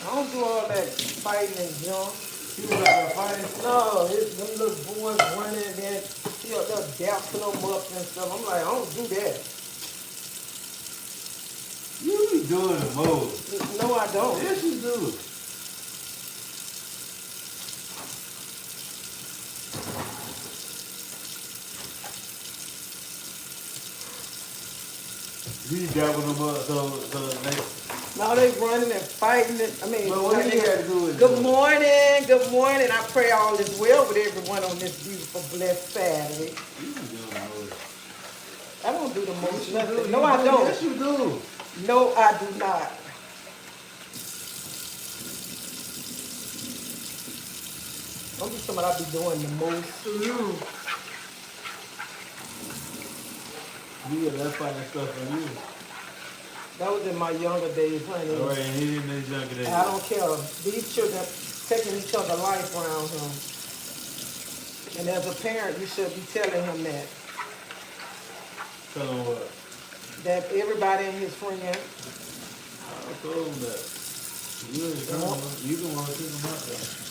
I don't do all that fighting and junk. You was out there fighting? No, them little boys running and then he up there dapping them up and stuff. I'm like, I don't do that. You be doing the most. No, I don't. Yes, you do. You dabbing them up so they... Now they running and fighting. I mean, but what do you got to do with good morning, good morning. I pray all is well with everyone on this beautiful, blessed Saturday. You be doing the most. I don't do the most Yes, nothing. No, I don't. Yes, you do. No, I do not. I'm just somebody I be doing the most. You get that fighting stuff from you. That was in my younger days, honey. All right, and he didn't in his younger days. I don't care. These children taking each other's life around him. And as a parent, you should be telling him that. Tell him what? That everybody and his friend. I told him that. You can want to take him out there.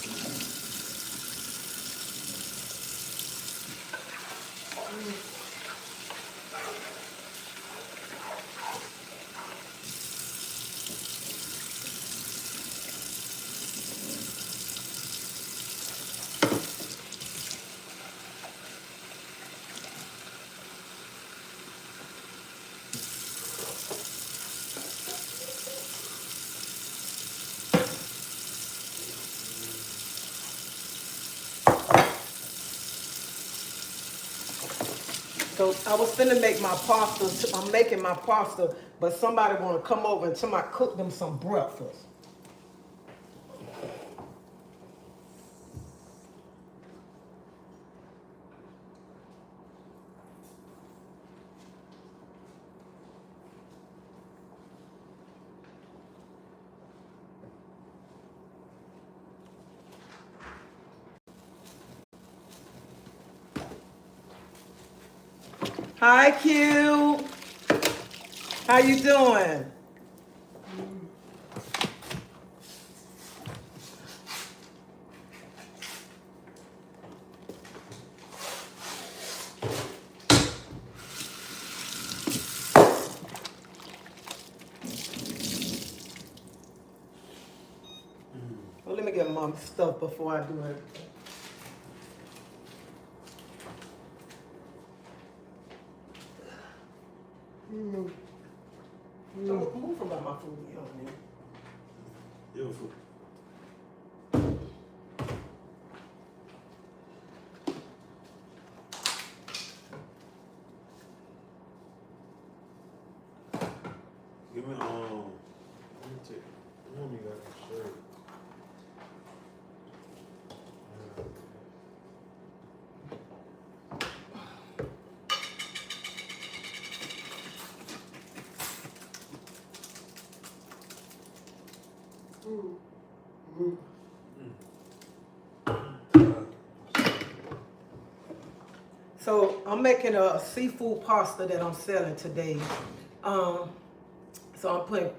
So I was finna make my pasta. I'm making my pasta, but somebody want to come over and somebody cook them some breakfast. Hi, Q. How you doing? Well, let me get my stuff before I do it. Move from my food, you know. Your food. Give me let me take. Let me got a shirt. So I'm making a seafood pasta that I'm selling today. So I'm putting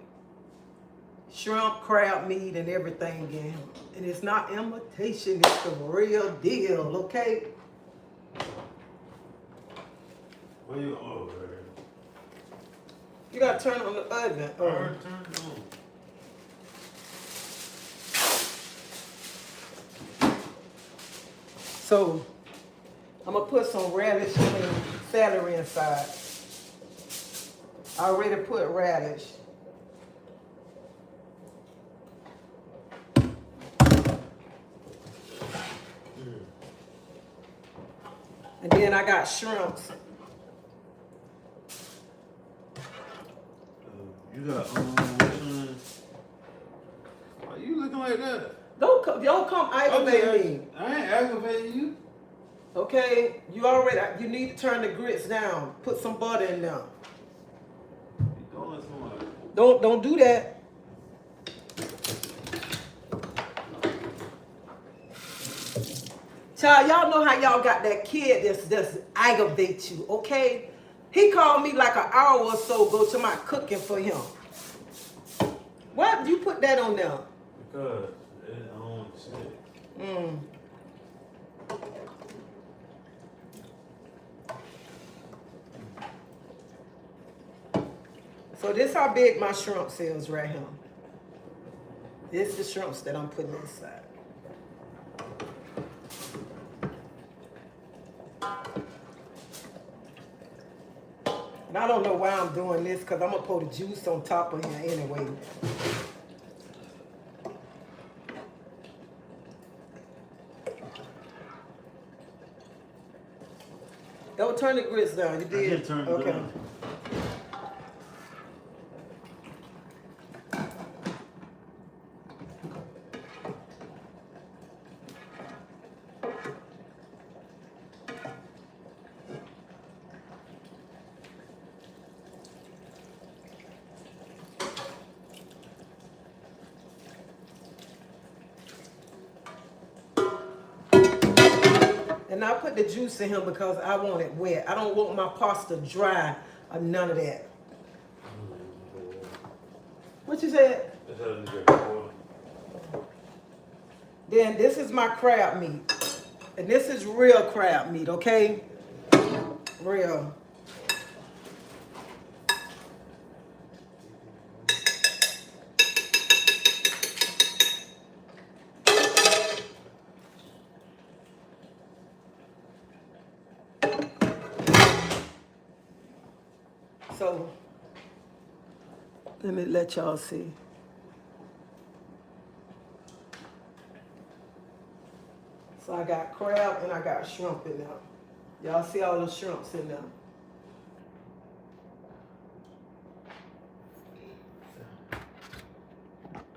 shrimp, crab meat, and everything in. And it's not imitation, it's the real deal, okay? Where you over there? You gotta turn on the oven. Turn it on. So I'm gonna put some radish and celery inside. I already put radish. And then I got shrimps. You got which one? Why you looking like that? Don't come aggravate me. I ain't aggravating you. Okay, you need to turn the grits down. Put some butter in there. You doing something? Don't do that. Child, y'all know how y'all got that kid that's aggravate you, okay? He called me like an hour or so ago to my cooking for him. What? You put that on there? because it's on shit. Mm. So this how big my shrimp is right here. This is the shrimps that I'm putting inside. And I don't know why I'm doing this because I'm going to put the juice on top of here anyway. Don't turn the grits down. You did? I did turn it okay. down. And I put the juice in here because I want it wet. I don't want my pasta dry or none of that. What you said? It's how to drink water. Then this is my crab meat. And this is real crab meat, okay? Real. So, let me let y'all see. So I got crab and I got shrimp in there. Y'all see all the shrimps in there.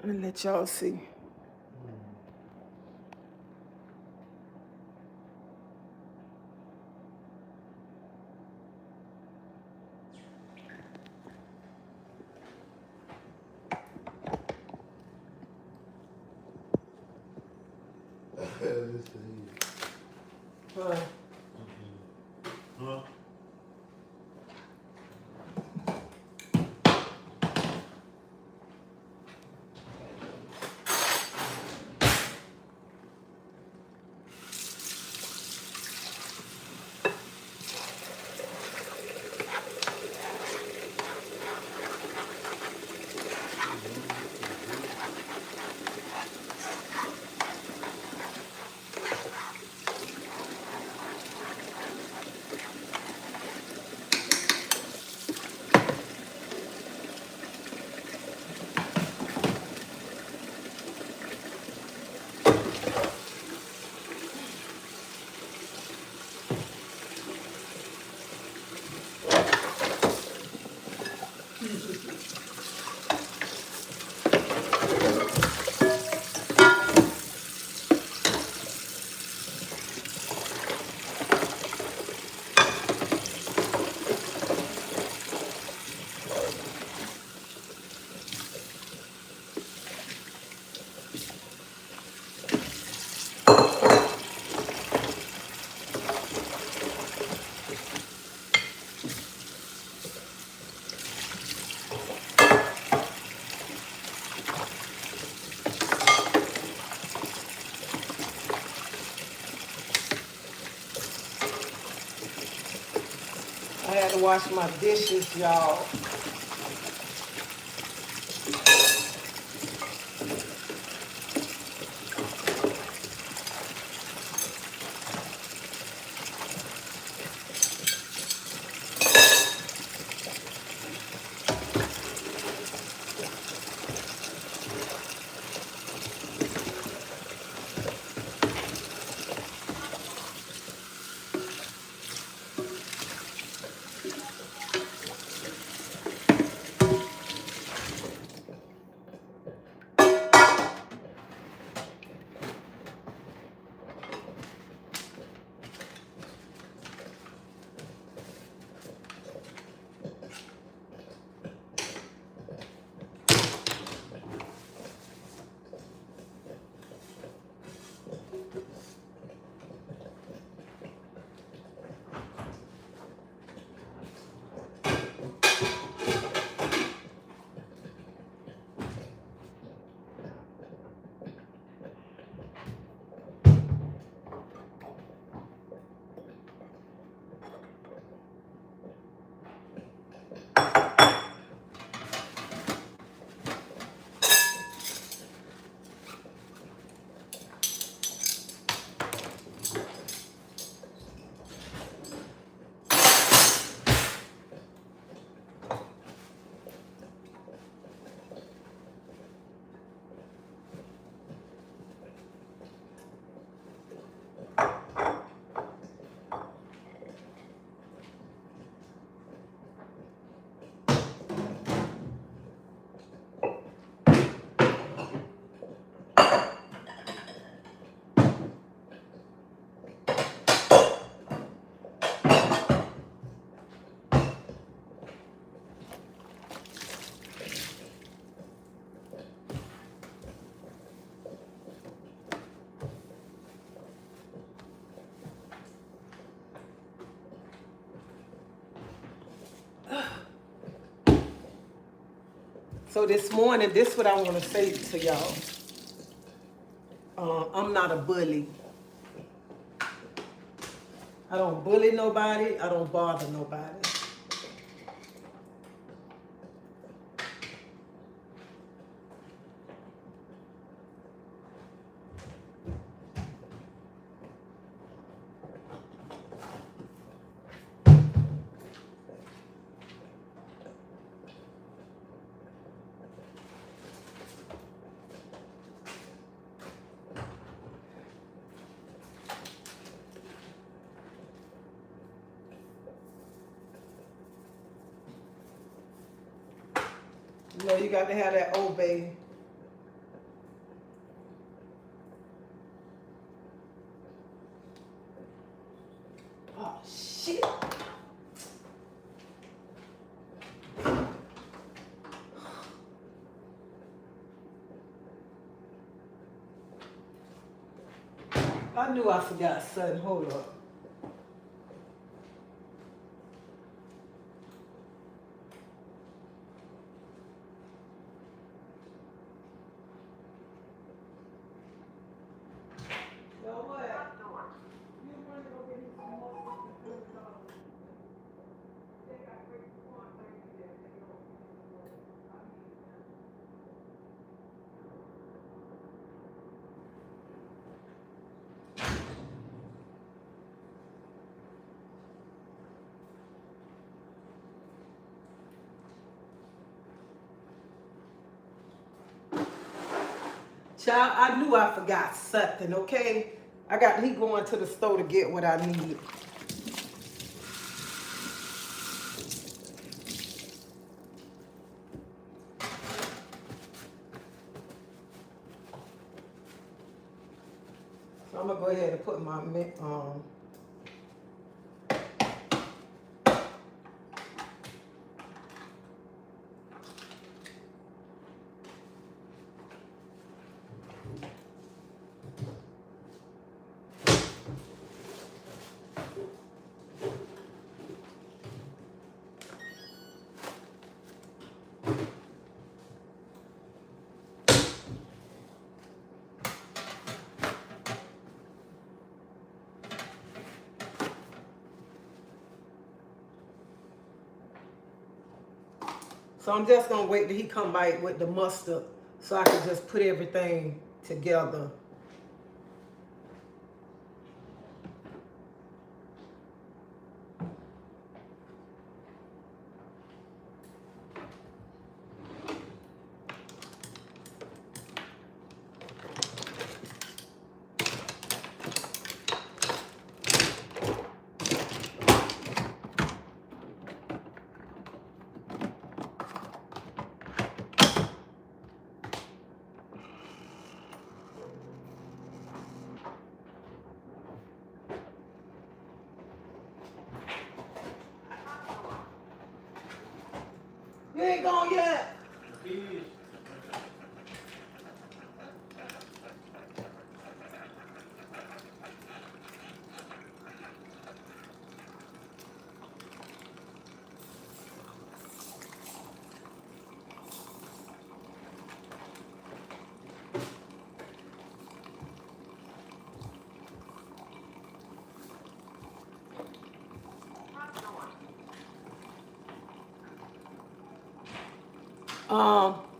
Let me let y'all see. Huh? Huh? I had to wash my dishes, y'all. So this morning, this is what I want to say to y'all. I'm not a bully. I don't bully nobody. I don't bother nobody. You know, you got to have that obey. Oh, shit. I knew I forgot something. Hold up. Child, I knew I forgot something, okay? He going to the store to get what I need. So I'm gonna go ahead and put my So I'm just gonna wait till he come back with the mustard so I can just put everything together. You ain't gone yet.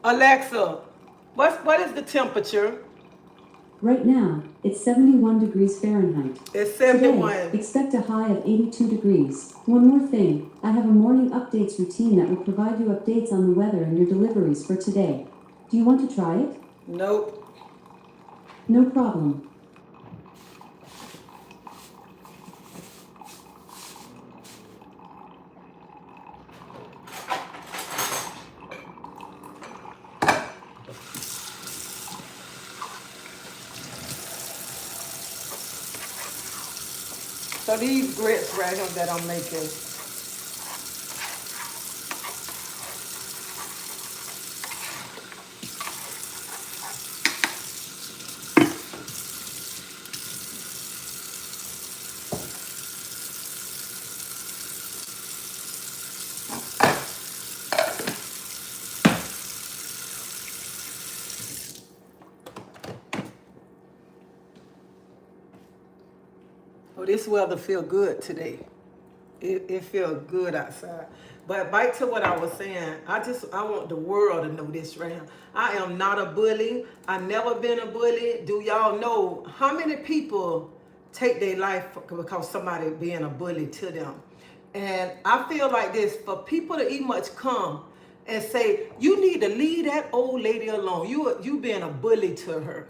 Alexa, what is the temperature? Right now, it's 71 degrees Fahrenheit. It's 71. Today, expect a high of 82 degrees. One more thing, I have a morning updates routine that will provide you updates on the weather and your deliveries for today. Do you want to try it? Nope. No problem. So these grits right here that I'm making. Oh, this weather feel good today. It feels good outside. But back to what I was saying, I want the world to know this right now. I am not a bully. I never been a bully. Do y'all know how many people take their life because somebody being a bully to them? And I feel like this, for people to even much come and say, you need to leave that old lady alone. You being a bully to her.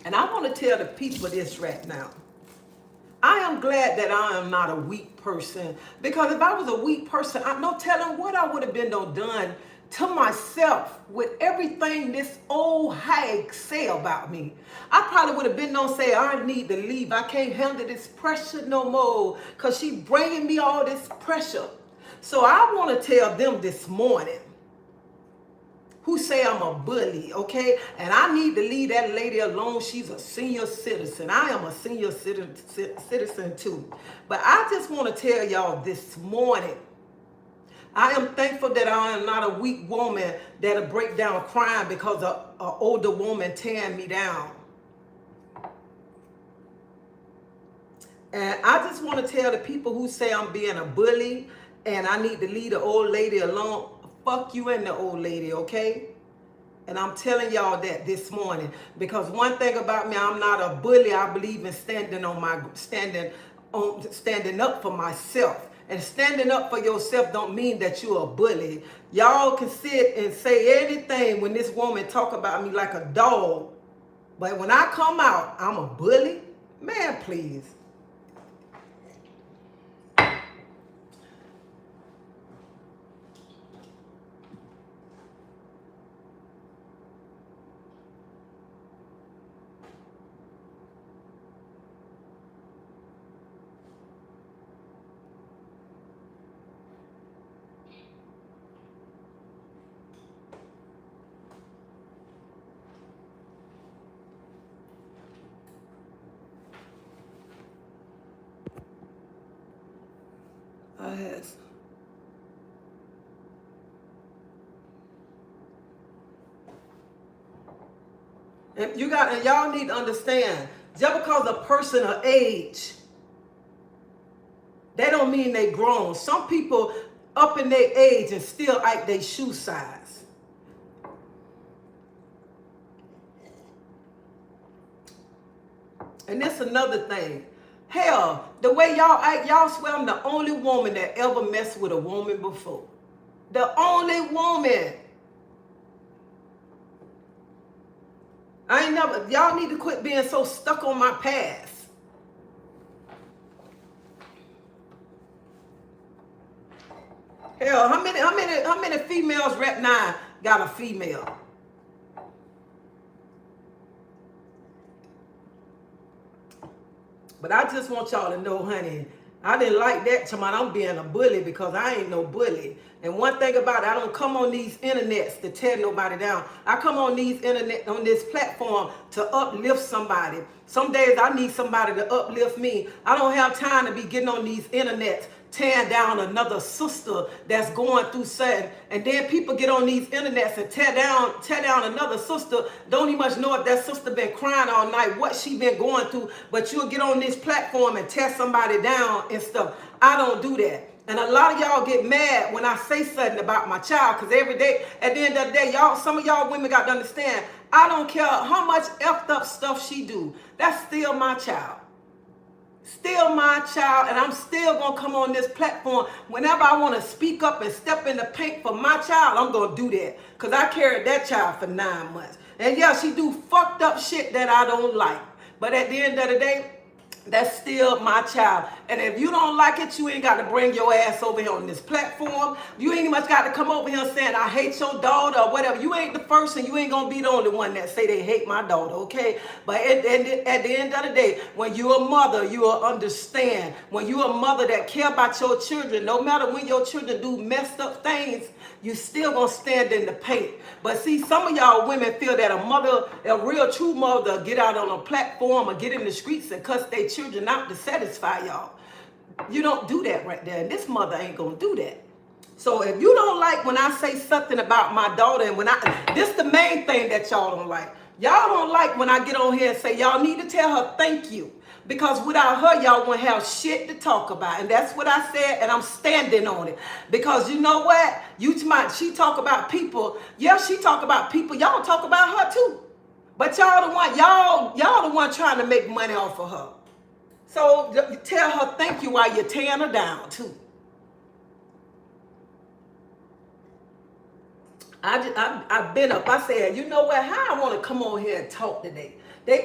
And I want to tell the people this right now. I am glad that I am not a weak person, because if I was a weak person, I no telling what I would have been done to myself with everything this old hag say about me. I probably would have been no say, I need to leave. I can't handle this pressure no more because she bringing me all this pressure. So I want to tell them this morning, who say I'm a bully, okay? And I need to leave that lady alone. She's a senior citizen. I am a senior citizen too. But I just want to tell y'all this morning, I am thankful that I am not a weak woman that'll break down crying because an older woman tearing me down. And I just want to tell the people who say I'm being a bully and I need to leave the old lady alone. Fuck you and the old lady, okay? And I'm telling y'all that this morning, because one thing about me, I'm not a bully. I believe in standing up for myself. And standing up for yourself don't mean that you're a bully. Y'all can sit and say anything when this woman talk about me like a dog, but when I come out, I'm a bully? Man, please. Yes. And y'all need to understand, just because a person of age, that don't mean they grown. Some people up in their age and still act their shoe size. And that's another thing. Hell, the way y'all act, y'all swear I'm the only woman that ever messed with a woman before. The only woman. I ain't never, y'all need to quit being so stuck on my past. Hell, how many females right now got a female? But I just want y'all to know, honey, I didn't like that to I'm being a bully, because I ain't no bully. And one thing about it, I don't come on these internets to tear nobody down. I come on this platform to uplift somebody. Some days I need somebody to uplift me. I don't have time to be getting on these internets tearing down another sister that's going through something. And then people get on these internets and tear down another sister. Don't even much know if that sister been crying all night, what she been going through. But you'll get on this platform and tear somebody down and stuff. I don't do that. And a lot of y'all get mad when I say something about my child, because every day, at the end of the day, some of y'all women got to understand, I don't care how much effed up stuff she do. That's still my child. Still my child, and I'm still going to come on this platform. Whenever I want to speak up and step in the paint for my child, I'm going to do that, because I carried that child for 9 months. And yeah, she do fucked up shit that I don't like. But at the end of the day, that's still my child. And if you don't like it, you ain't got to bring your ass over here on this platform. You ain't much got to come over here saying, I hate your daughter or whatever. You ain't the first, and you ain't going to be the only one that say they hate my daughter, okay? But at the end of the day, when you're a mother, you will understand. When you're a mother that care about your children, no matter when your children do messed up things, you still going to stand in the paint. But see, some of y'all women feel that a real true mother, get out on a platform or get in the streets and cuss their children out to satisfy y'all. You don't do that right there. And this mother ain't going to do that. So if you don't like when I say something about my daughter, and this the main thing that y'all don't like. Y'all don't like when I get on here and say y'all need to tell her thank you. Because without her, y'all won't have shit to talk about. And that's what I said, and I'm standing on it. Because you know what? She talk about people. Yeah, she talk about people. Y'all talk about her too. But y'all the one trying to make money off of her. So tell her thank you while you're tearing her down too. I've been up. I said, you know what? How I want to come on here and talk today.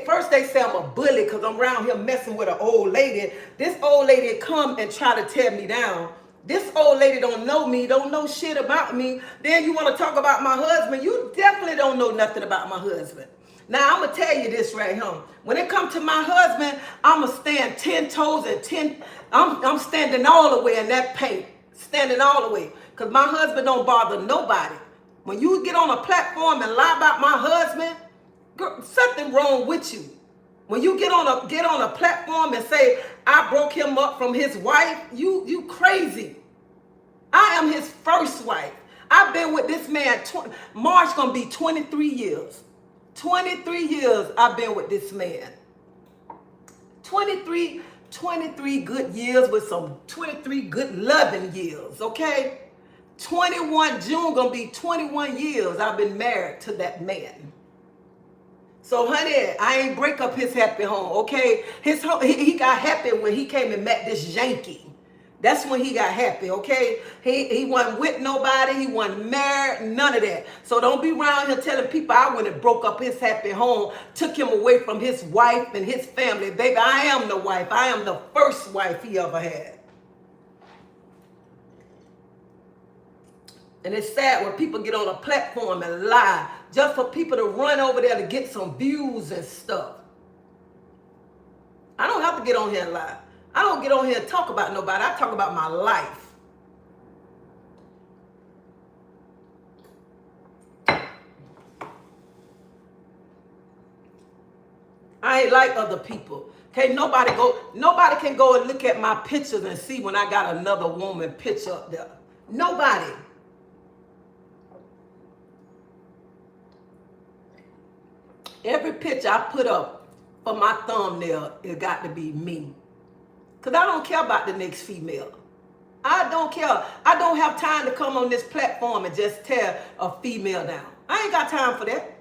First they say I'm a bully because I'm around here messing with an old lady. This old lady come and try to tear me down. This old lady don't know me, don't know shit about me. Then you want to talk about my husband. You definitely don't know nothing about my husband. Now, I'm going to tell you this right here. When it comes to my husband, I'm going to stand 10 toes and I'm standing all the way in that paint. Standing all the way. Because my husband don't bother nobody. When you get on a platform and lie about my husband, girl, something wrong with you. When you get on a platform and say, I broke him up from his wife, you crazy. I am his first wife. I've been with this man, March going to be 23 years. 23 years I've been with this man. 23 good years with some 23 good loving years, okay? 21, June gonna be 21 years I've been married to that man. So honey, I ain't break up his happy home, okay? He got happy when he came and met this Yankee. That's when he got happy, okay? He wasn't with nobody. He wasn't married, none of that. So don't be around here telling people I went and broke up his happy home, took him away from his wife and his family. Baby, I am the wife. I am the first wife he ever had. And it's sad when people get on a platform and lie just for people to run over there to get some views and stuff. I don't have to get on here and lie. I don't get on here and talk about nobody. I talk about my life. I ain't like other people. Okay, nobody can go and look at my pictures and see when I got another woman picture up there. Nobody. Every picture I put up for my thumbnail, it got to be me. Because I don't care about the next female. I don't care. I don't have time to come on this platform and just tear a female down. I ain't got time for that.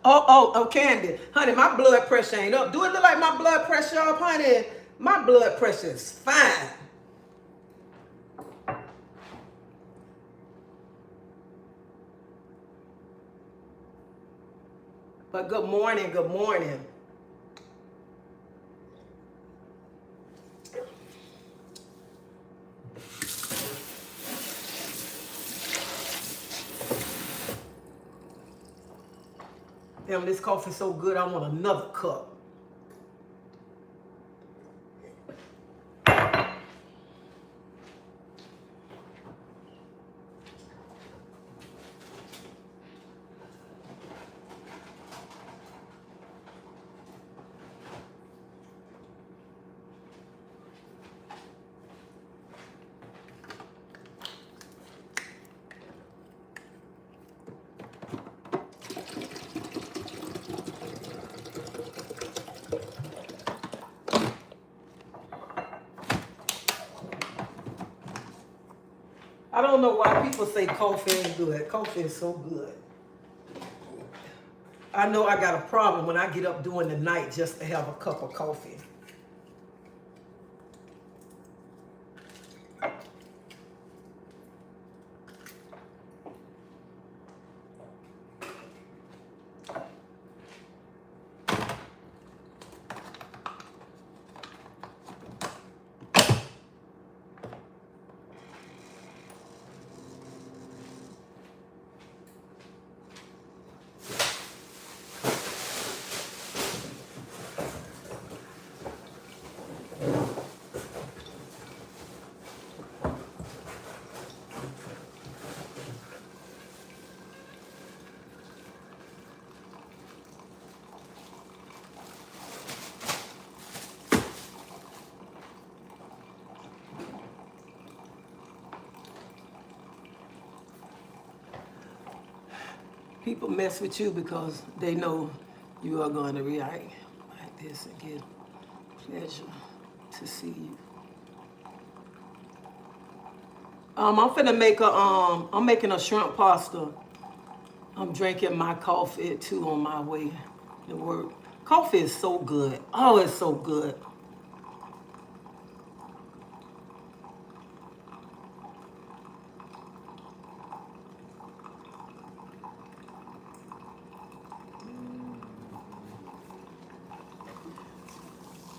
Oh, Candy. Honey, my blood pressure ain't up. Do it look like my blood pressure up, honey? My blood pressure is fine. But good morning, good morning. Damn, this coffee's so good, I want another cup. I don't know why people say coffee ain't good. Coffee is so good. I know I got a problem when I get up during the night just to have a cup of coffee. People mess with you because they know you are going to react like this and get pleasure to see you. I'm finna make I'm making a shrimp pasta. I'm drinking my coffee too on my way to work. Coffee is so good. Oh, it's so good.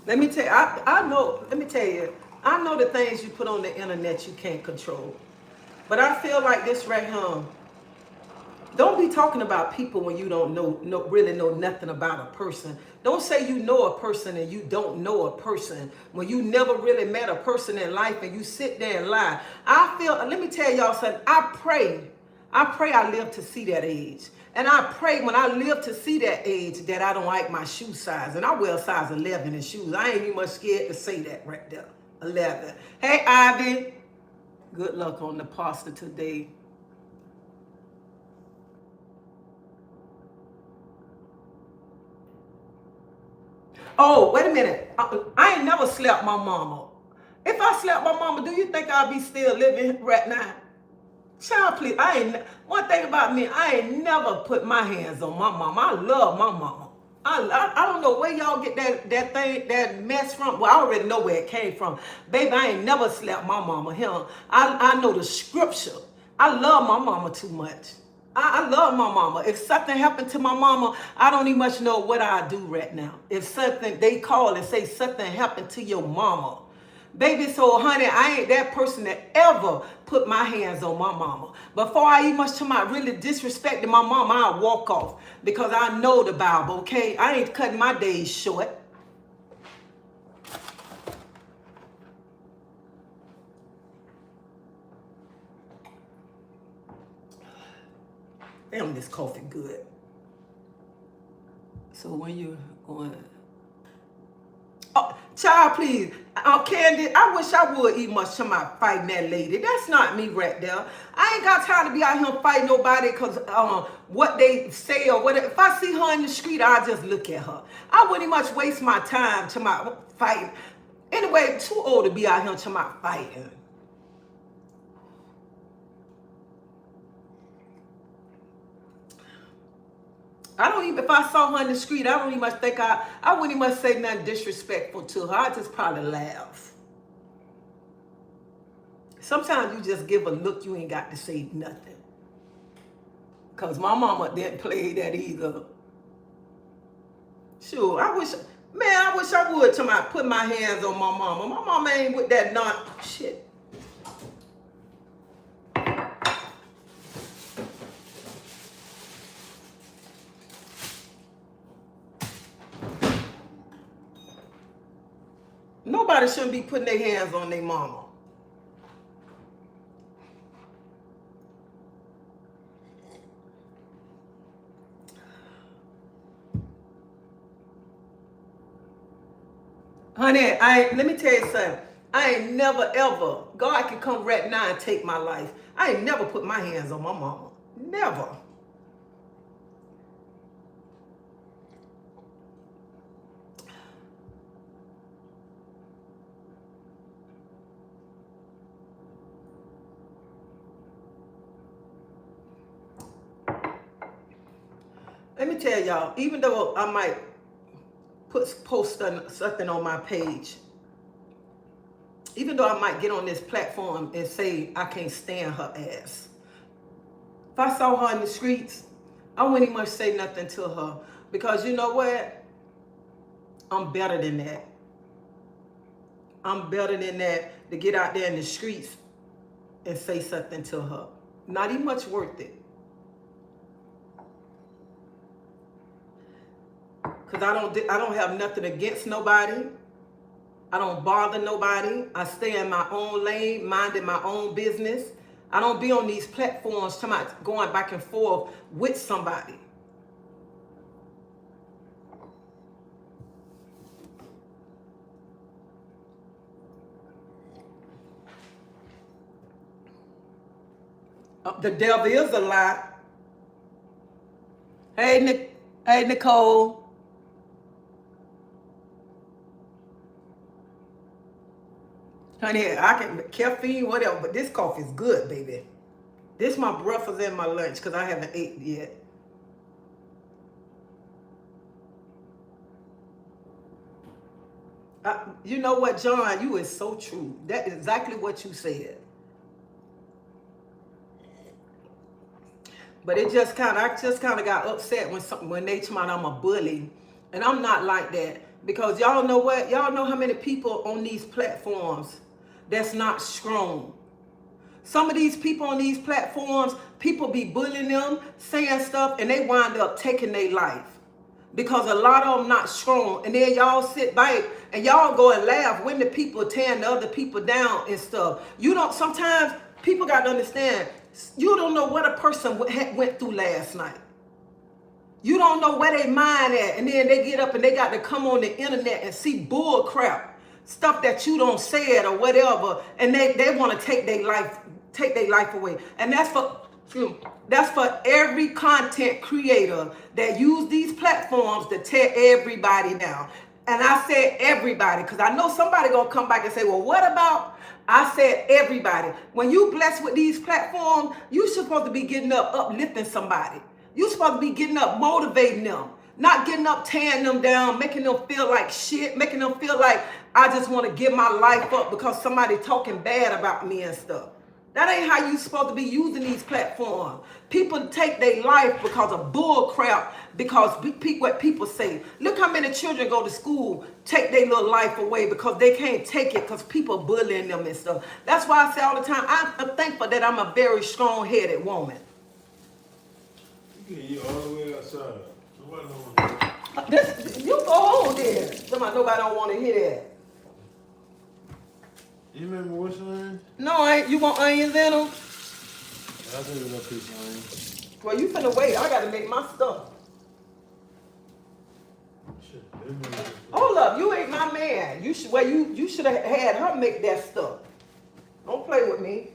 Let me tell you, let me tell you, I know the things you put on the internet you can't control. But I feel like this right here. Don't be talking about people when you don't really know nothing about a person. Don't say you know a person and you don't know a person when you never really met a person in life and you sit there and lie. Let me tell y'all something. I pray I live to see that age. And I pray when I live to see that age that I don't like my shoe size. And I wear a size 11 in shoes. I ain't even much scared to say that right there. 11. Hey, Ivy. Good luck on the pasta today. Oh, wait a minute. I ain't never slept my mama. If I slept my mama, do you think I'll be still living right now? Child, please. One thing about me, I ain't never put my hands on my mama. I love my mama. I don't know where y'all get that mess from. Well, I already know where it came from. Baby, I ain't never slept my mama. Hell, I know the scripture. I love my mama too much. I love my mama. If something happened to my mama, I don't even much know what I do right now. If something, they call and say something happened to your mama. Baby, so honey, I ain't that person that ever put my hands on my mama. Before I even much to my really disrespecting my mama, I'll walk off because I know the Bible, okay? I ain't cutting my days short. Damn, this coffee good. So when you're going... Oh, child, please. Candy, I wish I would eat much to my fighting that lady. That's not me right there. I ain't got time to be out here fighting nobody because what they say or whatever. If I see her in the street, I'll just look at her. I wouldn't even much waste my time to my fighting. Anyway, too old to be out here to my fighting. I don't even, if I saw her in the street, I don't even much think I wouldn't even much say nothing disrespectful to her. I just probably laugh. Sometimes you just give a look, you ain't got to say nothing. Because my mama didn't play that either. Sure, I wish I would put my hands on my mama. My mama ain't with that shit. Nobody shouldn't be putting their hands on their mama. Honey, let me tell you something. I ain't never ever, God can come right now and take my life. I ain't never put my hands on my mama. Never. Let me tell y'all, even though I might post something on my page, even though I might get on this platform and say I can't stand her ass, if I saw her in the streets, I wouldn't even much say nothing to her because you know what? I'm better than that. I'm better than that to get out there in the streets and say something to her. Not even much worth it. Because I don't have nothing against nobody. I don't bother nobody. I stay in my own lane, minding my own business. I don't be on these platforms going back and forth with somebody. The devil is a lie. Hey, hey, Nicole. Honey, I can caffeine, whatever, but this coffee is good, baby. This my breakfast and my lunch because I haven't ate yet. You know what, John? You is so true. That is exactly what you said. But it just kind of, I just kind of got upset when they told me I'm a bully, and I'm not like that because y'all know what? Y'all know how many people on these platforms that's not strong. Some of these people on these platforms, people be bullying them, saying stuff, and they wind up taking their life because a lot of them not strong. And then y'all sit back and y'all go and laugh when the people tearing the other people down and stuff. You don't, sometimes people got to understand, you don't know what a person went through last night. You don't know where they mind at. And then they get up and they got to come on the internet and see bull crap, stuff that you don't say it or whatever. And they want to take their life away. And that's for every content creator that use these platforms to tear everybody down. And I said everybody, because I know somebody gonna come back and say, well, what about? I said everybody. When you blessed with these platforms, you supposed to be getting up, uplifting somebody. You supposed to be getting up, motivating them. Not getting up, tearing them down, making them feel like shit, making them feel like I just want to give my life up because somebody talking bad about me and stuff. That ain't how you supposed to be using these platforms. People take their life because of bull crap, because what people say. Look how many children go to school, take their little life away because they can't take it because people bullying them and stuff. That's why I say all the time, I'm thankful that I'm a very strong-headed woman. You all the way outside. Nobody don't want to hear that. You go on there. Nobody don't want to hear that. You remember what's your name? No, you want onions in them? I'll take a little piece of onion. Well, you finna wait. I gotta make my stuff. Shit, Hold up, you ain't my man. You should have had her make that stuff. Don't play with me.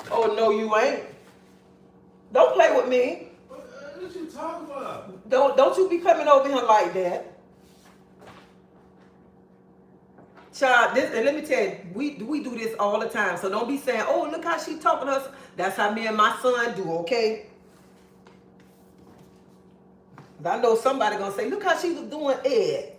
Oh no, you ain't. Don't play with me. What you talking about? Don't you be coming over here like that. Child, and let me tell you, we do this all the time. So don't be saying, oh, look how she talking to us. That's how me and my son do, okay? I know somebody gonna say, look how she was doing Ed.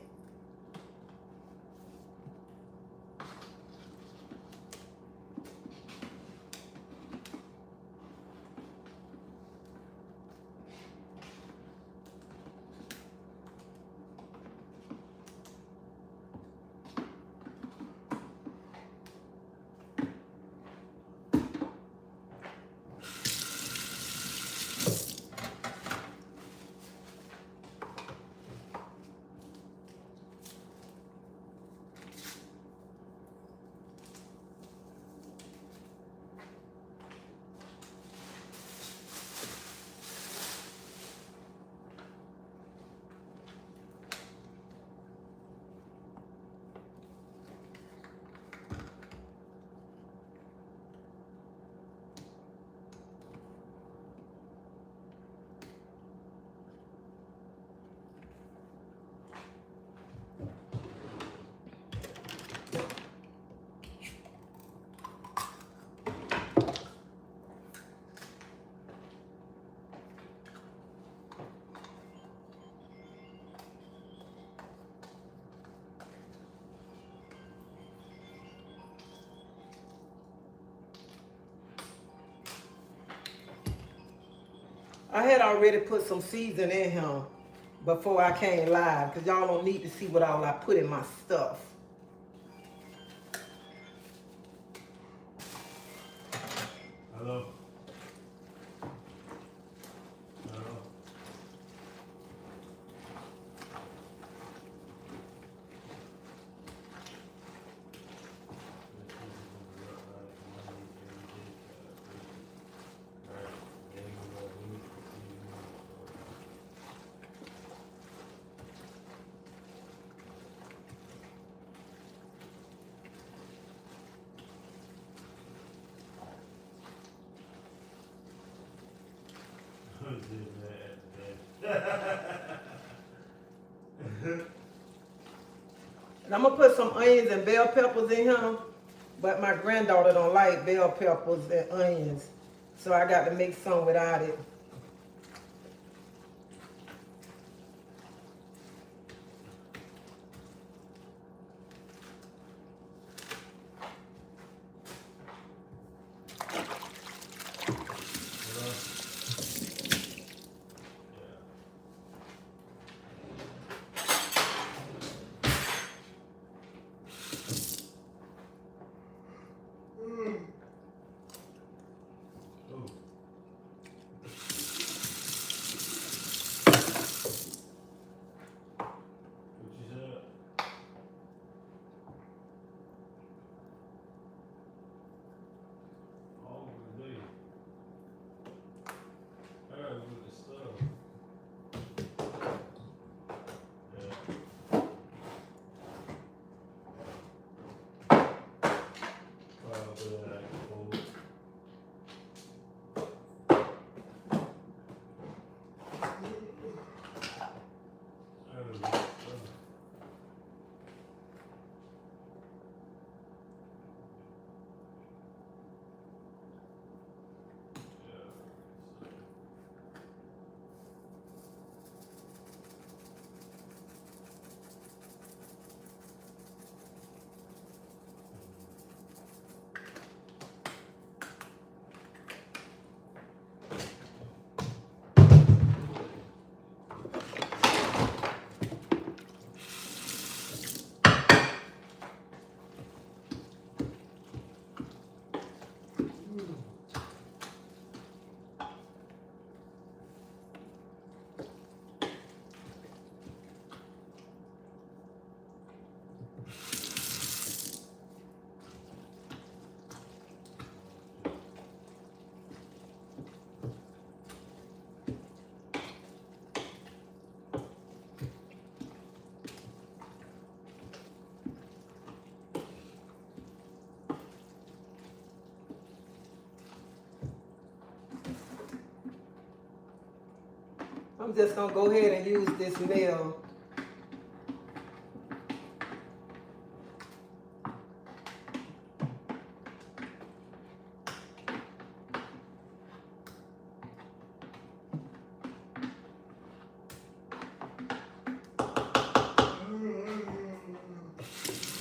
I had already put some season in him before I came live because y'all don't need to see what all I put in my stuff. Hello? Hello? And I'm gonna put some onions and bell peppers in here, but my granddaughter don't like bell peppers and onions, so I got to make some without it. I'm just gonna go ahead and use this nail.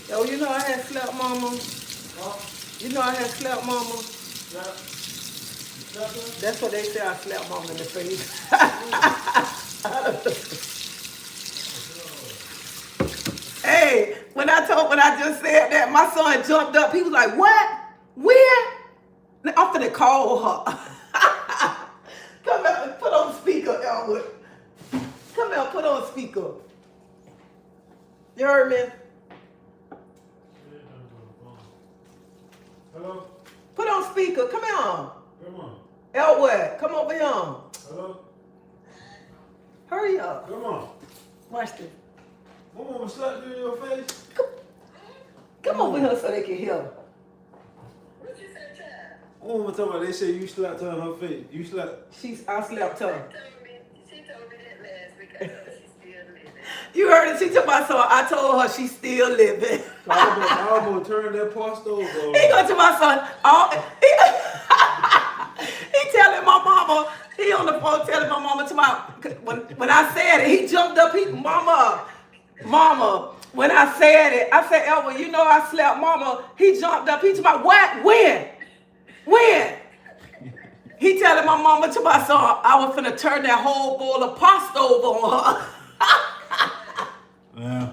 Yo, you know I had slept mama. You know I had slept mama. That's what they say, I slapped mama in the face. Hey, when I just said that, my son jumped up. He was like, what? Where? I'm finna call her. Come here and put on speaker, Elwood. Come here, put on speaker. You heard me? Hello? Put on speaker, come here. Come on. Elwood, come over here. Hello? Hurry up. Come on. Watch this. My mama slapped you in your face? Come over here so they can hear. What you say, child? My mama talking about they say you slapped her in her face. You slapped. I slept her. She told me that last week. I told her she's still living. You heard it. She took my son. I told her she's still living. So I almost turned that pasta over. He go to my son. He telling my mama. He on the phone telling my mama to my. When I said it, he jumped up. Mama. When I said it, I said, Elwood, you know I slapped mama. He jumped up. He to my what? When? He telling my mama to my son, I was finna turn that whole bowl of pasta over on her. Yeah.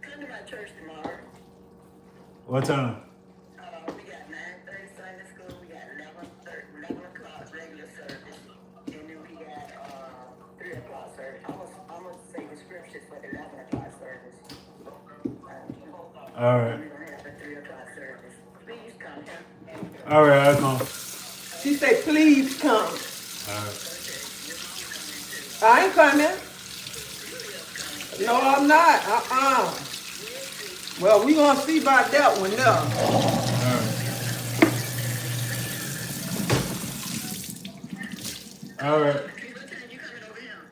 Come to my church tomorrow. What time? We got 9:30 Sunday school. We got 11 o'clock regular service. And then we got 3 o'clock service. I'm going to say the scriptures for the 11 o'clock service. All right. We're going to have a 3 o'clock service. Please come. All right, I'll come. She said, please come. All right. I ain't coming. No, I'm not. Well, we gonna see about that one now. All right. All right.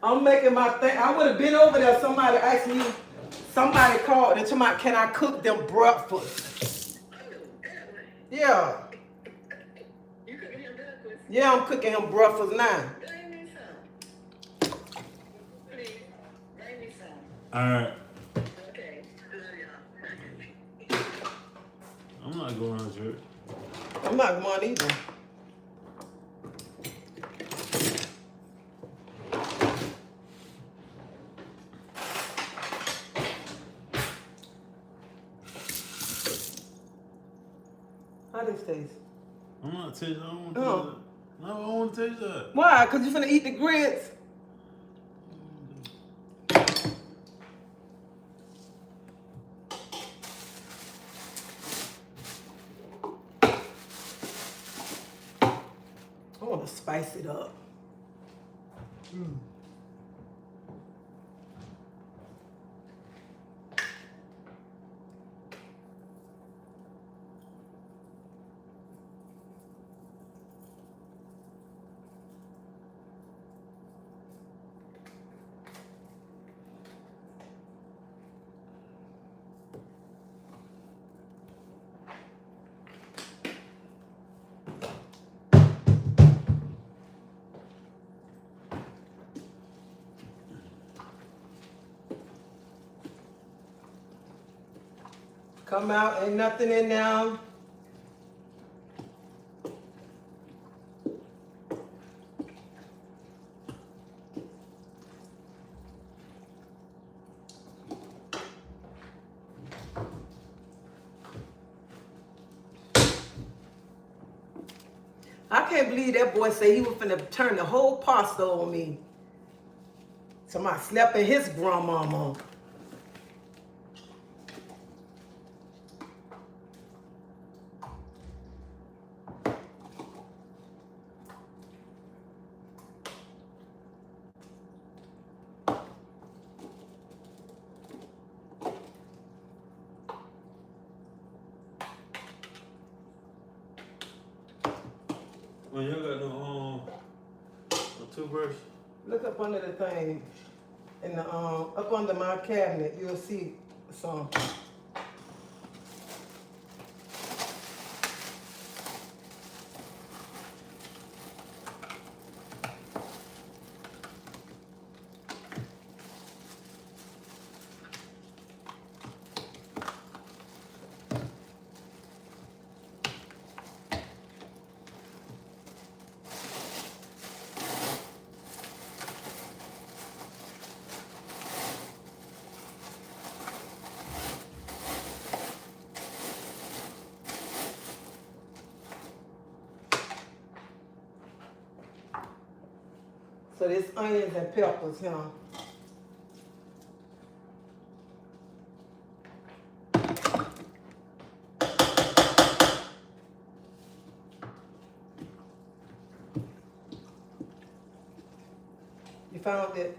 I'm making my thing. I would have been over there. Somebody asked me, somebody called and told me, can I cook them breakfast? Yeah. You cooking him breakfast? Yeah, I'm cooking him breakfast now. Bring me some. Please, bring me some. Alright. Okay, love y'all. I'm not going on church. I'm not going either. How this taste? I'm not tasting. I don't want to Oh. taste that. No, I don't want to taste that. Why? Cause you finna eat the grits? I want to spice it up. Come out, ain't nothing in there. I can't believe that boy said he was finna turn the whole pasta on me. Somebody slept in his grandmama. Well, y'all got no toothbrush? Look up under the thing, in the up under my cabinet, you'll see some. So this onions and peppers here. You found it?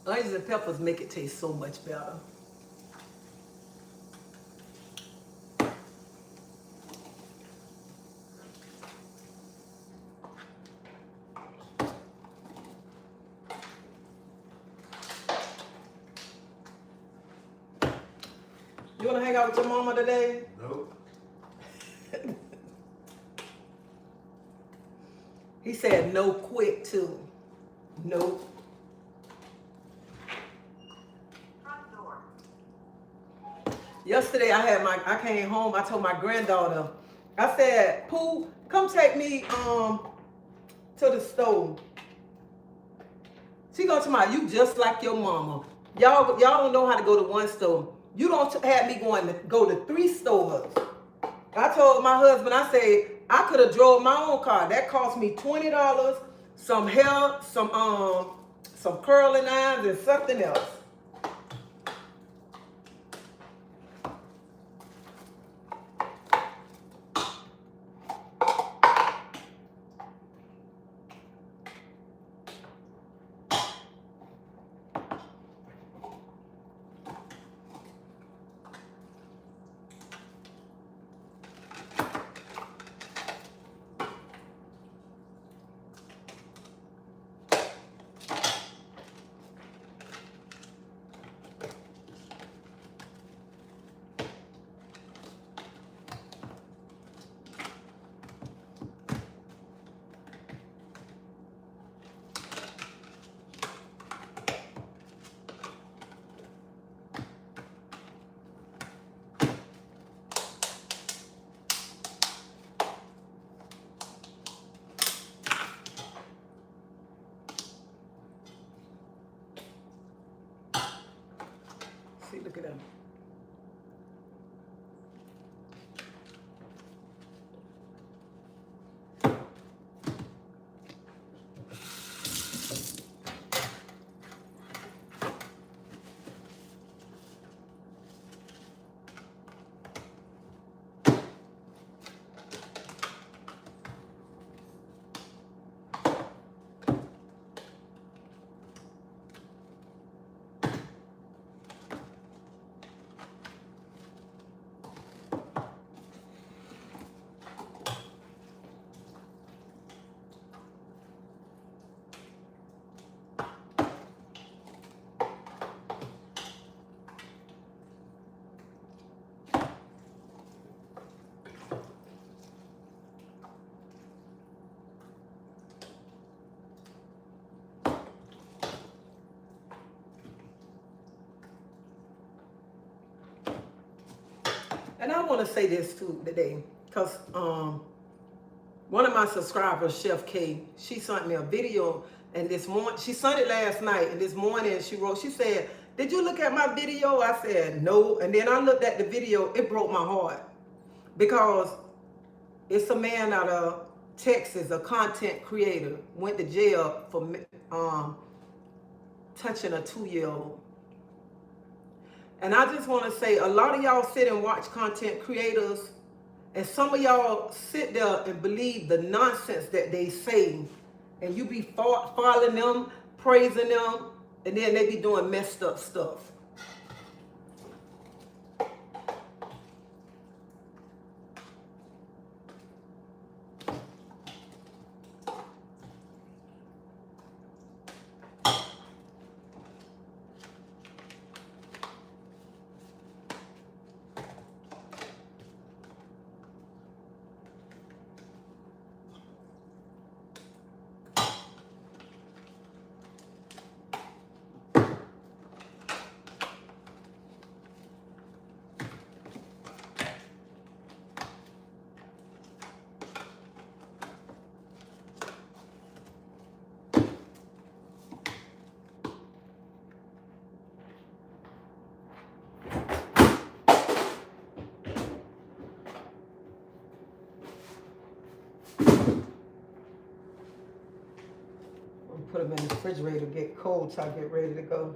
Onions and peppers make it taste so much better. You wanna hang out with your mama today? Nope. He said no quick too. Nope. Yesterday I came home, I told my granddaughter, I said, Pooh, come take me to the stove. She goes to my, you just like your mama. Y'all don't know how to go to one store. You don't have me go to 3 stores. I told my husband, I said, I could have drove my own car. That cost me $20, some hair, some curling irons, and something else. See, look at them. And I want to say this too today, because one of my subscribers, Chef K, she sent me a video, and this morning, she sent it last night, and this morning she said, did you look at my video? I said, no. And then I looked at the video, it broke my heart, because it's a man out of Texas, a content creator, went to jail for touching a 2-year-old. And I just want to say, a lot of y'all sit and watch content creators, and some of y'all sit there and believe the nonsense that they say, and you be following them, praising them, and then they be doing messed up stuff. Put them in the refrigerator, get cold till I get ready to go.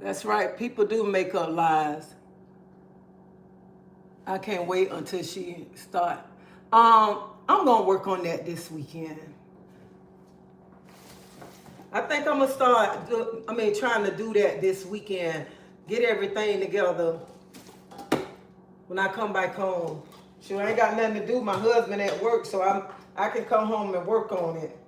That's right. People do make up lies. I can't wait until she start. I'm gonna work on that this weekend. I think I'm gonna start. Trying to do that this weekend. Get everything together when I come back home. Sure, I ain't got nothing to do. My husband at work, so I can come home and work on it.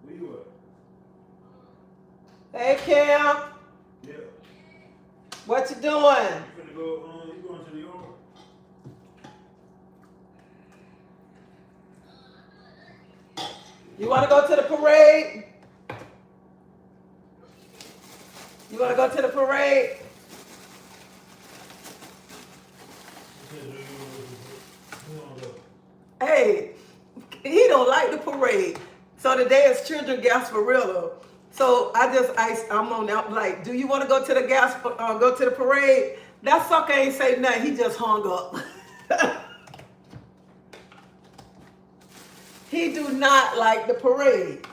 Where you at? Hey, Cam, Yeah. what you doing? You finna go, you going to the yard? You want to go to the parade? You want to go to the parade? Hey, he don't like the parade. So today is Children Gasparilla. So I'm on out like, do you want to go to the go to the parade? That sucker ain't say nothing. He just hung up. He do not like the parade.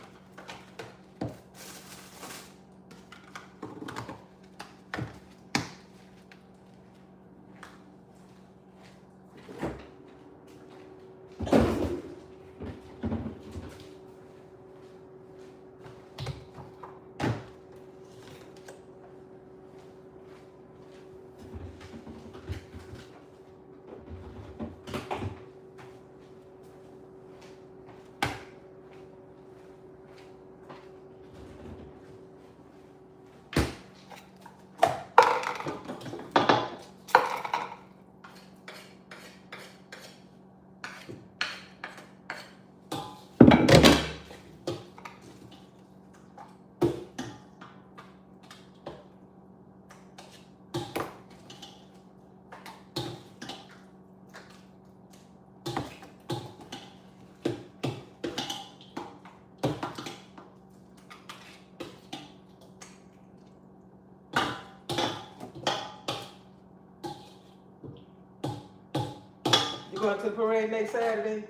You going to the parade next Saturday?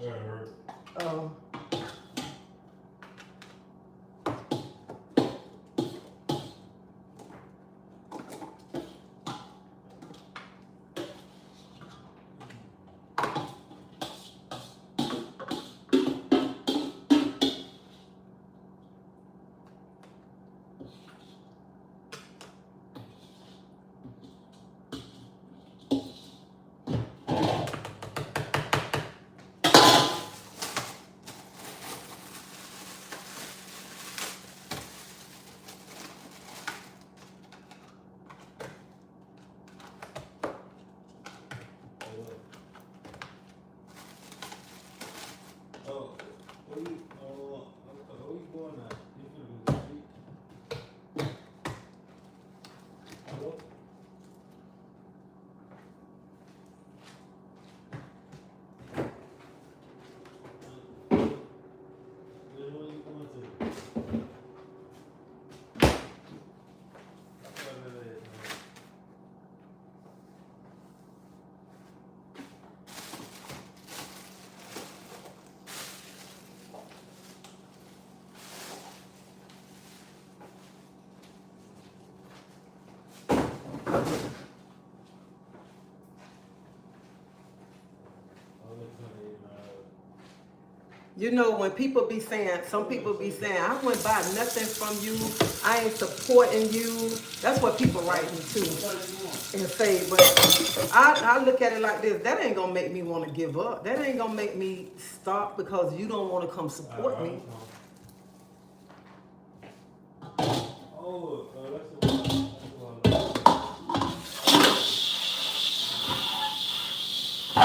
Yeah, I heard. Oh. Oh, where you going now? You finna go eat? Hello? Where you going to? You know, when people be saying, some people be saying, I wouldn't buy nothing from you, I ain't supporting you. That's what people write me too and say, but I look at it like this, that ain't gonna make me wanna give up. That ain't gonna make me stop because you don't wanna come support me. Oh, that's the one. Where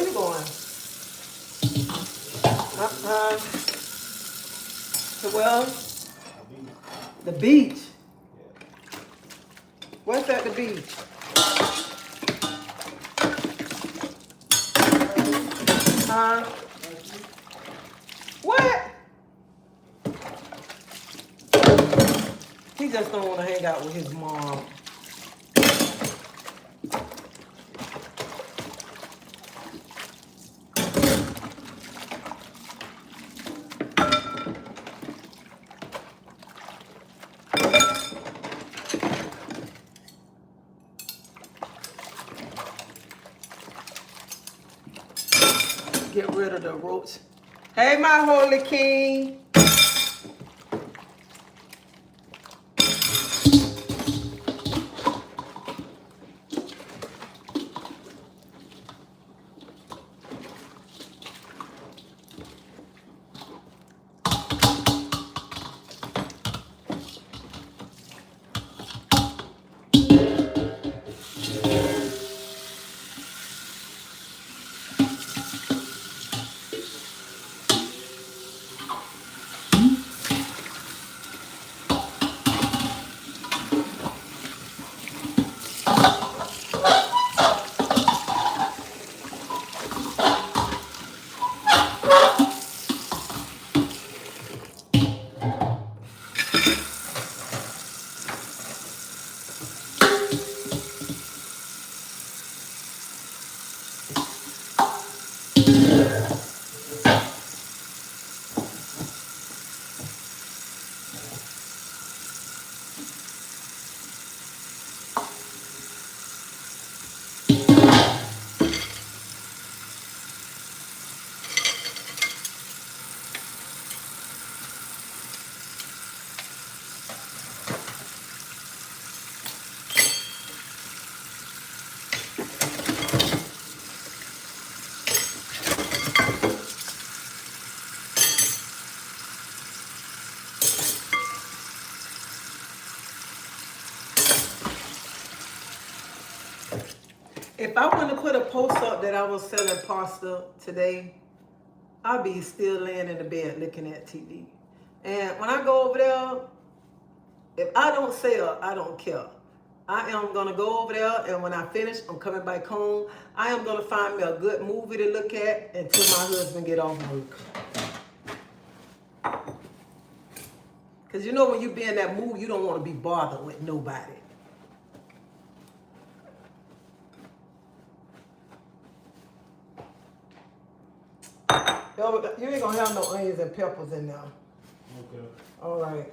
you going? To well, the beach. What's at the beach? Huh? What? He just don't want to hang out with his mom. Get rid of the roach. Hey, my holy king. If I wouldn't have put a post up that I was selling pasta today, I'd be still laying in the bed looking at TV. And when I go over there, if I don't sell, I don't care. I am gonna go over there, and when I finish, I'm coming back home. I am gonna find me a good movie to look at until my husband get off work. Cause you know when you be in that mood, you don't want to be bothered with nobody. Yo, you ain't gonna have no onions and peppers in there. Okay. All right.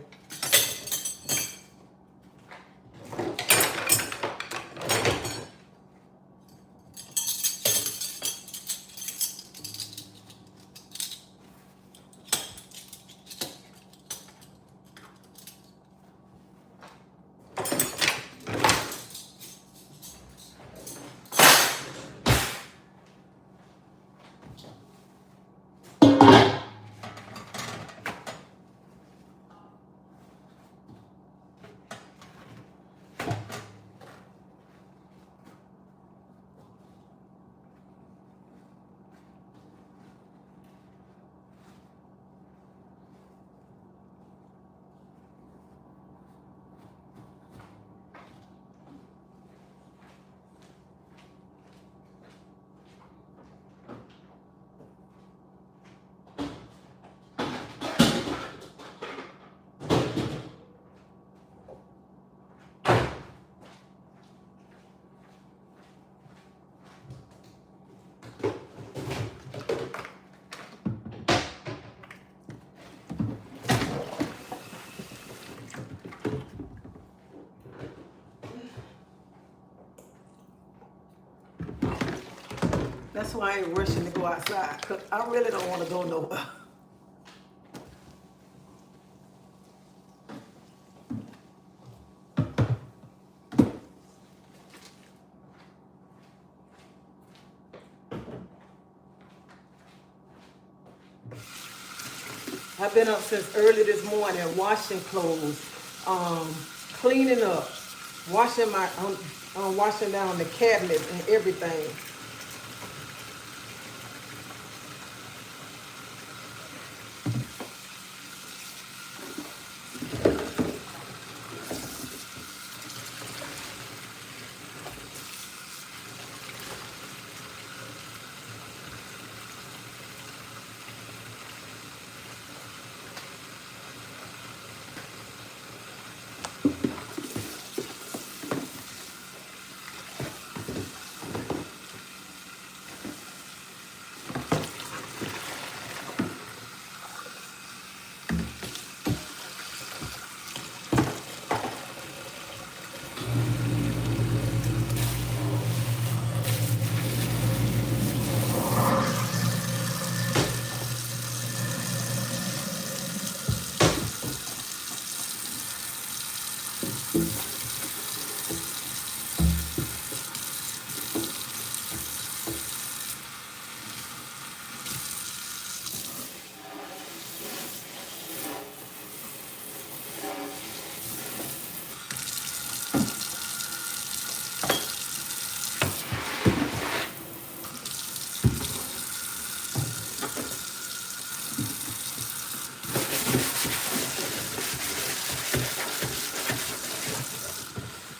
That's why I ain't rushing to go outside, because I really don't want to go nowhere. I've been up since early this morning, washing clothes, cleaning up, washing washing down the cabinets and everything.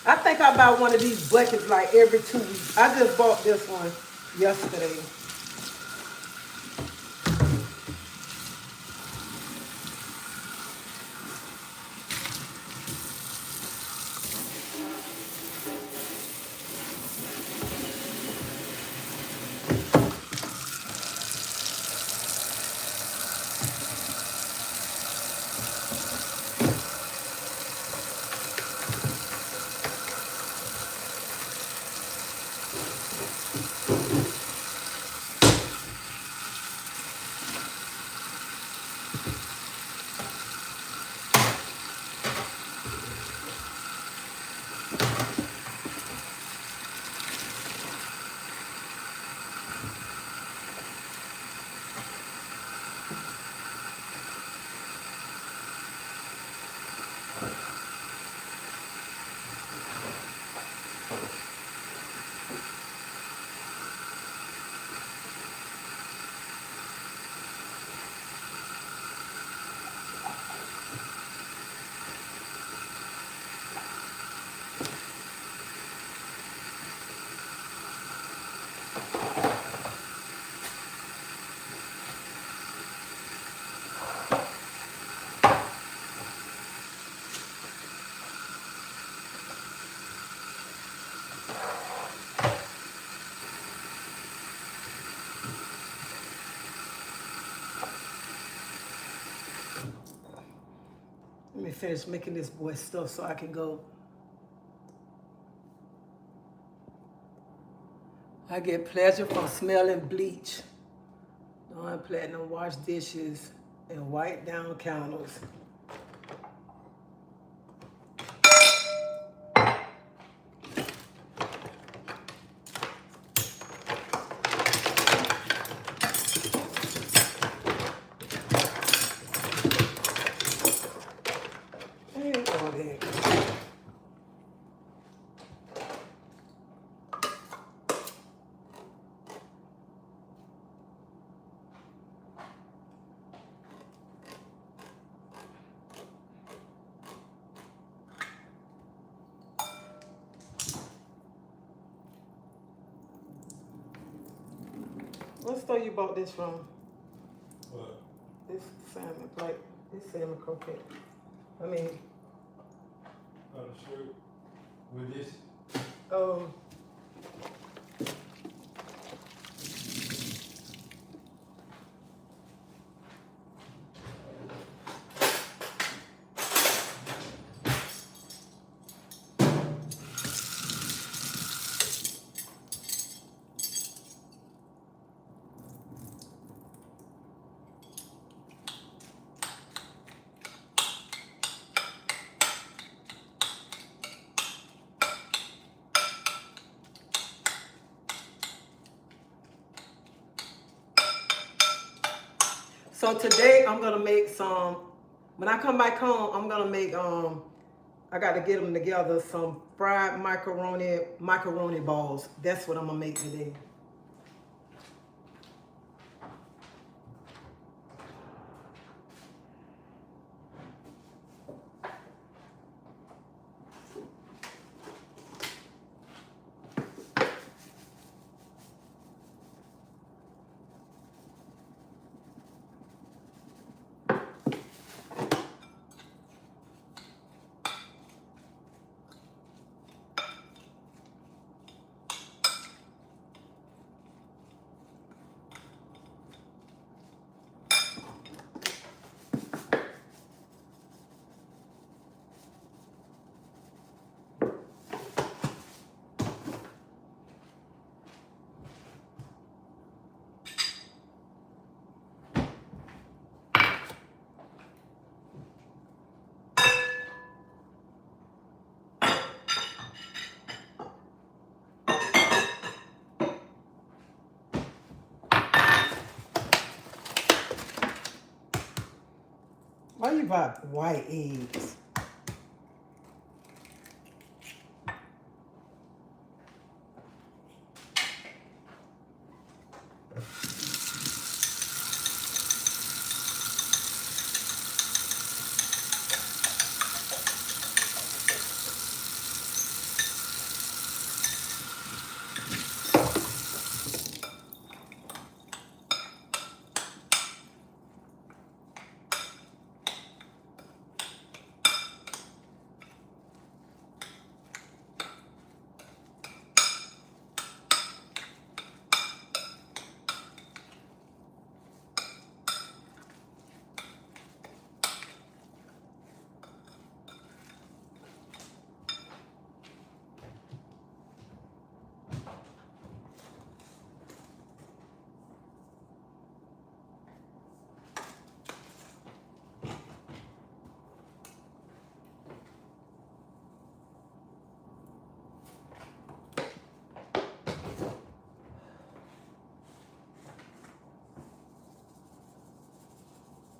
I think I buy one of these buckets like every 2 weeks. I just bought this one yesterday. Let me finish making this boy stuff so I can go. I get pleasure from smelling bleach, non-platinum wash dishes, and wipe down counters. Ain't all that. What store you bought this from? What? This salmon, like this salmon croquette. I mean, On the shirt? With this? um, So today I'm gonna make some, when I come back home, I'm gonna make, I gotta get them together, some fried macaroni balls. That's what I'm gonna make today. Why you buy white eggs?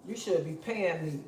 You should be paying me.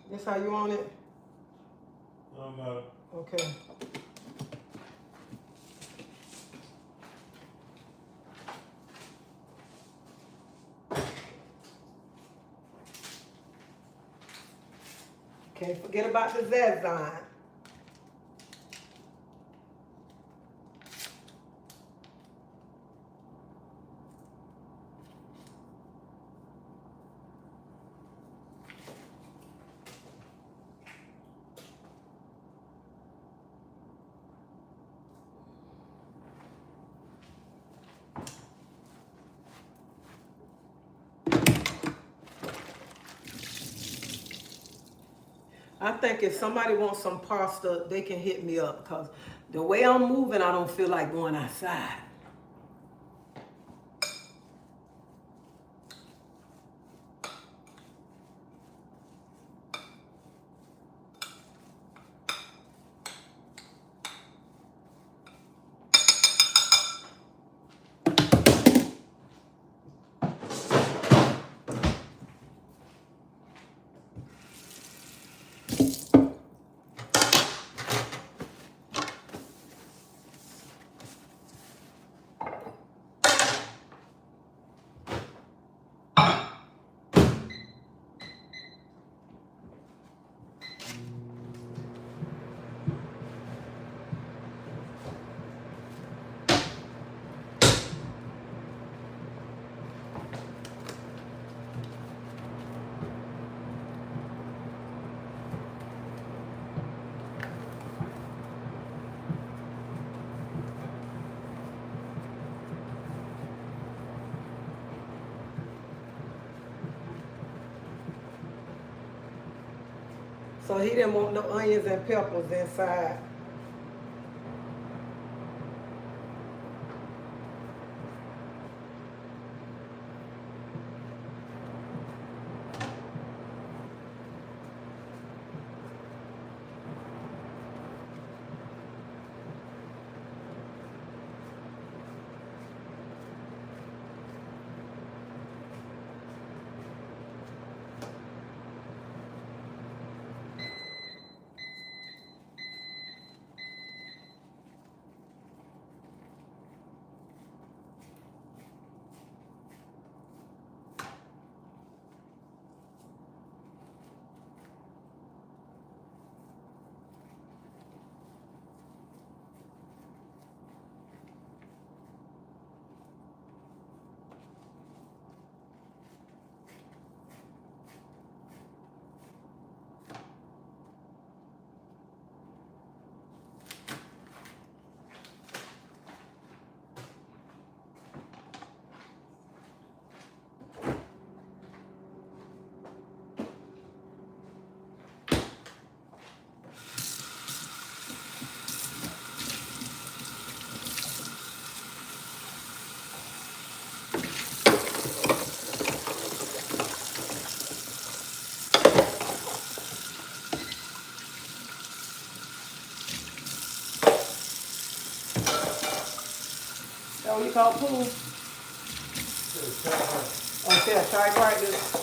That's how you want it? Okay. Can't forget about the zazan. I think if somebody wants some pasta, they can hit me up because the way I'm moving, I don't feel like going outside. So he didn't want no onions and peppers inside. That what you call pool? Okay, typewriter.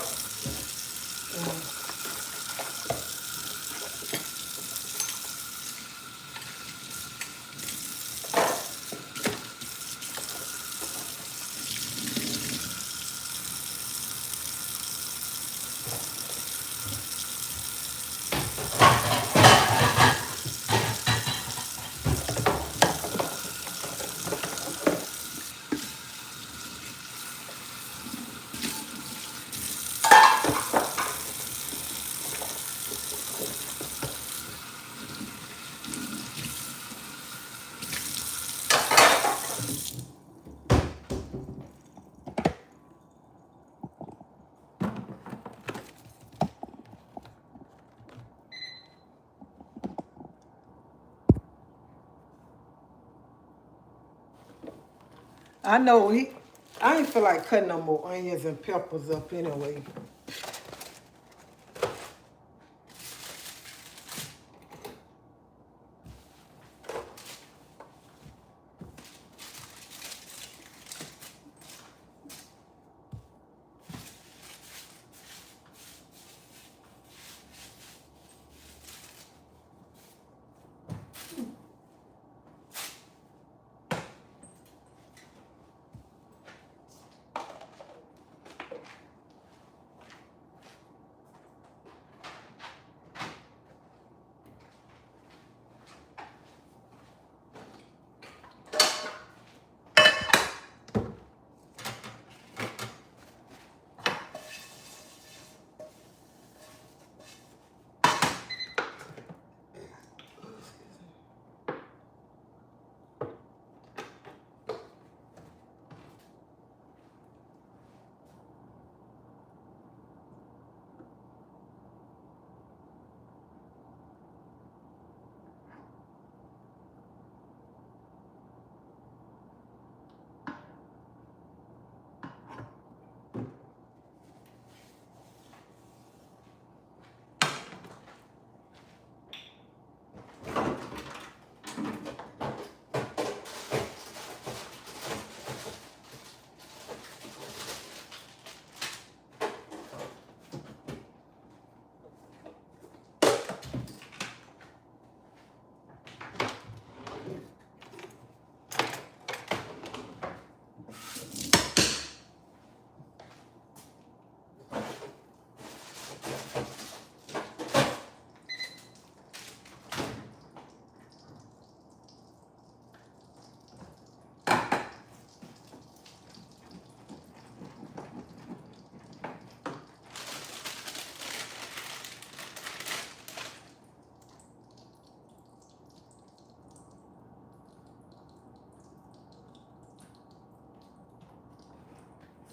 I know I ain't feel like cutting no more onions and peppers up anyway.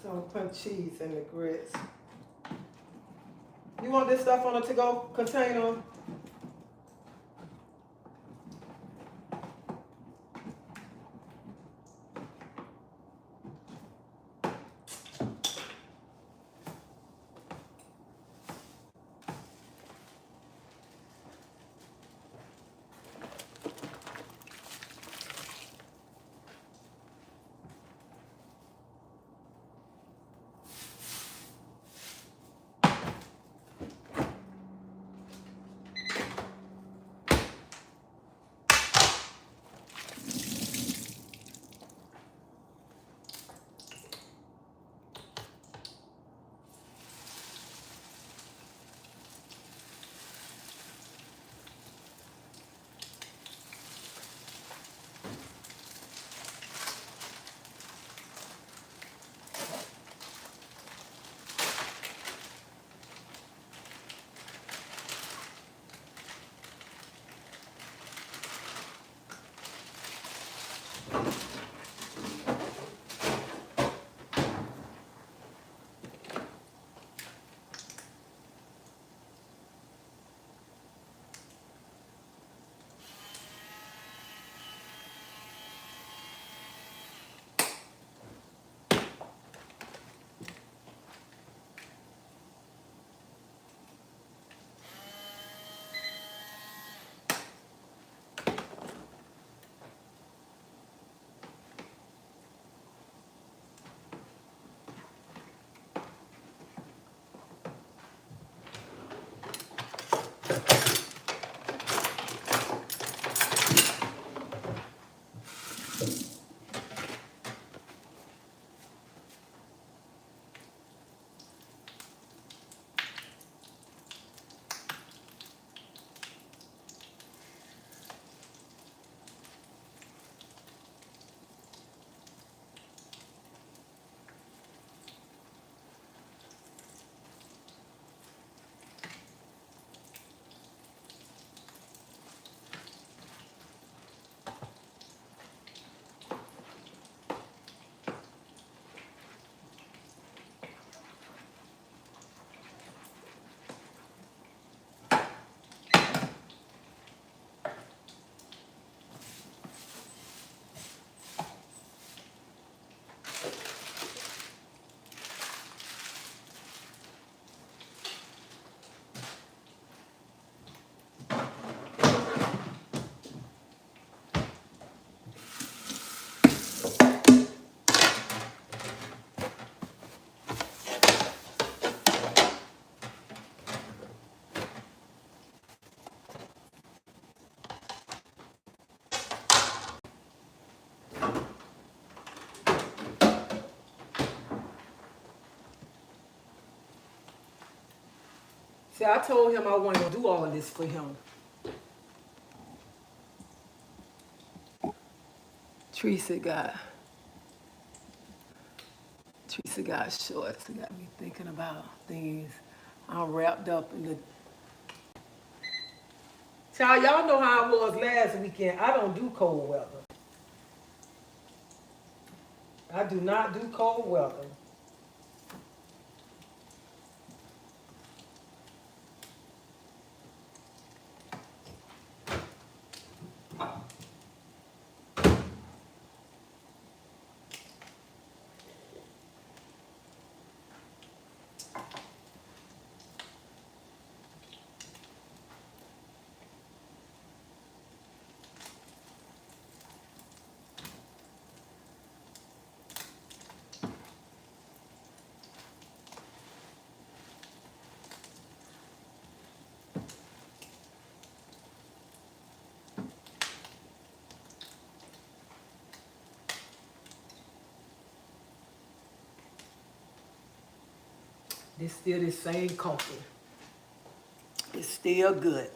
So I'm putting cheese in the grits. You want this stuff on a to-go container? See, I told him I wanted to do all of this for him. Treasie got shorts. It got me thinking about things. I'm wrapped up in the. Child, y'all know how I was last weekend. I don't do cold weather. I do not do cold weather. It's still the same coffee. It's still good.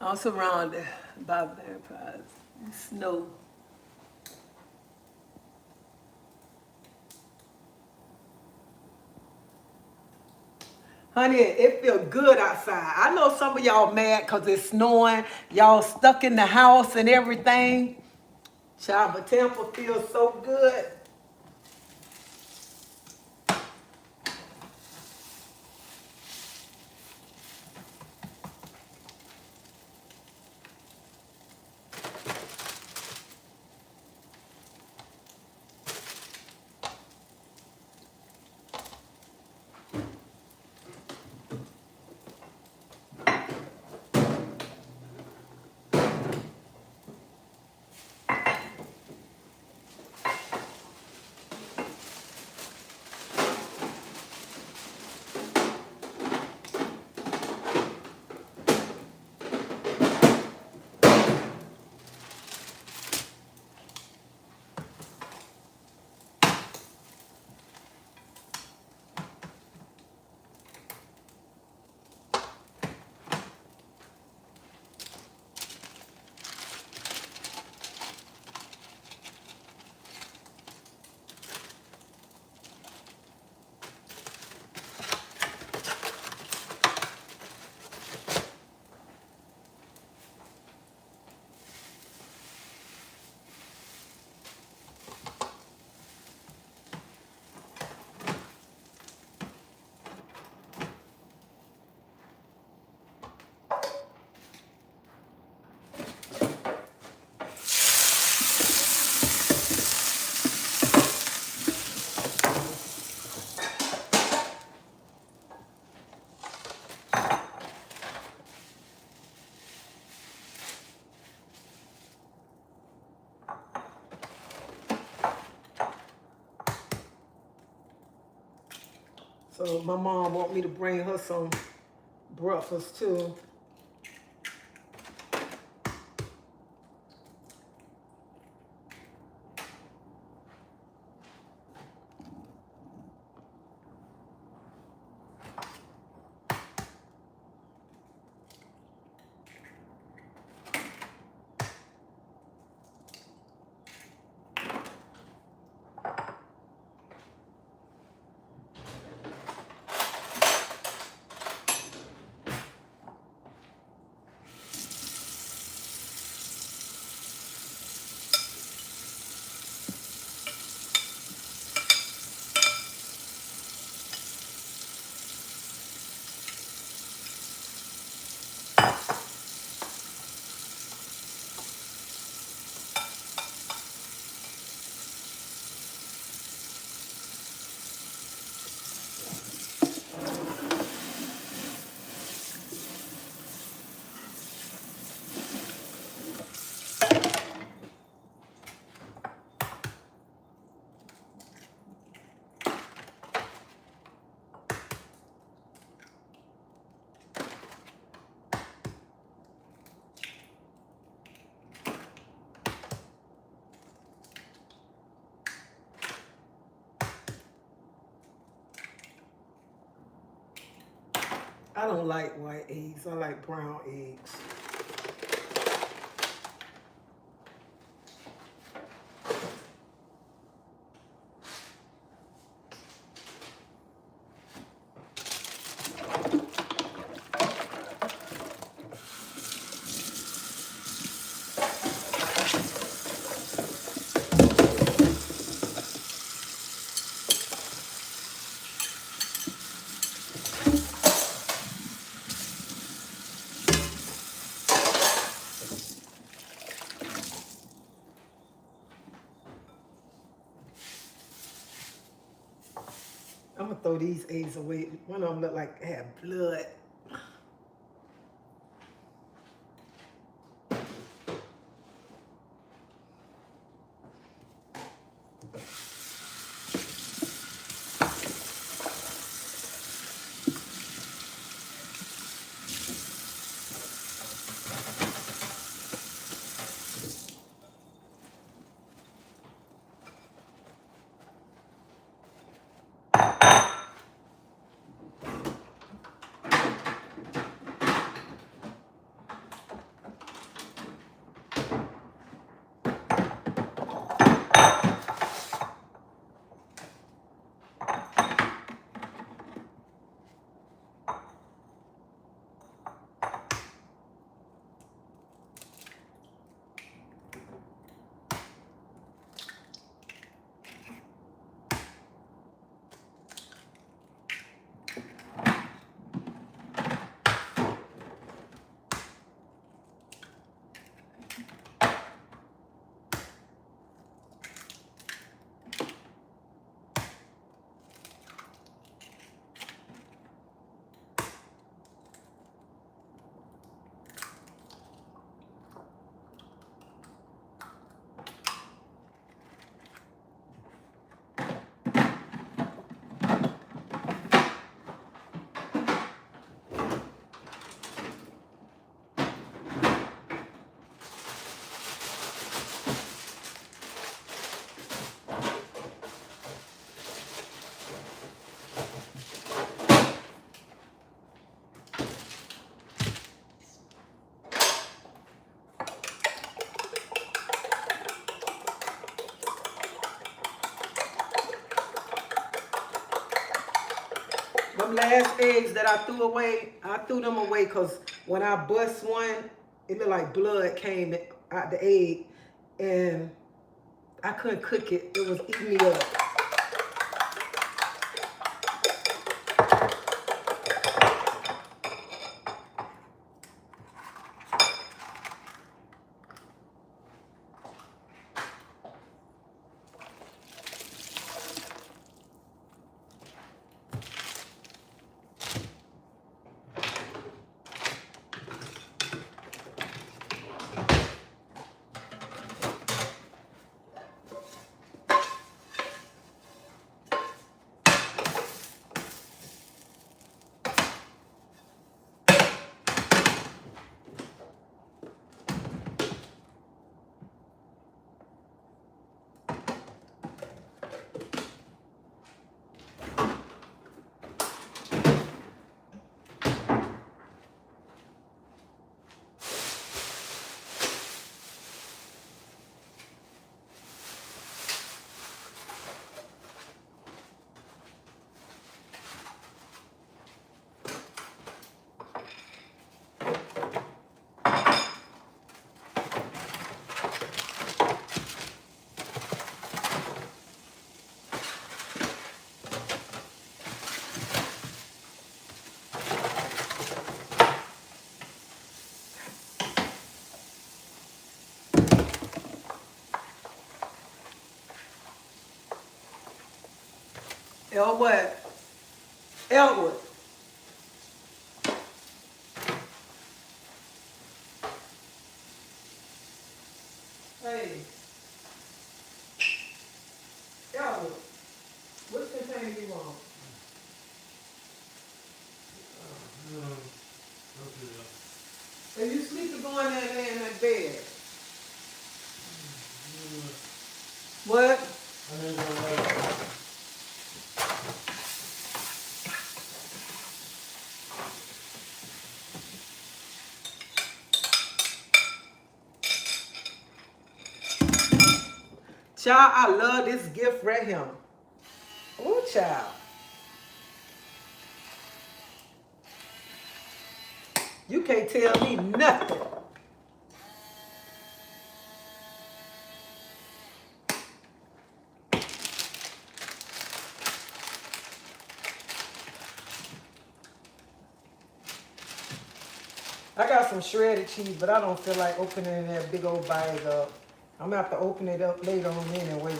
I'm surrounded by vampires and snow. Honey, it feels good outside. I know some of y'all mad because it's snowing. Y'all stuck in the house and everything. Child, but Tampa feels so good. So my mom want me to bring her some breakfast too. I don't like white eggs. I like brown eggs. I'm gonna throw these eggs away. One of them look like they have blood. Them last eggs that I threw away, I threw them away because when I bust one, it looked like blood came out the egg and I couldn't cook it. It was eating me up. Elwood. Elwood. Hey. Elwood. Which container you want? Okay. If you sleep to go in there and lay in that bed. What? I didn't know that. Child, I love this gift right here. Oh, child. You can't tell me nothing. I got some shredded cheese, but I don't feel like opening that big old bag up. I'm gonna have to open it up later on anyway.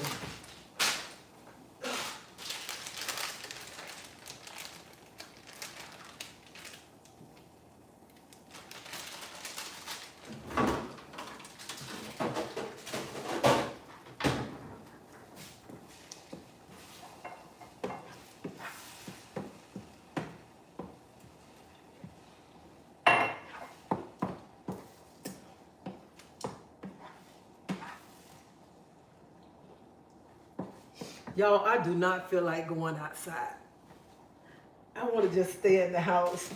Y'all, I do not feel like going outside. I want to just stay in the house.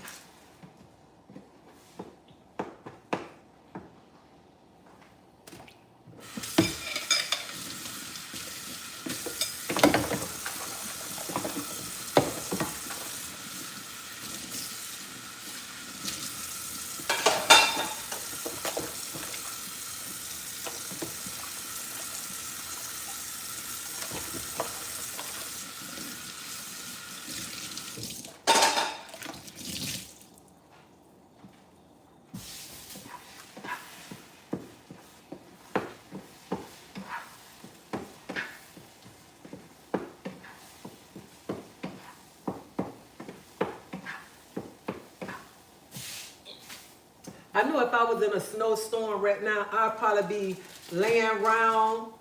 I knew if I was in a snowstorm right now, I'd probably be laying around.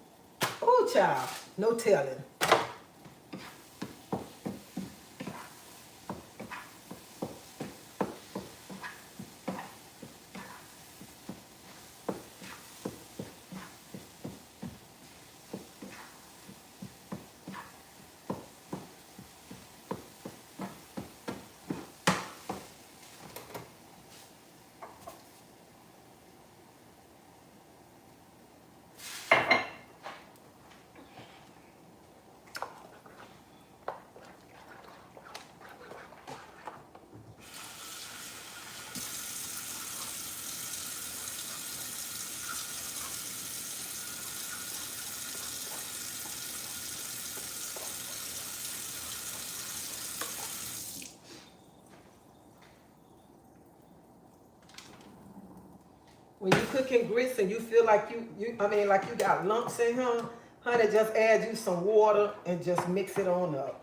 Oh, child, no telling. When you cooking grits and you feel like like you got lumps in here, honey, just add you some water and just mix it on up.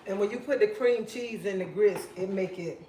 And when you put the cream cheese in the grits, it make it.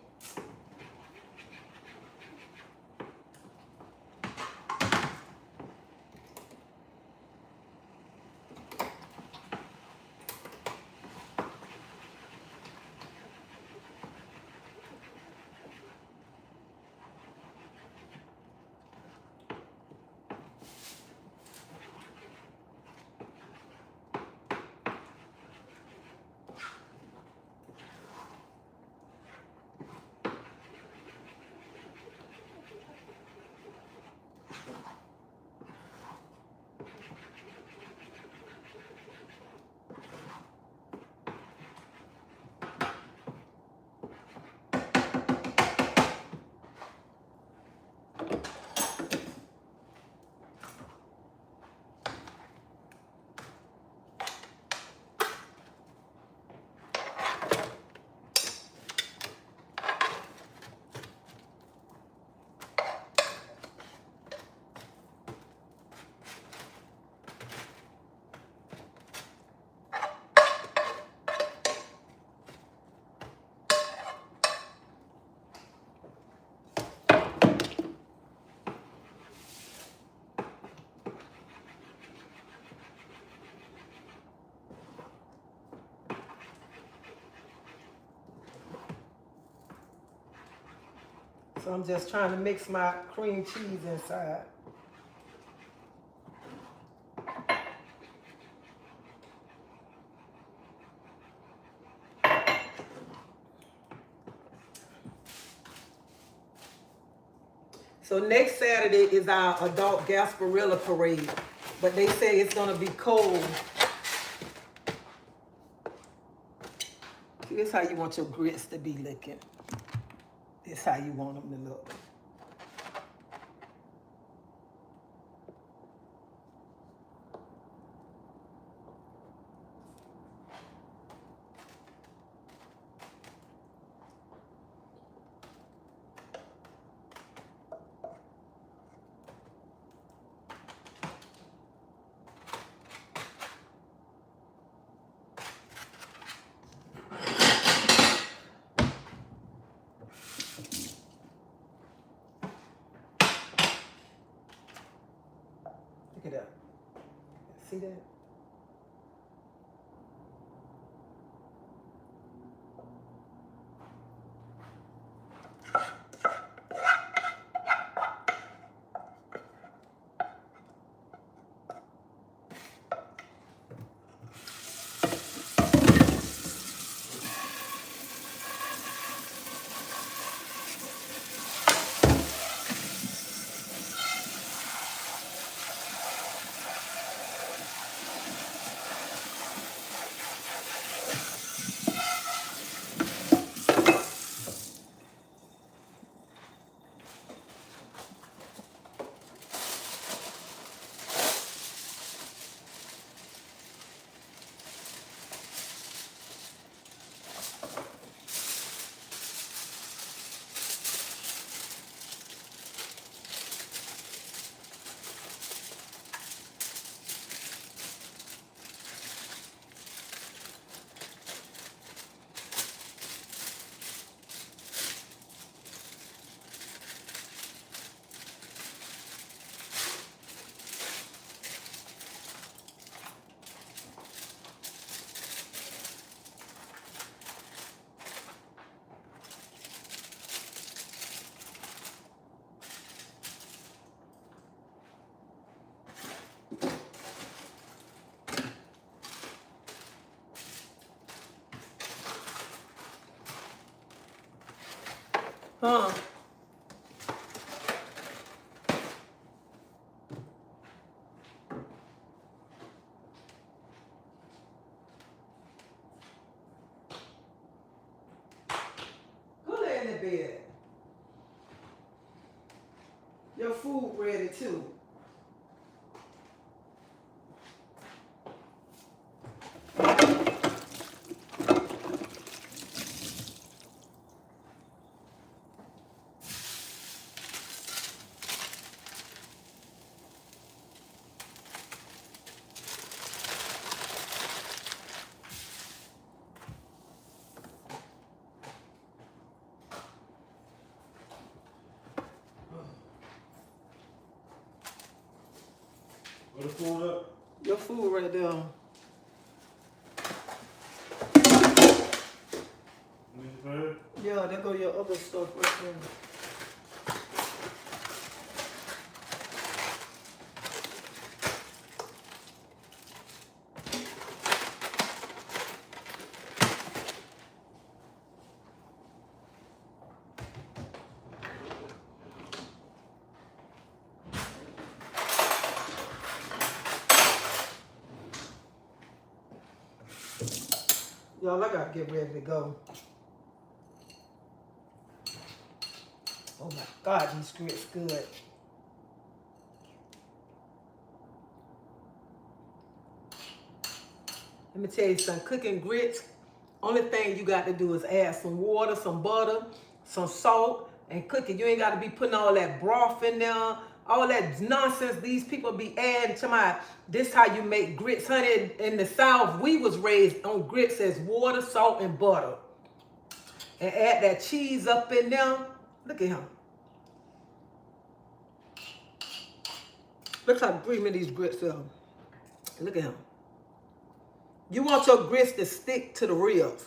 So I'm just trying to mix my cream cheese inside. So next Saturday is our adult Gasparilla parade, but they say it's gonna be cold. Here's how you want your grits to be looking. This is how you want them to look. Look it up. See that? Huh? Go lay in the bed. Your food ready too. Your food up? Your food right there. Mr. Bird? Yeah, there go your other stuff right there. Y'all, I gotta get ready to go. Oh my God, these grits good. Let me tell you something, cooking grits, only thing you got to do is add some water, some butter, some salt, and cook it. You ain't got to be putting all that broth in there, all that nonsense these people be adding to my, this how you make grits. Honey, in the South, we was raised on grits as water, salt, and butter. And add that cheese up in there. Look at him. Look how creamy these grits are. Look at him. You want your grits to stick to the ribs.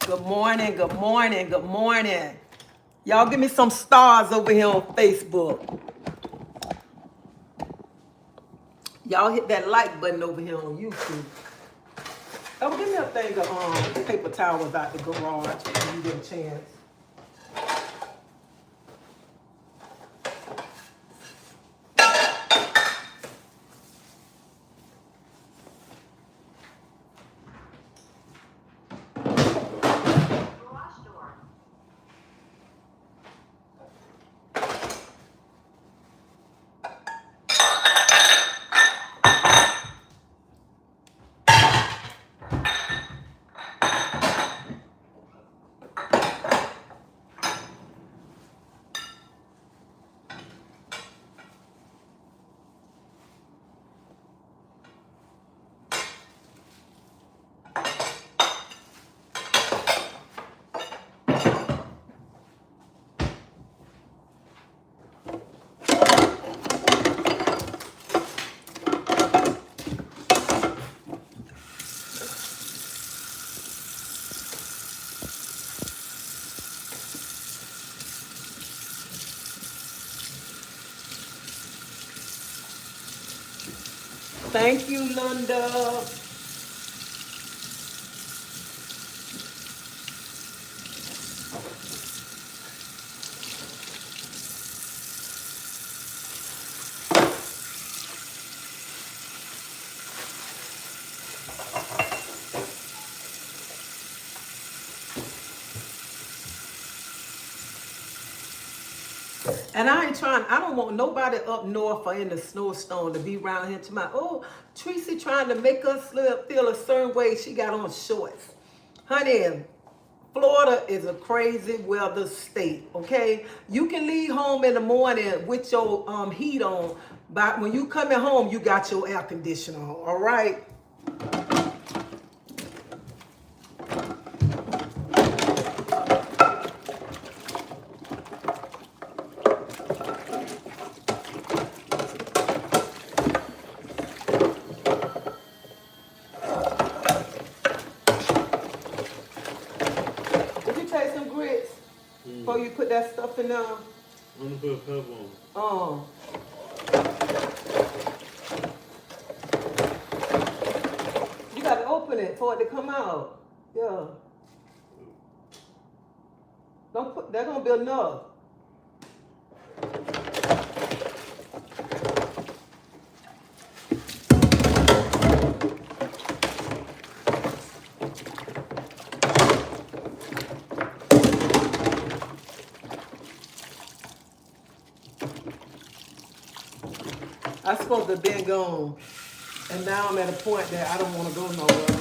Good morning, good morning, good morning. Y'all give me some stars over here on Facebook. Y'all hit that like button over here on YouTube. Oh, give me a thing of paper towels out the garage when you get a chance. Thank you, Linda. And I ain't trying, I don't want nobody up north or in the snowstorm to be around here to my, oh, Tracy trying to make us feel a certain way. She got on shorts. Honey, Florida is a crazy weather state, okay? You can leave home in the morning with your heat on, but when you coming home, you got your air conditioner on, all right? Did you take some grits before you put that stuff in there? I'm gonna put a pepper on. You gotta open it for it to come out. Yeah. Don't put, they're gonna be enough. I supposed to have been gone. And now I'm at a point that I don't want to go nowhere.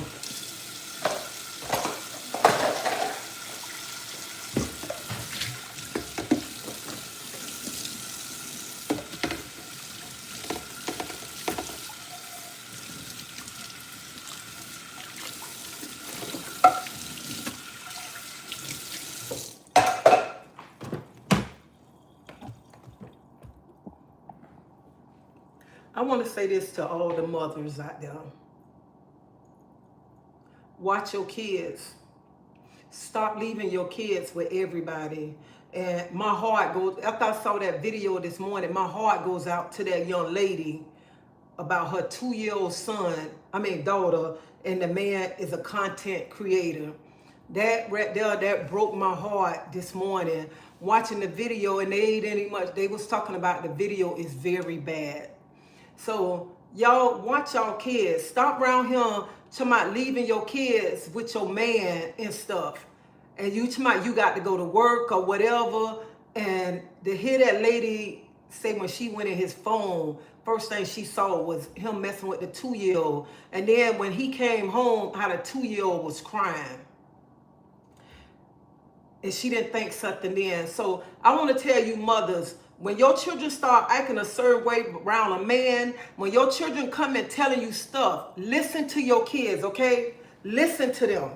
want to say this to all the mothers out there. Watch your kids. Stop leaving your kids with everybody. And my heart goes, after I saw that video this morning, my heart goes out to that young lady about her 2-year-old daughter, and the man is a content creator. That right there, that broke my heart this morning, watching the video, and they was talking about the video is very bad. So y'all watch y'all kids. Stop around here talking about leaving your kids with your man and stuff. And you talking about you got to go to work or whatever. And to hear that lady say when she went in his phone, first thing she saw was him messing with the 2-year-old. And then when he came home, how the 2-year-old was crying. And she didn't think something then. So I want to tell you mothers, when your children start acting a certain way around a man, when your children come and telling you stuff, listen to your kids, okay? Listen to them.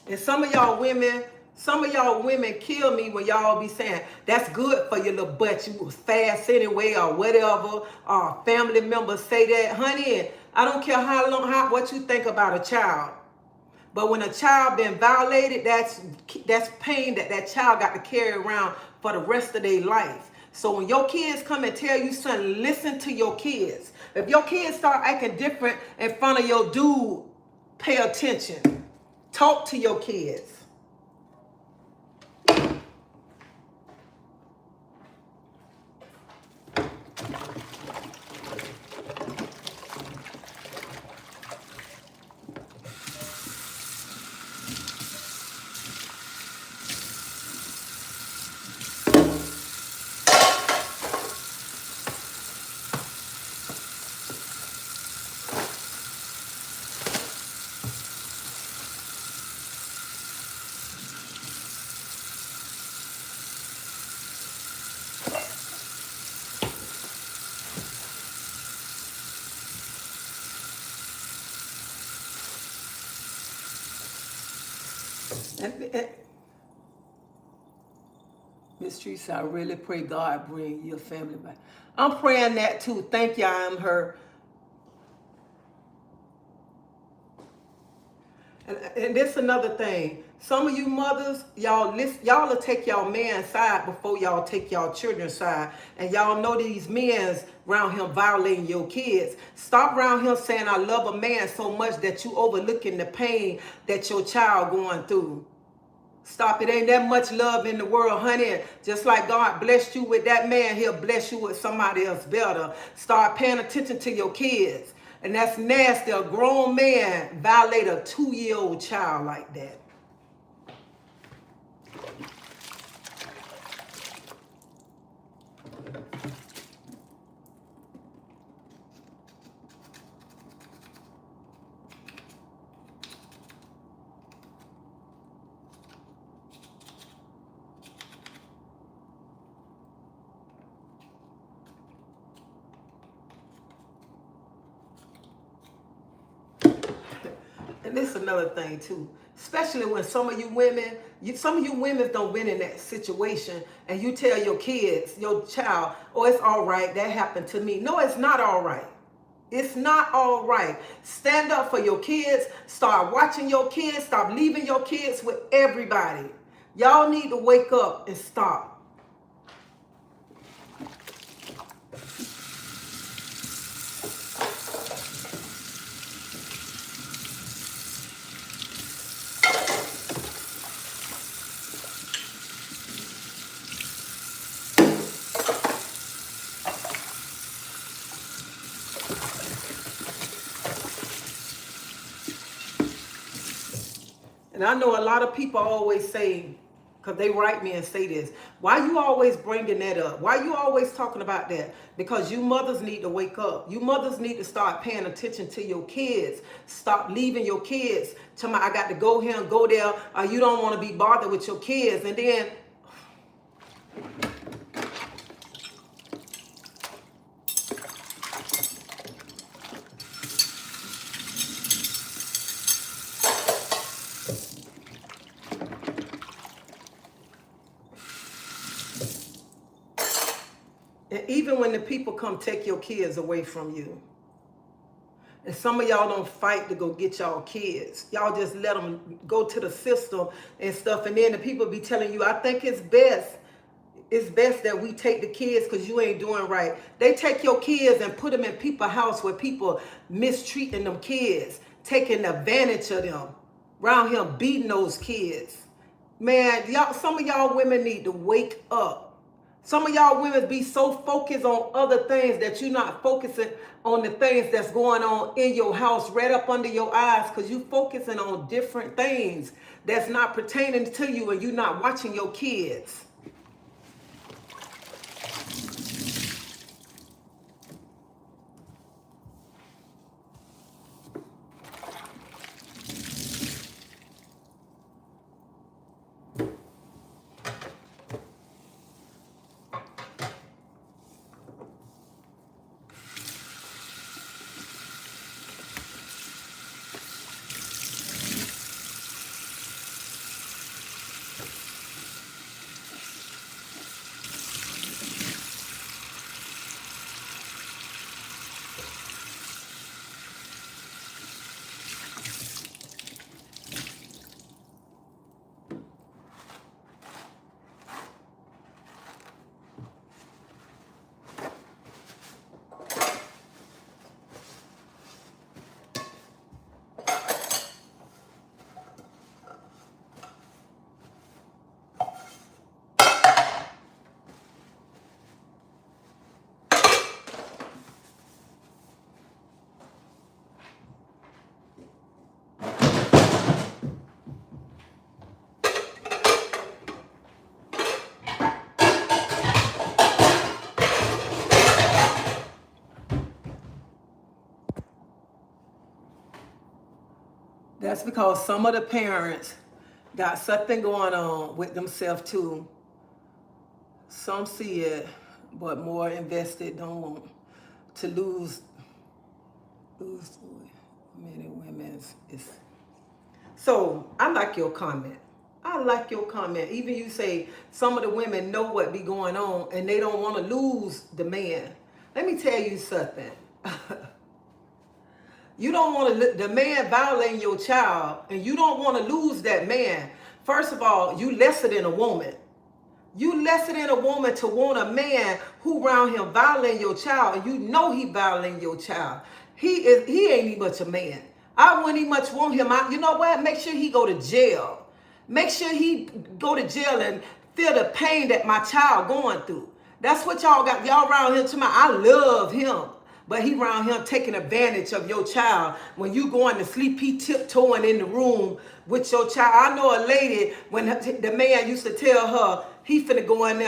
And some of y'all women kill me when y'all be saying, that's good for your little butt. You was fast anyway or whatever. Or family members say that. Honey, I don't care what you think about a child. But when a child been violated, that's pain that child got to carry around for the rest of their life. So when your kids come and tell you something, listen to your kids. If your kids start acting different in front of your dude, pay attention. Talk to your kids. And Miss Teresa, I really pray God bring your family back. I'm praying that too. Thank you, I'm her. And this another thing. Some of you mothers, y'all will take y'all man's side before y'all take y'all children's side. And y'all know these men around him violating your kids. Stop around him saying, I love a man so much that you overlooking the pain that your child going through. Stop. It ain't that much love in the world, honey. Just like God blessed you with that man, he'll bless you with somebody else better. Start paying attention to your kids. And that's nasty. A grown man violate a 2-year-old child like that. And this is another thing too, especially when some of you women don't been in that situation, and you tell your kids, your child, oh, it's all right, that happened to me. No, it's not all right. It's not all right. Stand up for your kids. Start watching your kids. Stop leaving your kids with everybody. Y'all need to wake up and stop. And I know a lot of people always say, because they write me and say this, why you always bringing that up? Why you always talking about that? Because you mothers need to wake up. You mothers need to start paying attention to your kids. Stop leaving your kids. Tell me, I got to go here and go there. You don't want to be bothered with your kids. And then And even when the people come take your kids away from you, and some of y'all don't fight to go get y'all kids. Y'all just let them go to the system and stuff. And then the people be telling you, I think it's best that we take the kids because you ain't doing right. They take your kids and put them in people's house where people mistreating them kids, taking advantage of them, around here beating those kids. Man, y'all, some of y'all women need to wake up. Some of y'all women be so focused on other things that you're not focusing on the things that's going on in your house right up under your eyes, because you focusing on different things that's not pertaining to you, and you're not watching your kids. That's because some of the parents got something going on with themselves too. Some see it, but more invested don't want to lose many women's. So I like your comment. I like your comment. Even you say some of the women know what be going on and they don't want to lose the man. Let me tell you something. You don't want to, the man violating your child, and you don't want to lose that man. First of all, you lesser than a woman. You lesser than a woman to want a man who around him violating your child, and you know he violating your child. He ain't even much a man. I wouldn't even much want him. You know what? Make sure he go to jail. Make sure he go to jail and feel the pain that my child going through. That's what y'all got. Y'all around here to my, I love him. But he around here taking advantage of your child. When you going to sleep, he tiptoeing in the room with your child. I know a lady, when the man used to tell her, he finna go in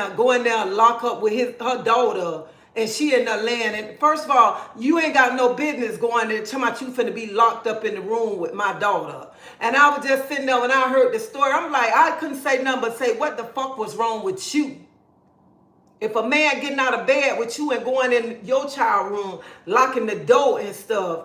there and lock up with her daughter, and she in there laying. And first of all, you ain't got no business going there talking about you finna be locked up in the room with my daughter. And I was just sitting there when I heard the story, I'm like, I couldn't say nothing but say, what the fuck was wrong with you? If a man getting out of bed with you and going in your child room, locking the door and stuff.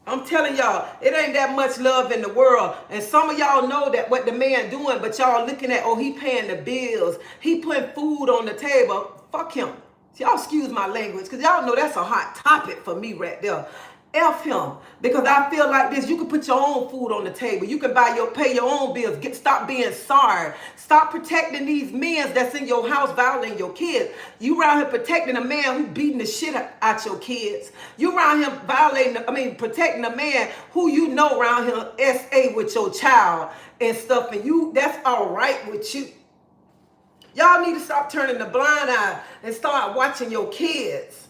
I'm telling y'all, it ain't that much love in the world. And some of y'all know that what the man doing, but y'all looking at, oh, he paying the bills. He putting food on the table. Fuck him. Y'all excuse my language, because y'all know that's a hot topic for me right there. F him, because I feel like this. You can put your own food on the table. You can pay your own bills. Stop being sorry. Stop protecting these men that's in your house violating your kids. You around here protecting a man who beating the shit out your kids. You around here protecting a man who you know around here SA with your child and stuff, and that's all right with you. Y'all need to stop turning the blind eye and start watching your kids.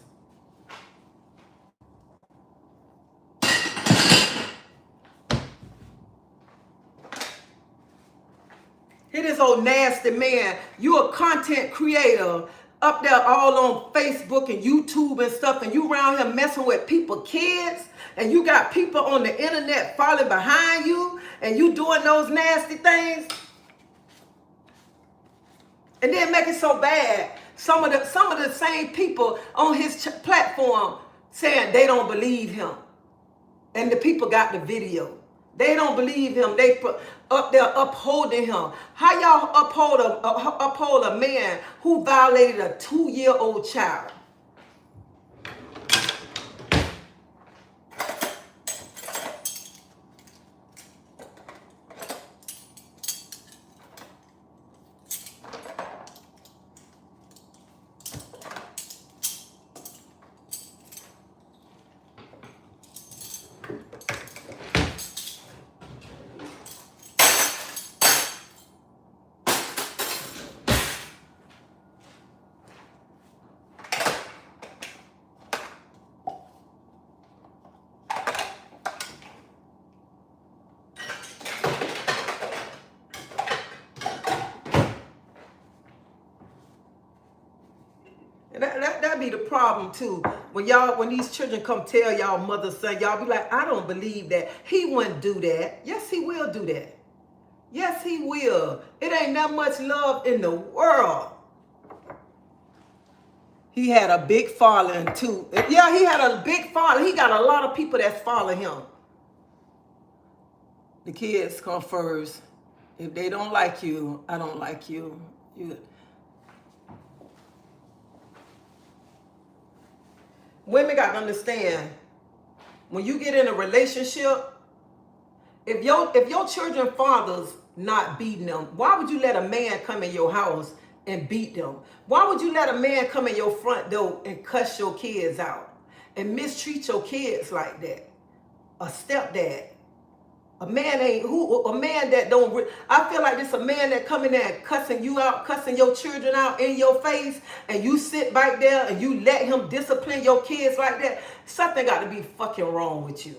Here this old nasty man, you a content creator up there all on Facebook and YouTube and stuff, and you around here messing with people's kids, and you got people on the internet following behind you, and you doing those nasty things, and then make it so bad. Some of the same people on his platform saying they don't believe him, and the people got the video. They don't believe him. They up there upholding him. How y'all uphold a man who violated a 2-year-old child? And that be the problem too. When these children come tell y'all mother, son, y'all be like, I don't believe that. He wouldn't do that. Yes, he will do that. Yes, he will. It ain't that much love in the world. He had a big following too. Yeah, he had a big following. He got a lot of people that follow him. The kids come first. If they don't like you, I don't like you. Women got to understand, when you get in a relationship, if your children fathers not beating them, why would you let a man come in your house and beat them? Why would you let a man come in your front door and cuss your kids out and mistreat your kids like that? A stepdad. A man that don't, I feel like this a man that come in there and cussing you out, cussing your children out in your face, and you sit back there and you let him discipline your kids like that. Something got to be fucking wrong with you.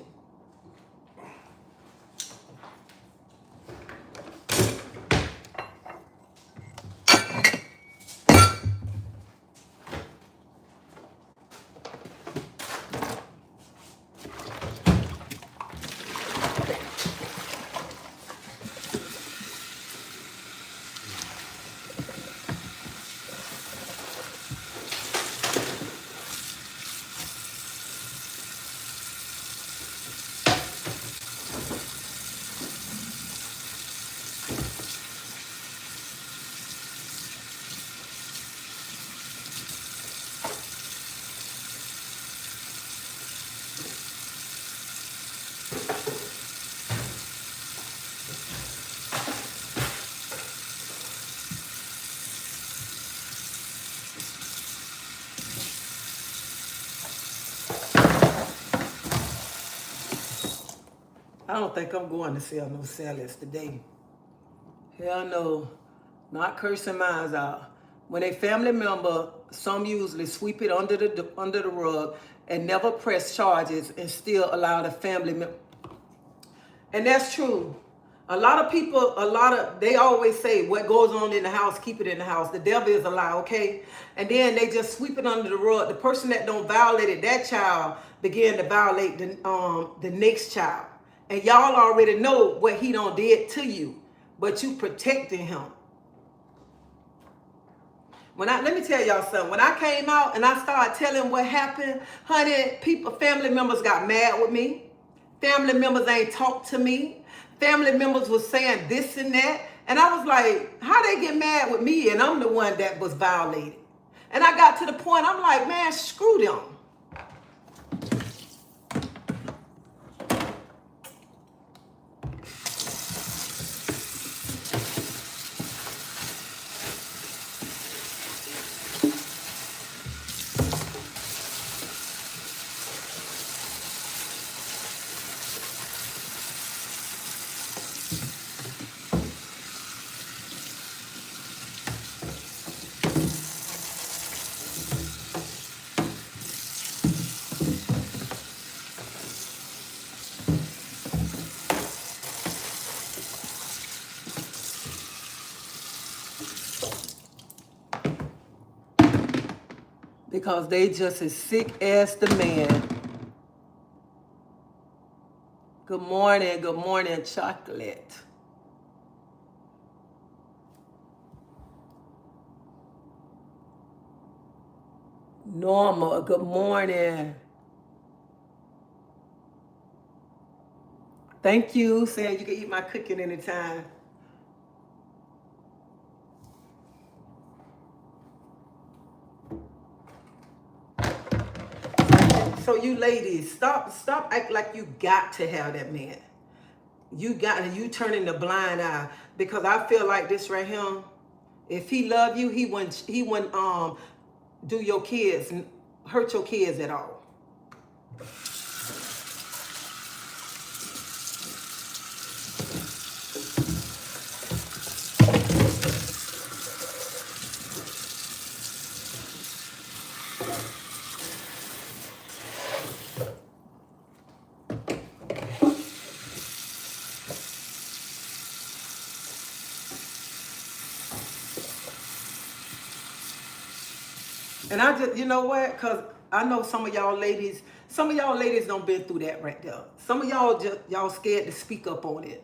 I don't think I'm going to sell no salads today. Hell no. Not cursing mines out. When a family member, some usually sweep it under the rug and never press charges and still allow the family member. And that's true. A lot of people, they always say what goes on in the house, keep it in the house. The devil is a lie, okay? And then they just sweep it under the rug. The person that don't violate it, that child began to violate the next child. And y'all already know what he done did to you, but you protecting him. Let me tell y'all something. When I came out and I started telling what happened, honey, family members got mad with me. Family members ain't talked to me. Family members was saying this and that. And I was like, how they get mad with me and I'm the one that was violated? And I got to the point, I'm like, man, screw them. Because they just as sick as the man. Good morning, chocolate. Norma, good morning. Thank you. Saying you can eat my cooking anytime. So you ladies, stop act like you got to have that man. You turning the blind eye because I feel like this right here. If he love you, he wouldn't do your kids hurt your kids at all. And I just, you know what? Because I know some of y'all ladies don't been through that right there. Some of y'all scared to speak up on it.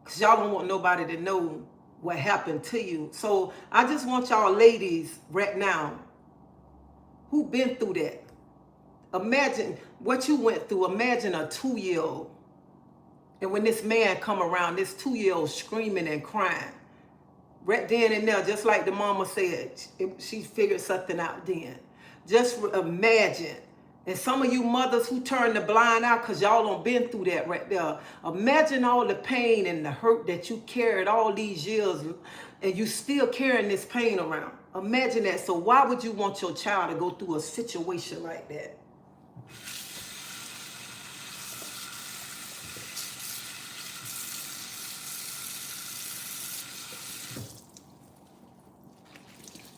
Because y'all don't want nobody to know what happened to you. So I just want y'all ladies right now who been through that. Imagine what you went through. Imagine a 2-year-old. And when this man come around, this 2-year-old screaming and crying. Right then and there, just like the mama said, she figured something out then. Just imagine. And some of you mothers who turn the blind eye because y'all done been through that right there. Imagine all the pain and the hurt that you carried all these years and you still carrying this pain around. Imagine that. So why would you want your child to go through a situation like that?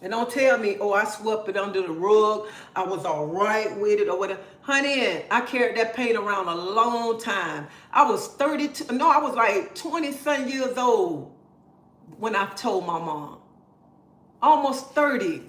And don't tell me, oh, I swept it under the rug. I was all right with it or whatever. Honey, I carried that pain around a long time. I was 32. No, I was like 20-some years old when I told my mom. Almost 30.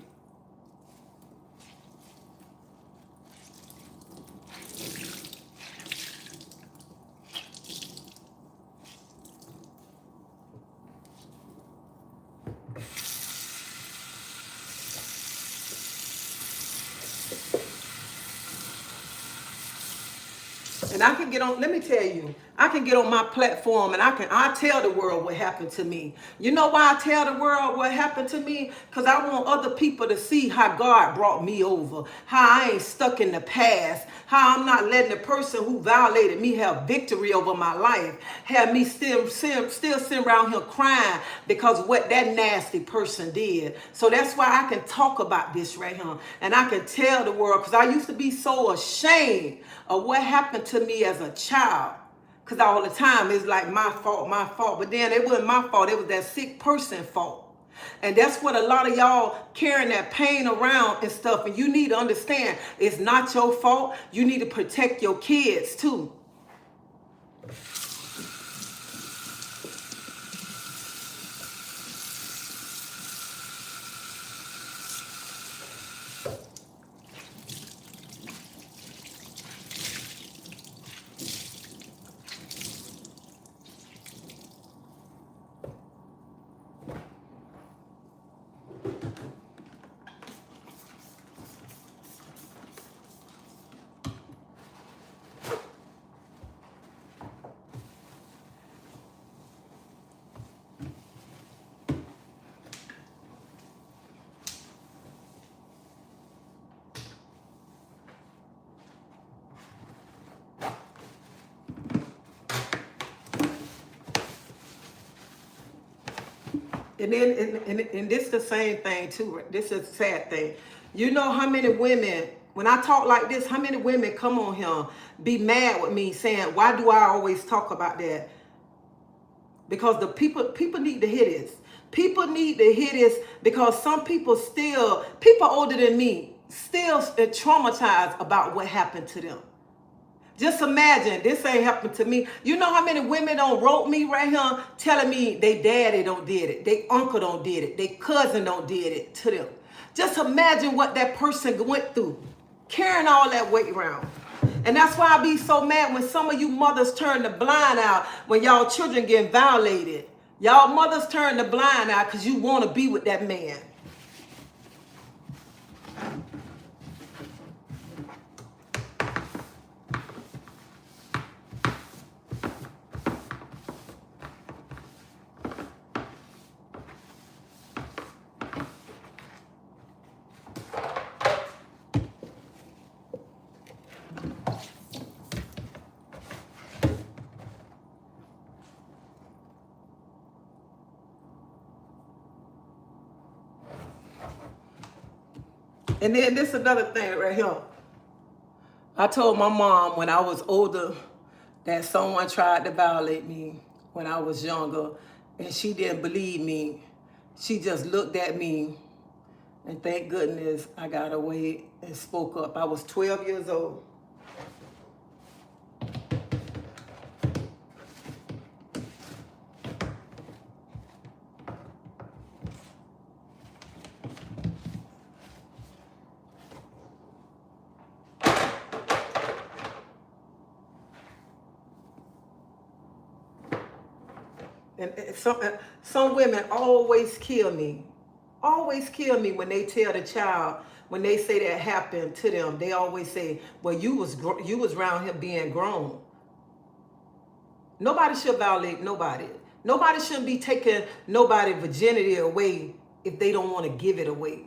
And I can get on, let me tell you, I can get on my platform and I tell the world what happened to me. You know why I tell the world what happened to me? Because I want other people to see how God brought me over, how I ain't stuck in the past, how I'm not letting the person who violated me have victory over my life, have me still sitting around here crying because of what that nasty person did. So that's why I can talk about this right here. And I can tell the world because I used to be so ashamed of what happened to me as a child. Because all the time it's like my fault. But then it wasn't my fault. It was that sick person's fault. And that's what a lot of y'all carrying that pain around and stuff. And you need to understand it's not your fault. You need to protect your kids too. And then, and this is the same thing too. This is a sad thing. You know how many women, when I talk like this, how many women come on here, be mad with me saying, why do I always talk about that? Because the people need to hear this. People need to hear this because some people older than me, still traumatized about what happened to them. Just imagine, this ain't happened to me. You know how many women don't wrote me right here telling me they daddy don't did it, they uncle don't did it, they cousin don't did it to them. Just imagine what that person went through, carrying all that weight around. And that's why I be so mad when some of you mothers turn the blind eye when y'all children getting violated. Y'all mothers turn the blind eye because you want to be with that man. And then this another thing right here. I told my mom when I was older that someone tried to violate me when I was younger, and she didn't believe me. She just looked at me, and thank goodness I got away and spoke up. I was 12 years old. And some women always kill me. Always kill me when they tell the child, when they say that happened to them, they always say, well, you was around here being grown. Nobody should violate nobody. Nobody shouldn't be taking nobody's virginity away if they don't want to give it away.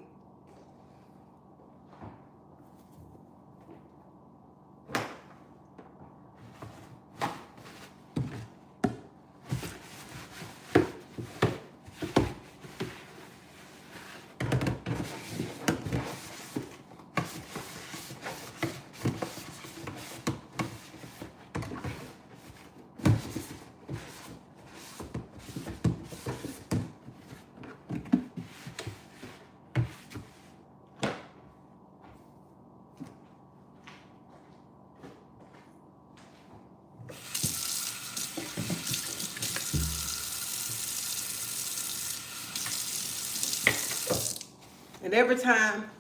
And every time,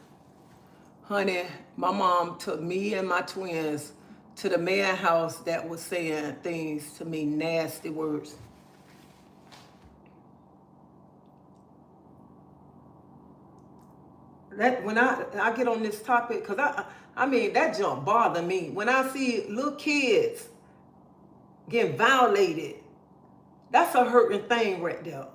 honey, my mom took me and my twins to the man house that was saying things to me, nasty words. That when I get on this topic, because I mean, that junk bother me. When I see little kids getting violated, that's a hurting thing right there.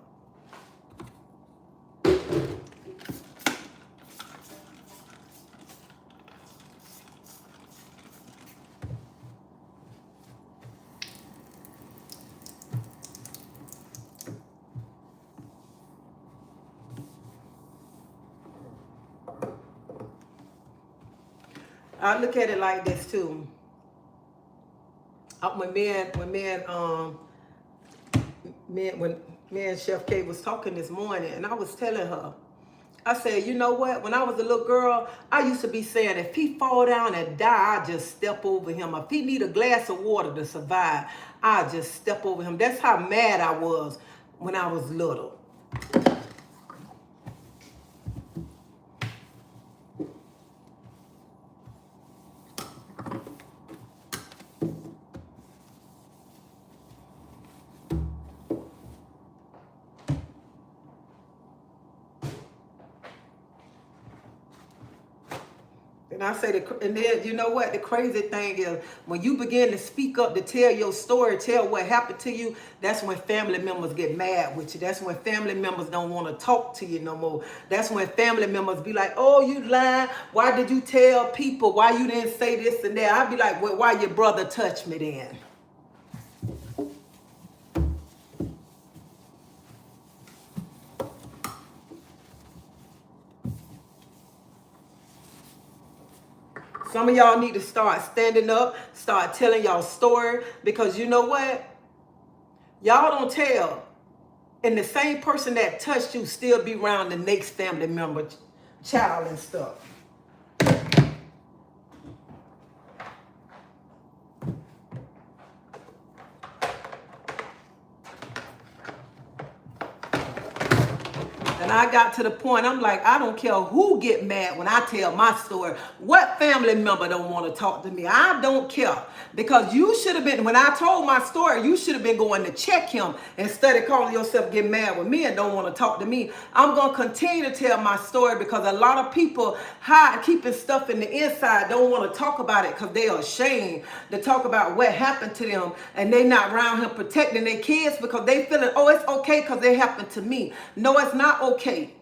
I look at it like this too. When me and Chef K was talking this morning, and I was telling her, I said, you know what? When I was a little girl, I used to be saying, if he fall down and die, I just step over him. If he need a glass of water to survive, I just step over him. That's how mad I was when I was little. And I say, and then you know what? The crazy thing is, when you begin to speak up, to tell your story, tell what happened to you, that's when family members get mad with you. That's when family members don't want to talk to you no more. That's when family members be like, oh, you lying. Why did you tell people? Why you didn't say this and that? I'd be like, well, why your brother touched me then? Some of y'all need to start standing up, start telling y'all story, because you know what? Y'all don't tell. And the same person that touched you still be around the next family member, child and stuff. And I got to the point, I'm like, I don't care who get mad when I tell my story. What family member don't want to talk to me? I don't care. Because you should have been, when I told my story, you should have been going to check him instead of calling yourself get mad with me and don't want to talk to me. I'm going to continue to tell my story because a lot of people keeping stuff in the inside, don't want to talk about it because they are ashamed to talk about what happened to them, and they not around here protecting their kids because they feeling, oh, it's okay because it happened to me. No, it's not okay.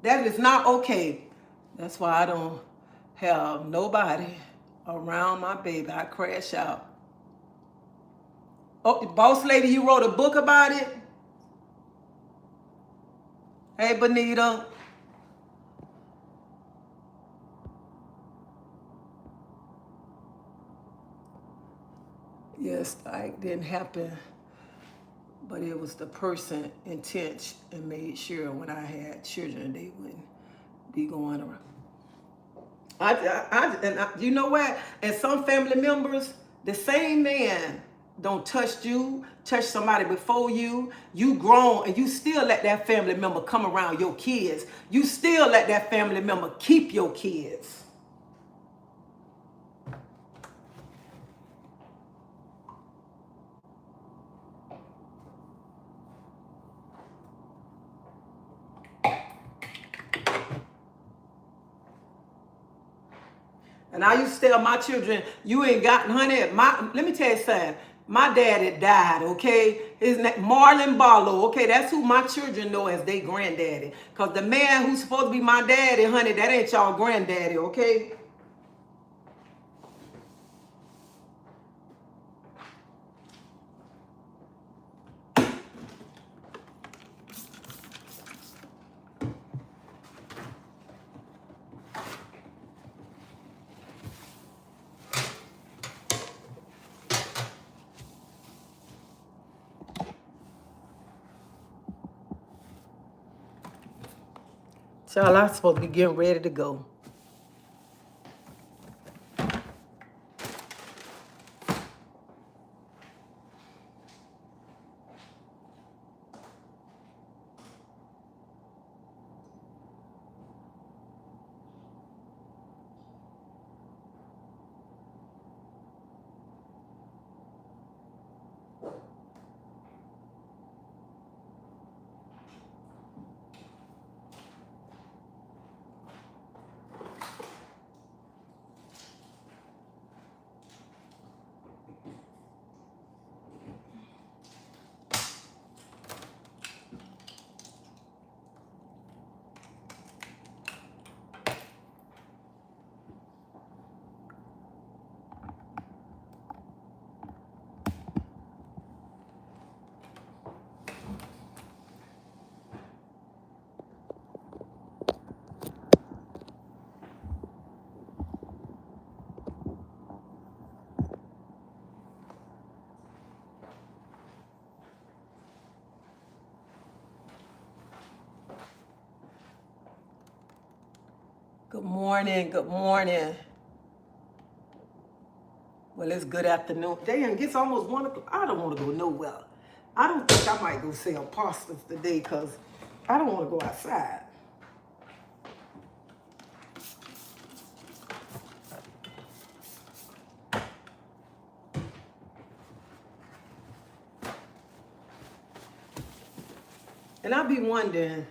That is not okay. That's why I don't have nobody around my baby. I crash out. Oh, boss lady, you wrote a book about it? Hey, Bonita. just like didn't happen, but it was the person intent and made sure when I had children they wouldn't be going around. You know what? And some family members, the same man don't touch you, touch somebody before you. You grown and you still let that family member come around your kids. You still let that family member keep your kids. And I used to tell my children, you ain't got, honey, let me tell you something. My daddy died, okay? His name, Marlon Barlow, okay? That's who my children know as their granddaddy. Because the man who's supposed to be my daddy, honey, that ain't y'all granddaddy, okay? Child, I'm supposed to be getting ready to go. Good morning, good morning. Well, it's good afternoon. Damn, it's almost 1 o'clock. I don't want to go nowhere. I don't think I might go sell pastas today because I don't want to go outside. And I be wondering,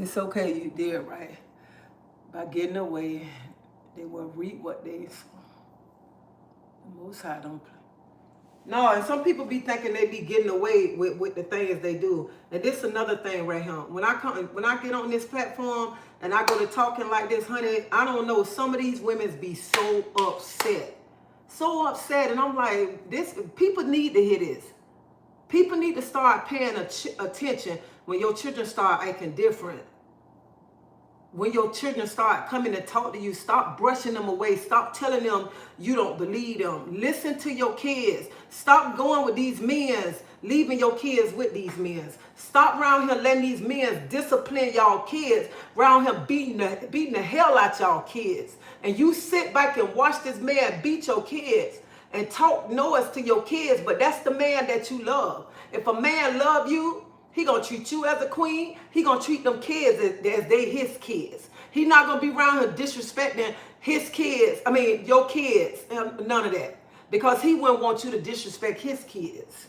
it's okay you did right. By getting away, they will reap what they sow. The Most High don't play. No, and some people be thinking they be getting away with the things they do. And this is another thing right here. When I get on this platform and I go to talking like this, honey, I don't know. Some of these women be so upset. So upset. And I'm like, people need to hear this. People need to start paying attention when your children start acting different. When your children start coming to talk to you, stop brushing them away. Stop telling them you don't believe them. Listen to your kids. Stop going with these men, leaving your kids with these men. Stop around here letting these men discipline y'all kids, around here beating the hell out y'all kids. And you sit back and watch this man beat your kids and talk noise to your kids, but that's the man that you love. If a man love you, he gonna treat you as a queen. He gonna treat them kids as they his kids. He not gonna be around here disrespecting his kids. I mean, your kids. None of that. Because he wouldn't want you to disrespect his kids.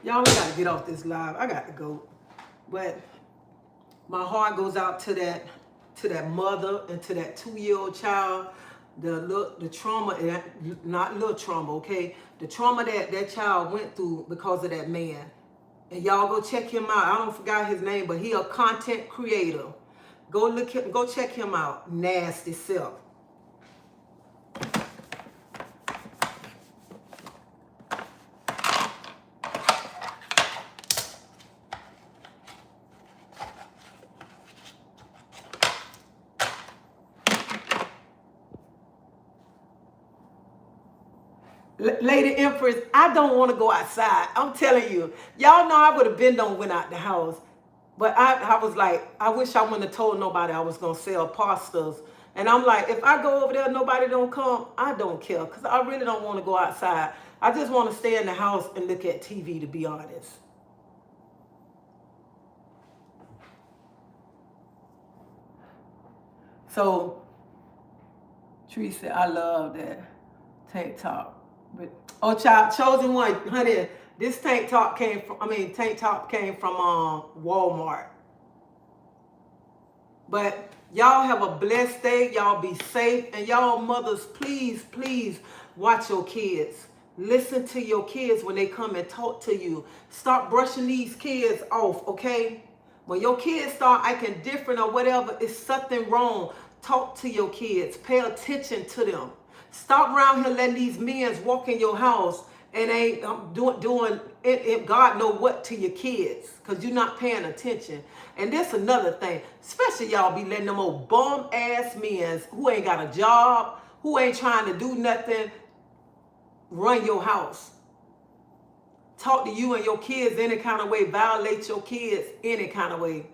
Y'all, I gotta get off this live. I got to go. But my heart goes out to that mother and to that 2-year-old child. The trauma, not little trauma, okay? The trauma that child went through because of that man. And y'all go check him out. I don't forget his name, but he a content creator. Go check him out. Nasty self. Lady Empress, I don't want to go outside. I'm telling you. Y'all know I would have been done went out the house. But I was like, I wish I wouldn't have told nobody I was going to sell pastas. And I'm like, if I go over there, nobody don't come, I don't care. Because I really don't want to go outside. I just want to stay in the house and look at TV, to be honest. So, Treasie, I love that tank top. But oh, child, chosen one, honey. This tank top came from Walmart. But y'all have a blessed day. Y'all be safe, and y'all mothers, please, please watch your kids. Listen to your kids when they come and talk to you. Stop brushing these kids off, okay? When your kids start acting different or whatever, it's something wrong. Talk to your kids. Pay attention to them. Stop around here letting these men walk in your house and ain't doing it, God know what to your kids, because you're not paying attention. And this another thing, especially y'all be letting them old bum ass men who ain't got a job, who ain't trying to do nothing, run your house. Talk to you and your kids any kind of way, violate your kids any kind of way.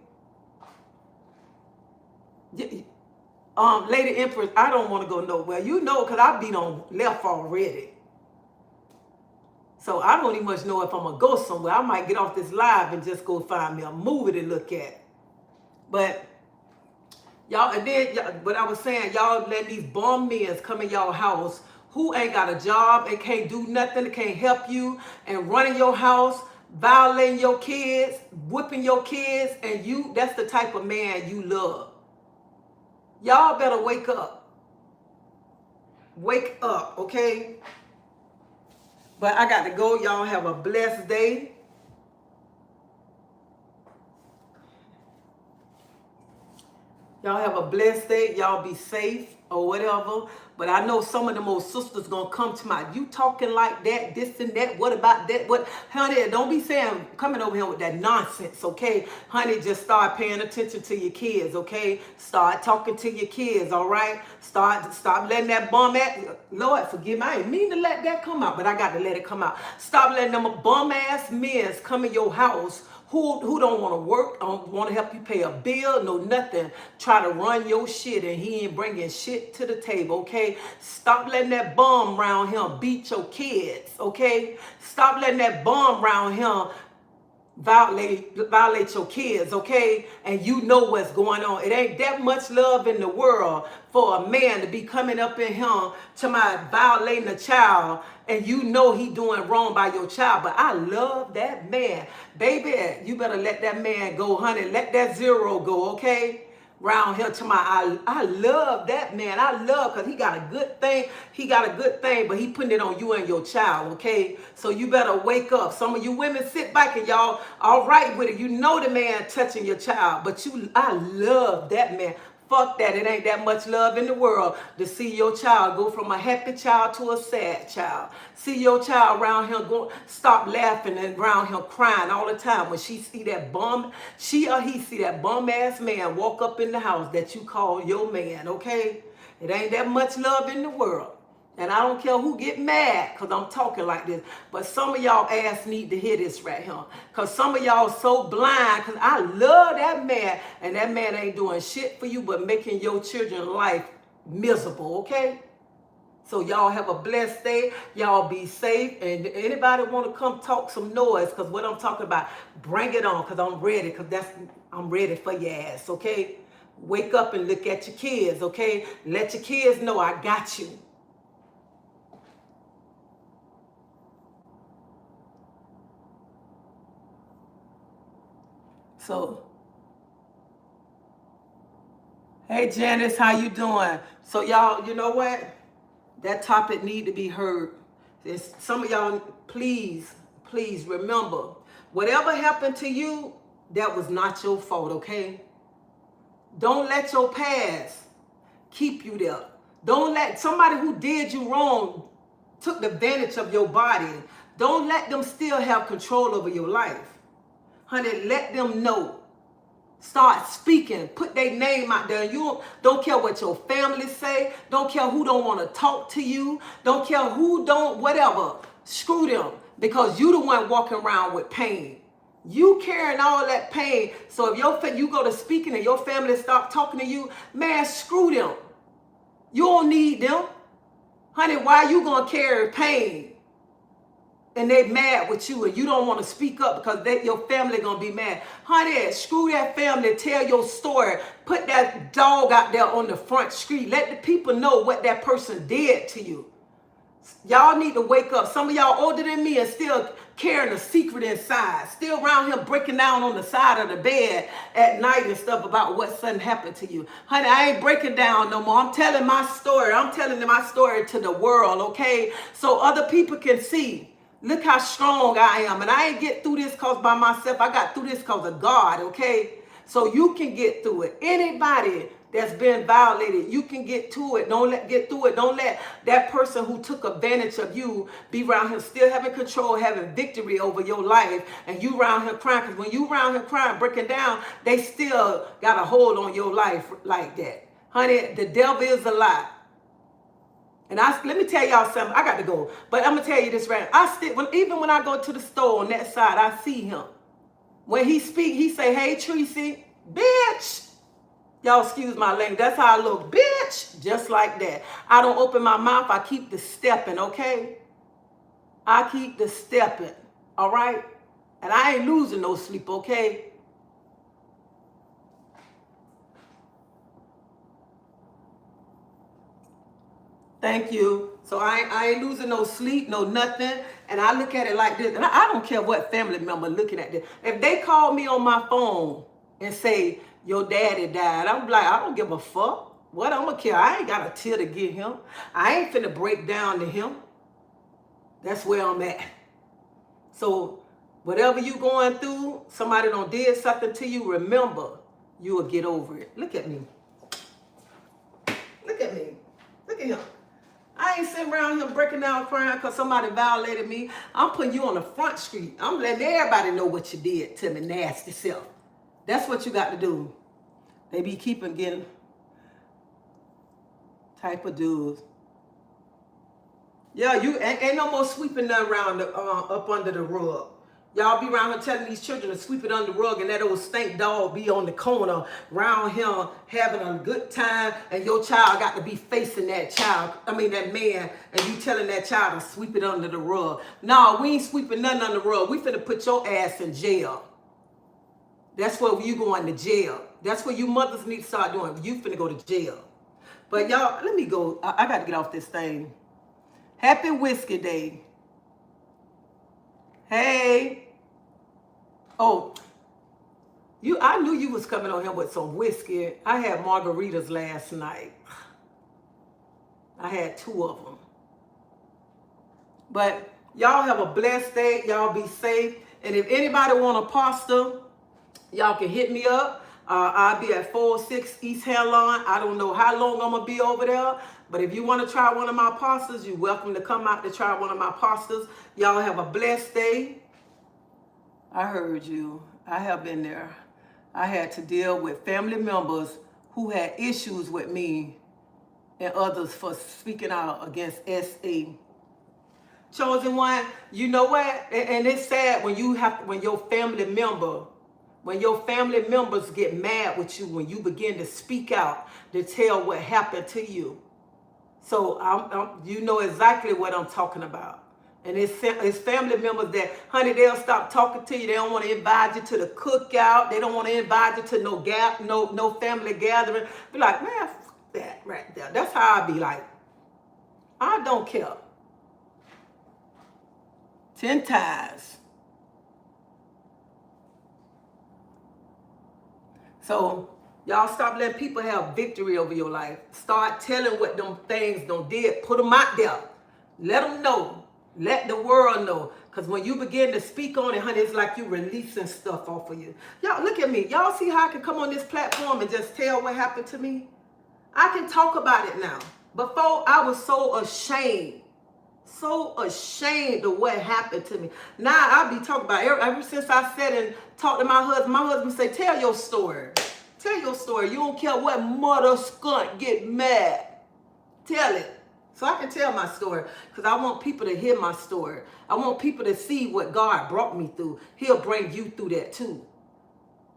Lady Empress, I don't want to go nowhere. You know, because I be on left already. So I don't even much know if I'm going to go somewhere. I might get off this live and just go find me a movie to look at. But y'all, and then what I was saying, y'all letting these bum men come in y'all house who ain't got a job and can't do nothing, and can't help you, and running your house, violating your kids, whipping your kids, and that's the type of man you love. Y'all better wake up. Wake up, okay? But I got to go. Y'all have a blessed day. Y'all have a blessed day. Y'all be safe or whatever. But I know some of them old sisters gonna come to my, you talking like that, this and that, what about that? What, honey, don't be saying, coming over here with that nonsense, okay? Honey, just start paying attention to your kids, okay? Start talking to your kids, all right? Stop letting that bum ass, Lord, forgive me, I ain't mean to let that come out, but I got to let it come out. Stop letting them bum ass men come in your house who don't want to work, don't want to help you pay a bill, no nothing, try to run your shit, and he ain't bringing shit to the table, okay? Stop letting that bum around here beat your kids, okay? Stop letting that bum around here violate your kids, okay? And you know what's going on. It ain't that much love in the world for a man to be coming up in here to my violating a child, and you know he doing wrong by your child. But I love that man. Baby, you better let that man go, honey. Let that zero go, okay? Round here to my, I love that man. I love, because he got a good thing. He got a good thing, but he putting it on you and your child, okay? So you better wake up. Some of you women sit back and y'all all right with it. You know the man touching your child, but I love that man. Fuck that. It ain't that much love in the world to see your child go from a happy child to a sad child. See your child around here stop laughing and around here crying all the time when she see that bum, she or he see that bum ass man walk up in the house that you call your man, okay? It ain't that much love in the world. And I don't care who get mad because I'm talking like this. But some of y'all ass need to hear this right here. Because some of y'all so blind, because I love that man. And that man ain't doing shit for you but making your children's life miserable, okay? So y'all have a blessed day. Y'all be safe. And anybody want to come talk some noise, because what I'm talking about, bring it on, because I'm ready. Because I'm ready for your ass, okay? Wake up and look at your kids, okay? Let your kids know I got you. So, hey Janice, how you doing? So y'all, you know what? That topic need to be heard. Some of y'all, please, please remember, whatever happened to you, that was not your fault, okay? Don't let your past keep you there. Don't let somebody who did you wrong, took advantage of your body. Don't let them still have control over your life. Honey, let them know. Start speaking. Put their name out there. You don't care what your family say. Don't care who don't want to talk to you. Don't care who don't, whatever. Screw them. Because you the one walking around with pain. You carrying all that pain. So if you go to speaking and your family stop talking to you, man, screw them. You don't need them. Honey, why you gonna carry pain? And they mad with you and you don't want to speak up because your family gonna be mad. Honey, screw that family. Tell your story. Put that dog out there on the front street. Let the people know what that person did to you. Y'all need to wake up. Some of y'all older than me and still carrying a secret inside. Still around here breaking down on the side of the bed at night and stuff about what something happened to you. Honey, I ain't breaking down no more. I'm telling my story. I'm telling my story to the world, okay? So other people can see. Look how strong I am. And I ain't get through this cause by myself. I got through this cause of God, okay? So you can get through it. Anybody that's been violated, you can get to it. Get through it. Don't let that person who took advantage of you be around here still having control, having victory over your life, and you around here crying. Because when you around here crying, breaking down, they still got a hold on your life like that. Honey, the devil is a lie. And let me tell y'all something. I got to go. But I'm going to tell you this right. Even when I go to the store on that side, I see him. When he speak, he say, hey, Treasie, bitch. Y'all excuse my language. That's how I look. Bitch. Just like that. I don't open my mouth. I keep the stepping, okay? I keep the stepping, all right? And I ain't losing no sleep, okay? Thank you. So I ain't losing no sleep, no nothing. And I look at it like this. And I don't care what family member looking at this. If they call me on my phone and say, your daddy died, I'm like, I don't give a fuck. What I'm going to care? I ain't got a tear to give him. I ain't finna break down to him. That's where I'm at. So whatever you going through, somebody done did something to you, remember, you will get over it. Look at me. Look at me. Look at him. I ain't sitting around here breaking down crying because somebody violated me. I'm putting you on the front street. I'm letting everybody know what you did to me, nasty self. That's what you got to do. They be keeping getting type of dudes. Yeah, you ain't no more sweeping nothing around up under the rug. Y'all be around here telling these children to sweep it under the rug and that old stink dog be on the corner around here having a good time and your child got to be facing that man, and you telling that child to sweep it under the rug. No, we ain't sweeping nothing under the rug. We finna put your ass in jail. That's where you going to jail. That's what you mothers need to start doing. You finna go to jail. But y'all, let me go. I got to get off this thing. Happy Whiskey Day. Hey. Oh, I knew you was coming on here with some whiskey. I had margaritas last night. I had 2 of them. But y'all have a blessed day. Y'all be safe. And if anybody want a pasta, y'all can hit me up. I'll be at 406 East Hellon. I don't know how long I'm going to be over there. But if you want to try one of my pastas, you're welcome to come out to try one of my pastas. Y'all have a blessed day. I heard you. I have been there. I had to deal with family members who had issues with me and others for speaking out against SA. Chosen one, you know what? And it's sad when your family members get mad with you when you begin to speak out to tell what happened to you. So you know exactly what I'm talking about. And it's family members that, honey, they'll stop talking to you. They don't want to invite you to the cookout. They don't want to invite you to no family gathering. Be like, man, fuck that right there. That's how I be like. I don't care. 10 times. So y'all stop letting people have victory over your life. Start telling what them things don't did. Put them out there. Let them know. Let the world know. Because when you begin to speak on it, honey, it's like you releasing stuff off of you. Y'all, look at me. Y'all see how I can come on this platform and just tell what happened to me? I can talk about it now. Before, I was so ashamed. So ashamed of what happened to me. Now I be talking about it. Ever since I said and talked to my husband say, tell your story. Tell your story. You don't care what mother skunk get mad. Tell it. So I can tell my story because I want people to hear my story. I want people to see what God brought me through. He'll bring you through that too.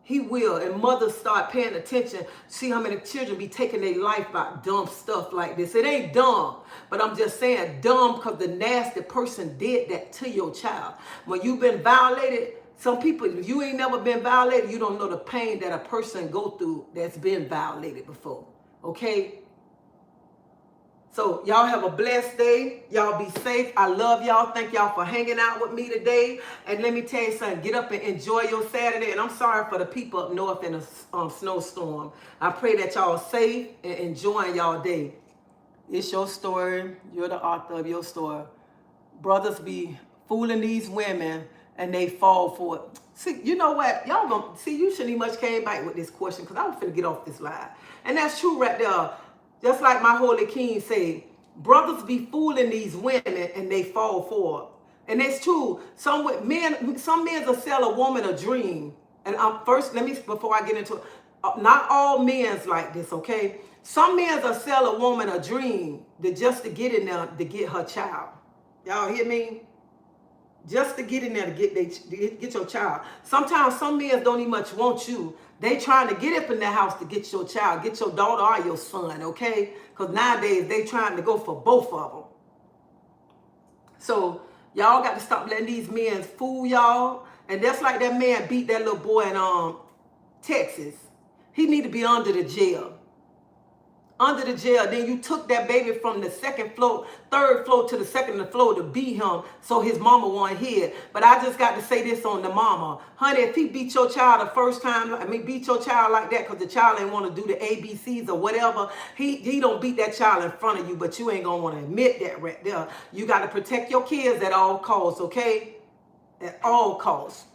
He will. And mothers start paying attention. See how many children be taking their life by dumb stuff like this. It ain't dumb. But I'm just saying dumb because the nasty person did that to your child. When you've been violated, some people, if you ain't never been violated, you don't know the pain that a person go through that's been violated before. Okay? So y'all have a blessed day. Y'all be safe. I love y'all. Thank y'all for hanging out with me today. And let me tell you something. Get up and enjoy your Saturday. And I'm sorry for the people up north in a snowstorm. I pray that y'all safe and enjoying y'all day. It's your story. You're the author of your story. Brothers be fooling these women and they fall for it. See, you know what? Y'all gonna see, you shouldn't even much came back with this question because I was finna get off this line. And that's true right there. Just like my holy king said, brothers be fooling these women and they fall for it. And it's true. Some men will sell a woman a dream. And first, before I get into it, not all men's like this, okay? Some men will sell a woman a dream just to get in there to get her child. Y'all hear me? Just to get in there to get your child. Sometimes some men don't even much want you. They trying to get up in the house to get your child, get your daughter or your son, okay? Because nowadays they trying to go for both of them. So y'all got to stop letting these men fool y'all. And that's like that man beat that little boy in Texas. He need to be under the jail. Under the jail. Then you took that baby from the third floor to the second floor to beat him so his mama won't hear. But I just got to say this on the mama. Honey, if he beat your child the first time, beat your child like that because the child ain't want to do the ABCs or whatever, he don't beat that child in front of you, but you ain't going to want to admit that right there. You got to protect your kids at all costs, okay? At all costs.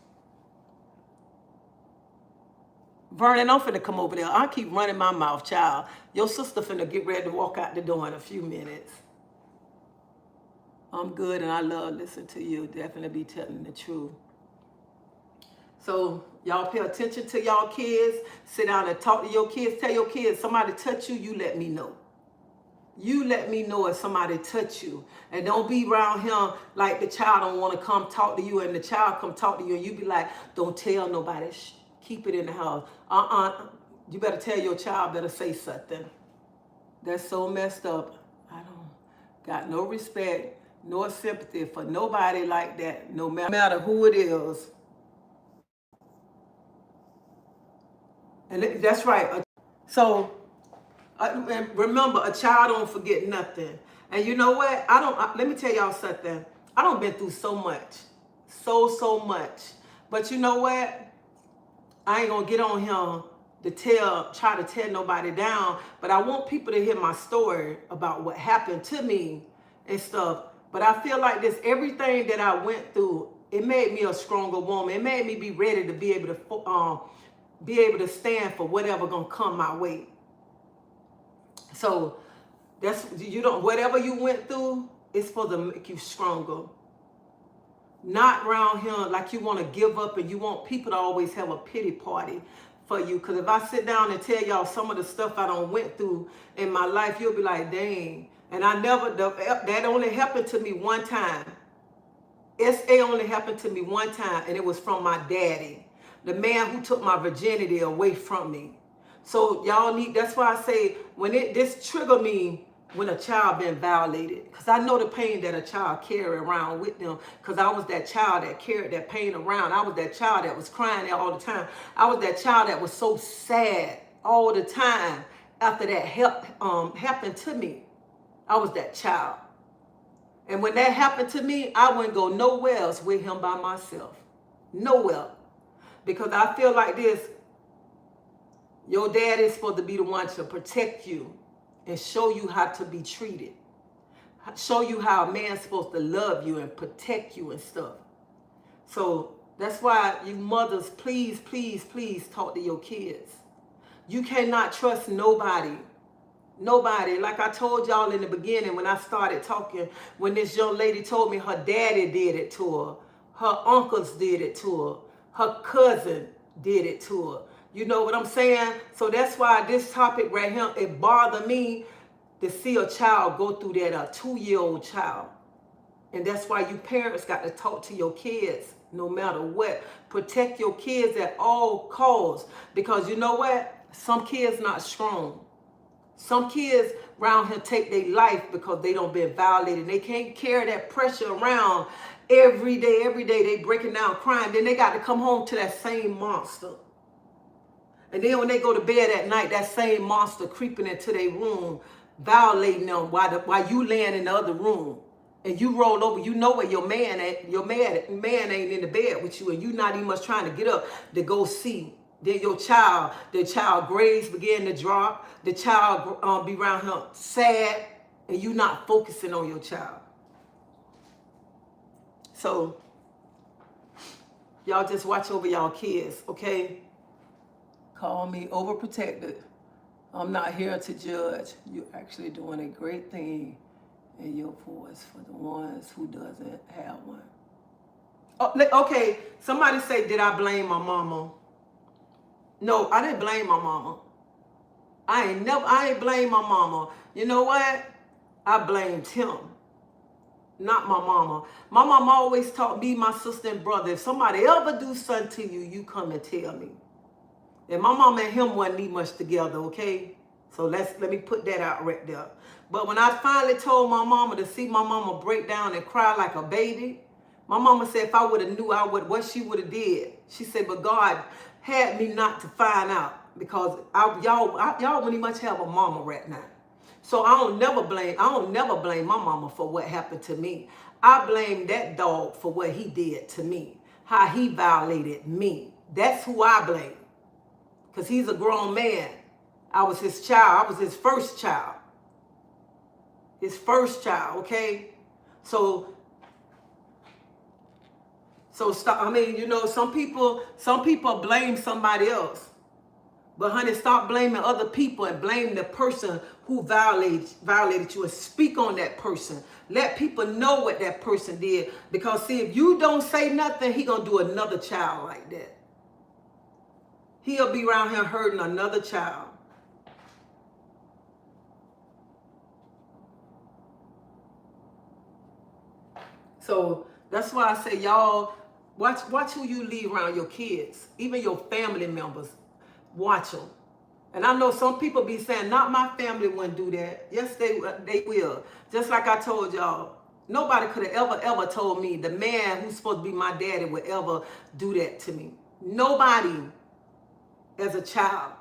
Vernon, I'm finna come over there. I keep running my mouth, child. Your sister finna get ready to walk out the door in a few minutes. I'm good and I love listening to you. Definitely be telling the truth. So y'all pay attention to y'all kids. Sit down and talk to your kids. Tell your kids, somebody touch you, you let me know. You let me know if somebody touch you. And don't be around him like the child don't want to come talk to you and the child come talk to you and you be like, don't tell nobody. Shh. Keep it in the house. You better tell your child, better say something. That's so messed up. I don't got no respect, no sympathy for nobody like that, no matter who it is. And that's right. So remember, a child don't forget nothing. And you know what? Let me tell y'all something. I don't been through so much. So much. But you know what? I ain't gonna get on him to try to tear nobody down, but I want people to hear my story about what happened to me and stuff. But I feel like everything that I went through, it made me a stronger woman. It made me be ready to be able to stand for whatever gonna come my way. So whatever you went through, it's supposed to make you stronger. Not around here like you want to give up and you want people to always have a pity party for you. Because if I sit down and tell y'all some of the stuff I done went through in my life, you'll be like, dang. And that only happened to me one time. SA only happened to me one time, and it was from my daddy, the man who took my virginity away from me. So that's why I say, this trigger me when a child been violated, because I know the pain that a child carry around with them, because I was that child that carried that pain around. I was that child that was crying all the time. I was that child that was so sad all the time after that happened to me. I was that child. And when that happened to me, I wouldn't go nowhere else with him by myself. Nowhere. Because I feel like this, Your dad is supposed to be the one to protect you and show you how to be treated. Show you how a man's supposed to love you and protect you and stuff. So that's why you mothers, please, please, please talk to your kids. You cannot trust nobody. Nobody. Like I told y'all in the beginning when I started talking, when this young lady told me her daddy did it to her, her uncles did it to her cousin did it to her. You know what I'm saying? So that's why this topic right here, it bothered me to see a child go through that, a 2-year-old child. And that's why you parents got to talk to your kids no matter what. Protect your kids at all costs. Because you know what? Some kids not strong. Some kids around here take their life because they don't been violated. They can't carry that pressure around every day. Every day they breaking down crying. Then they got to come home to that same monster. And then when they go to bed at night, that same monster creeping into their room, violating them while you laying in the other room. And you roll over, you know where your man at, your man ain't in the bed with you, and you not even much trying to get up to go see. Then the child grades begin to drop, the child be around him sad, and you not focusing on your child. So, y'all just watch over y'all kids, okay? Call me overprotected. I'm not here to judge. You're actually doing a great thing in your voice for the ones who doesn't have one. Oh, okay, somebody say, did I blame my mama? No, I didn't blame my mama. I ain't blame my mama. You know what? I blamed him, not my mama. My mama always taught me, my sister and brother, if somebody ever do something to you, you come and tell me. And my mama and him wasn't need much together, okay? So let me put that out right there. But when I finally told my mama to see my mama break down and cry like a baby, my mama said if I would have knew what she would have did. She said, but God had me not to find out because y'all wouldn't even much have a mama right now. So I don't never blame my mama for what happened to me. I blame that dog for what he did to me, how he violated me. That's who I blame. Because he's a grown man. I was his child. I was his first child. His first child, okay? So stop. I mean, you know, some people blame somebody else. But honey, stop blaming other people and blame the person who violated you and speak on that person. Let people know what that person did. Because see, if you don't say nothing, he gonna do another child like that. He'll be around here hurting another child. So that's why I say, y'all, watch who you leave around your kids, even your family members. Watch them. And I know some people be saying, not my family wouldn't do that. Yes, they will. Just like I told y'all, nobody could have ever told me the man who's supposed to be my daddy would ever do that to me. Nobody. As a child.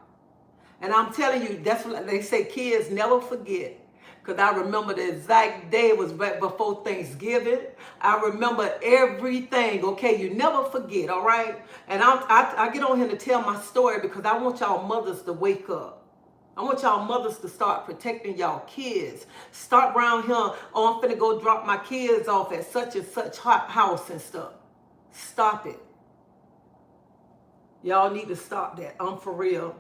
And I'm telling you, that's what they say, kids never forget. Because I remember the exact day, it was right before Thanksgiving. I remember everything, okay? You never forget, all right? And I get on here to tell my story because I want y'all mothers to wake up. I want y'all mothers to start protecting y'all kids. Start around here, oh, I'm finna go drop my kids off at such and such house and stuff. Stop it. Y'all need to stop that. I'm for real.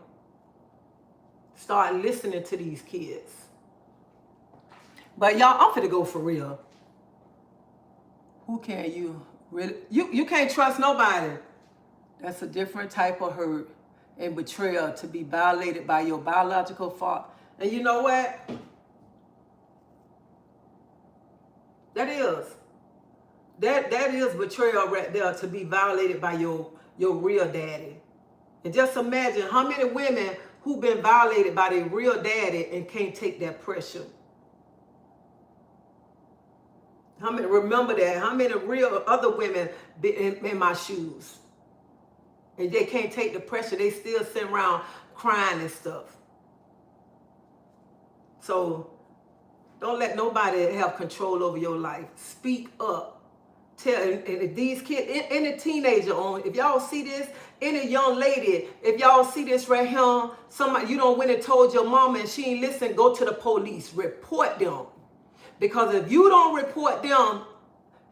Start listening to these kids. But y'all, I'm finna go for real. Who can you really? You can't trust nobody. That's a different type of hurt and betrayal, to be violated by your biological father. And you know what? That is betrayal right there, to be violated by your real daddy. And just imagine how many women who've been violated by their real daddy and can't take that pressure. How many remember that? How many real other women been in my shoes? And they can't take the pressure. They still sit around crying and stuff. So don't let nobody have control over your life. Speak up. tell, and if these kids, any teenager on, if y'all see this, any young lady, if y'all see this right here, somebody, you don't went and told your mama and she ain't listen, go to the police, report them. Because if you don't report them,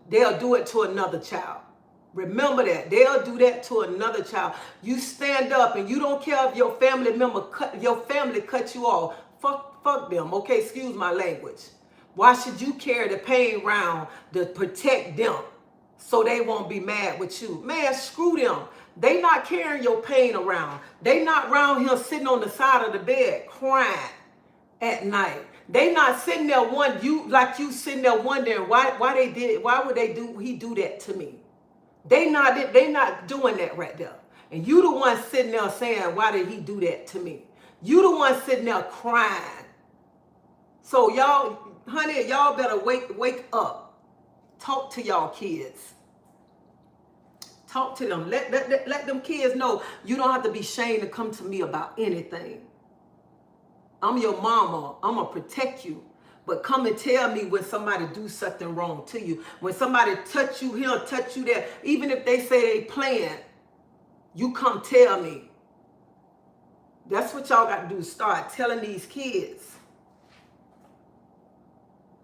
they'll do it to another child. Remember that. They'll do that to another child. You stand up and you don't care if your family member cut you off. Fuck them. Okay, excuse my language. Why should you carry the pain around to protect them so they won't be mad with you? Man, screw them. They not carrying your pain around. They not around here sitting on the side of the bed crying at night. They not sitting there you sitting there wondering why would he do that to me? They not doing that right there. And you the one sitting there saying, why did he do that to me? You the one sitting there crying. So y'all, honey, y'all better wake up. Talk to y'all kids. Talk to them. Let them kids know you don't have to be ashamed to come to me about anything. I'm your mama. I'm going to protect you. But come and tell me when somebody do something wrong to you. When somebody touch you here, touch you there. Even if they say they playing, you come tell me. That's what y'all got to do. Start telling these kids.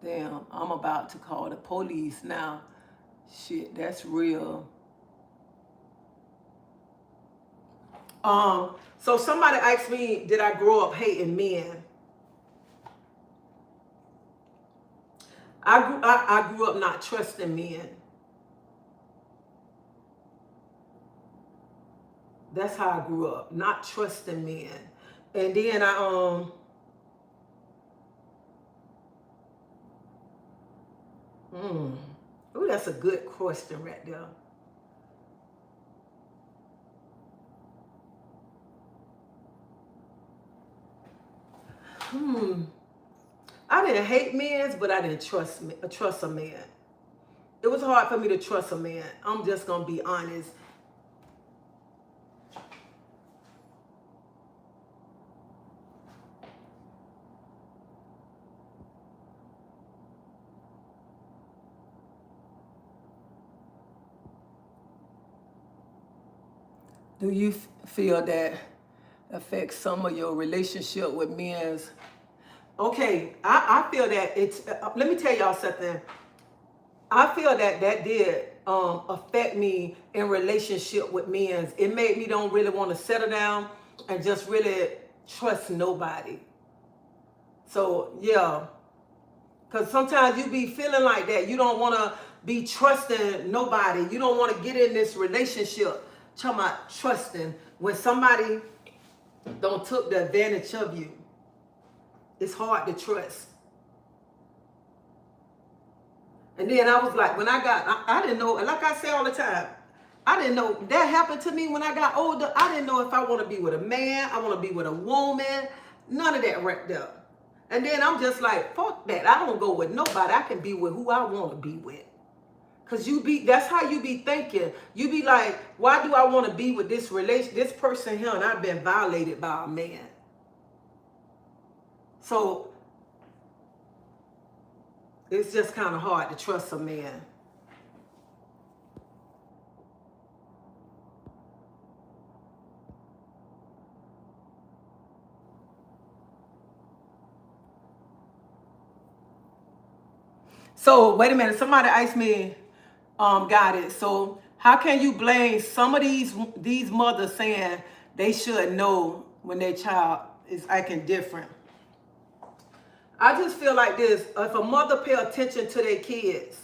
Damn, I'm about to call the police now. Shit, that's real. So somebody asked me, did I grow up hating men? I grew up not trusting men. That's how I grew up, not trusting men. And then oh, that's a good question right there. I didn't hate men, but I didn't trust a man. It was hard for me to trust a man. I'm just gonna be honest. Do you feel that affects some of your relationship with men? Okay, I feel that it's, let me tell y'all something. I feel that did affect me in relationship with men. It made me don't really want to settle down and just really trust nobody. So, yeah. Because sometimes you be feeling like that. You don't want to be trusting nobody. You don't want to get in this relationship. Talking about trusting when somebody don't took the advantage of you. It's hard to trust. And then I was like, when I didn't know, like I say all the time, I didn't know that happened to me when I got older. I didn't know if I want to be with a man, I want to be with a woman, none of that right there. And then I'm just like, fuck that. I don't go with nobody. I can be with who I want to be with. Cause that's how you be thinking. You be like, why do I want to be with this person here and I've been violated by a man? So it's just kind of hard to trust a man. So wait a minute. Somebody asked me, got it. So how can you blame some of these mothers saying they should know when their child is acting different? I just feel like this. If a mother pay attention to their kids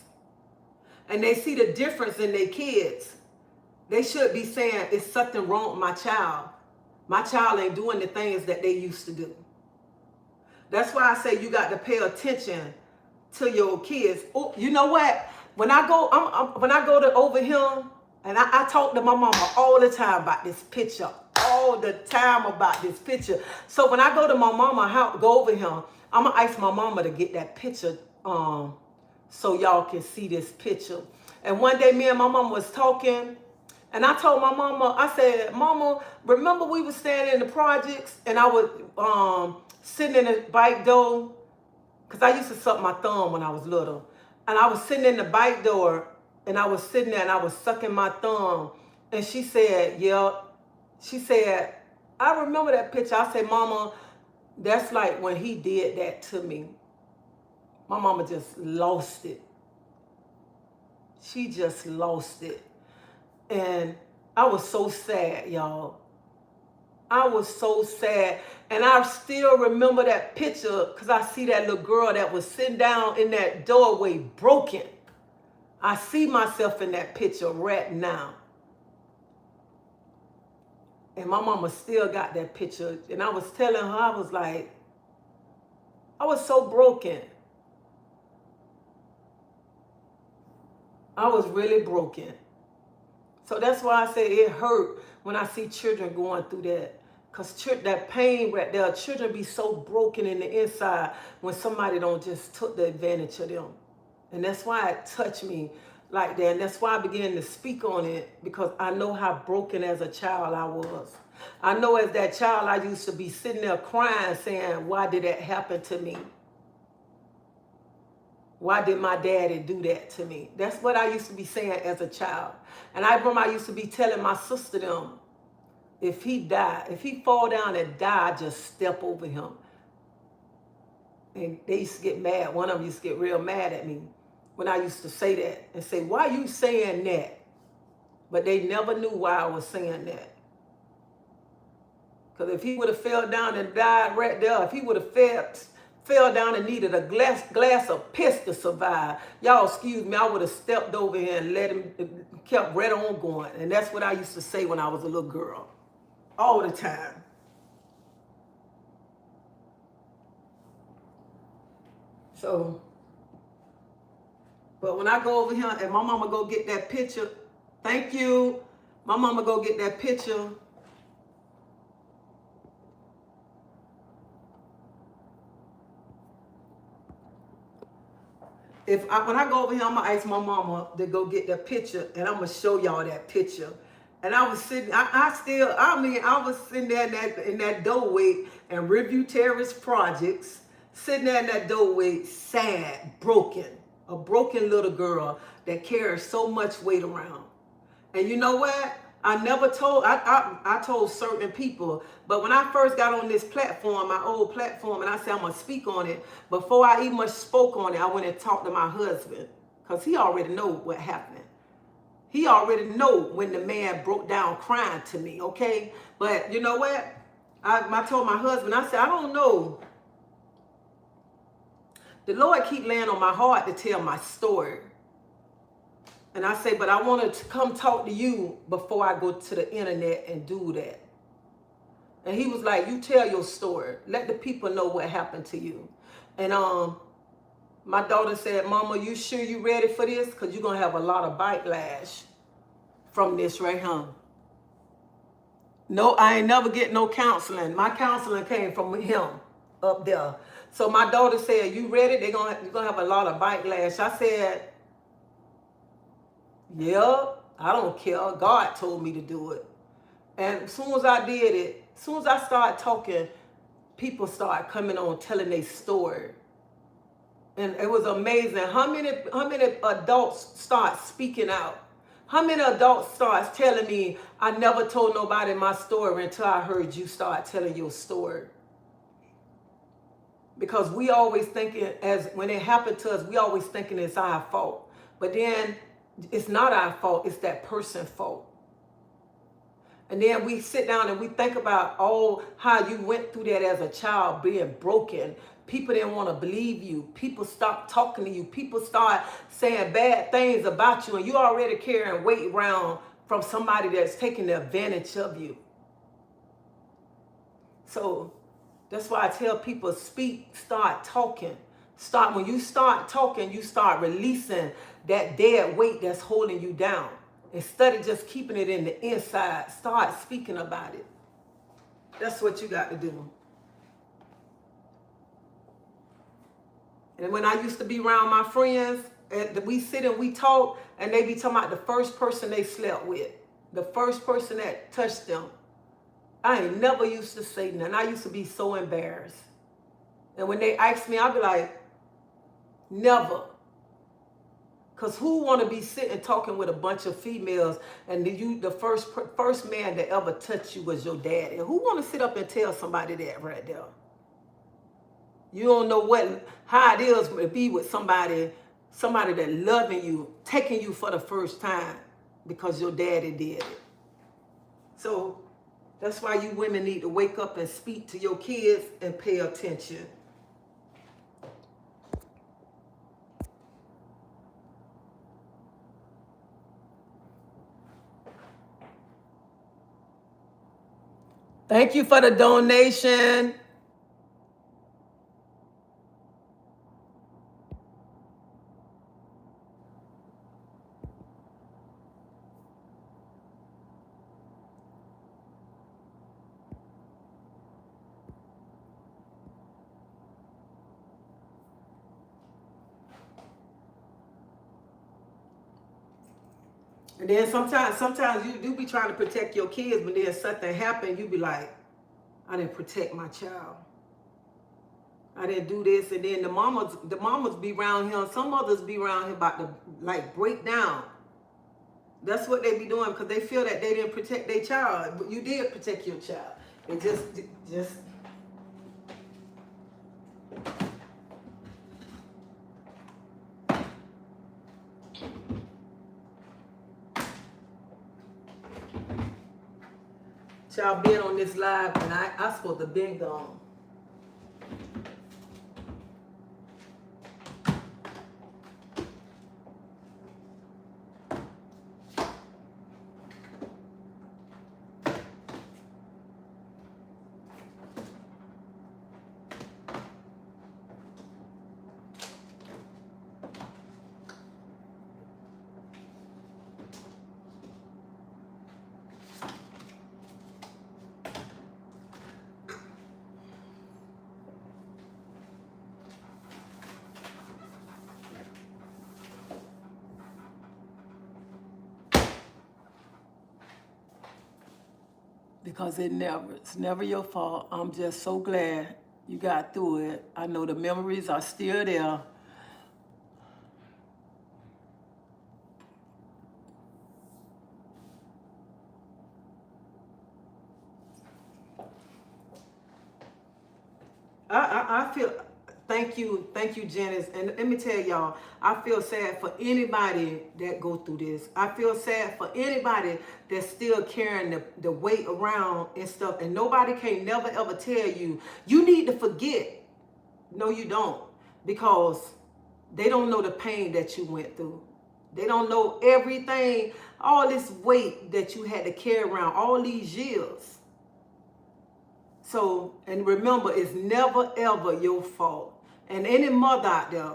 and they see the difference in their kids, they should be saying, it's something wrong with my child. My child ain't doing the things that they used to do. That's why I say you got to pay attention to your kids. Oh, you know what? When I go, when I go to over here, and I talk to my mama all the time about this picture, all the time about this picture. So when I go to my mama house, go over here, I'm gonna ask my mama to get that picture, so y'all can see this picture. And one day, me and my mama was talking, and I told my mama, I said, Mama, remember we was standing in the projects, and I was sitting in the bike door, because I used to suck my thumb when I was little. And I was sitting in the bike door, and I was sitting there and I was sucking my thumb. And she said, yeah. She said, I remember that picture. I said, Mama, that's like when he did that to me. My mama just lost it. She just lost it. And I was so sad, y'all. I was so sad. And I still remember that picture because I see that little girl that was sitting down in that doorway broken. I see myself in that picture right now. And my mama still got that picture. And I was telling her, I was like, I was so broken. I was really broken. So that's why I say it hurt when I see children going through that. Because that pain right there, children be so broken in the inside when somebody don't just took the advantage of them. And that's why it touched me like that. And that's why I began to speak on it, because I know how broken as a child I was. I know as that child I used to be sitting there crying saying, why did that happen to me? Why did my daddy do that to me? That's what I used to be saying as a child. And I remember I used to be telling my sister them, if he died, if he fall down and die, I just step over him. And they used to get mad. One of them used to get real mad at me when I used to say that and say, why are you saying that? But they never knew why I was saying that. Because if he would have fell down and died right there, if he would have fell down and needed a glass of piss to survive, y'all excuse me, I would have stepped over here and let him, kept right on going. And that's what I used to say when I was a little girl. All the time. So, but when I go over here and my mama go get that picture, thank you. My mama go get that picture. When I go over here, I'm gonna ask my mama to go get that picture, and I'm gonna show y'all that picture. And I was sitting, I was sitting there in that doorway in Review Terrace Projects, sitting there in that doorway, sad, broken, a broken little girl that carries so much weight around. And you know what? I never told, I told certain people, but when I first got on this platform, my old platform, and I said I'm gonna speak on it, before I even spoke on it, I went and talked to my husband, because he already know what happened. He already know when the man broke down crying to me, okay? But you know what? I told my husband, I said, I don't know. The Lord keep laying on my heart to tell my story. And I say, but I wanted to come talk to you before I go to the internet and do that. And he was like, you tell your story. Let the people know what happened to you. And my daughter said, Mama, you sure you ready for this? Because you're going to have a lot of backlash from this right here. No, I ain't never get no counseling. My counseling came from him up there. So my daughter said, you ready? You're going to have a lot of backlash. I said, yeah, I don't care. God told me to do it. And as soon as I did it, as soon as I started talking, people started coming on telling their story. And it was amazing. How many adults start speaking out? How many adults start telling me, I never told nobody my story until I heard you start telling your story? Because we always thinking, when it happened to us, we always thinking it's our fault. But then it's not our fault, it's that person's fault. And then we sit down and we think about how you went through that as a child, being broken. People didn't want to believe you. People stopped talking to you. People start saying bad things about you, and you already carrying weight around from somebody that's taking advantage of you. So that's why I tell people, speak, start talking. When you start talking, you start releasing that dead weight that's holding you down. Instead of just keeping it in the inside, start speaking about it. That's what you got to do. And when I used to be around my friends, we sit and we talk, and they be talking about the first person they slept with, the first person that touched them. I ain't never used to say nothing. I used to be so embarrassed. And when they ask me, I'll be like, never. Because who want to be sitting talking with a bunch of females and the first man that ever touched you was your daddy? Who want to sit up and tell somebody that right there? You don't know how it is to be with somebody that loving you, taking you for the first time because your daddy did it. So that's why you women need to wake up and speak to your kids and pay attention. Thank you for the donation. And then sometimes you do be trying to protect your kids, but then something happen, you be like, I didn't protect my child. I didn't do this. And then the mamas be around here. Some mothers be around here about to like break down. That's what they be doing because they feel that they didn't protect their child. But you did protect your child. It just y'all been on this live and I supposed to been gone. Because it's never your fault. I'm just so glad you got through it. I know the memories are still there. I feel, thank you, Janice. And let me tell y'all, I feel sad for anybody that go through this. I feel sad for anybody that's still carrying the weight around and stuff. And nobody can never ever tell you, you need to forget. No, you don't. Because they don't know the pain that you went through. They don't know everything, all this weight that you had to carry around all these years. So, and remember, it's never ever your fault. And any mother out there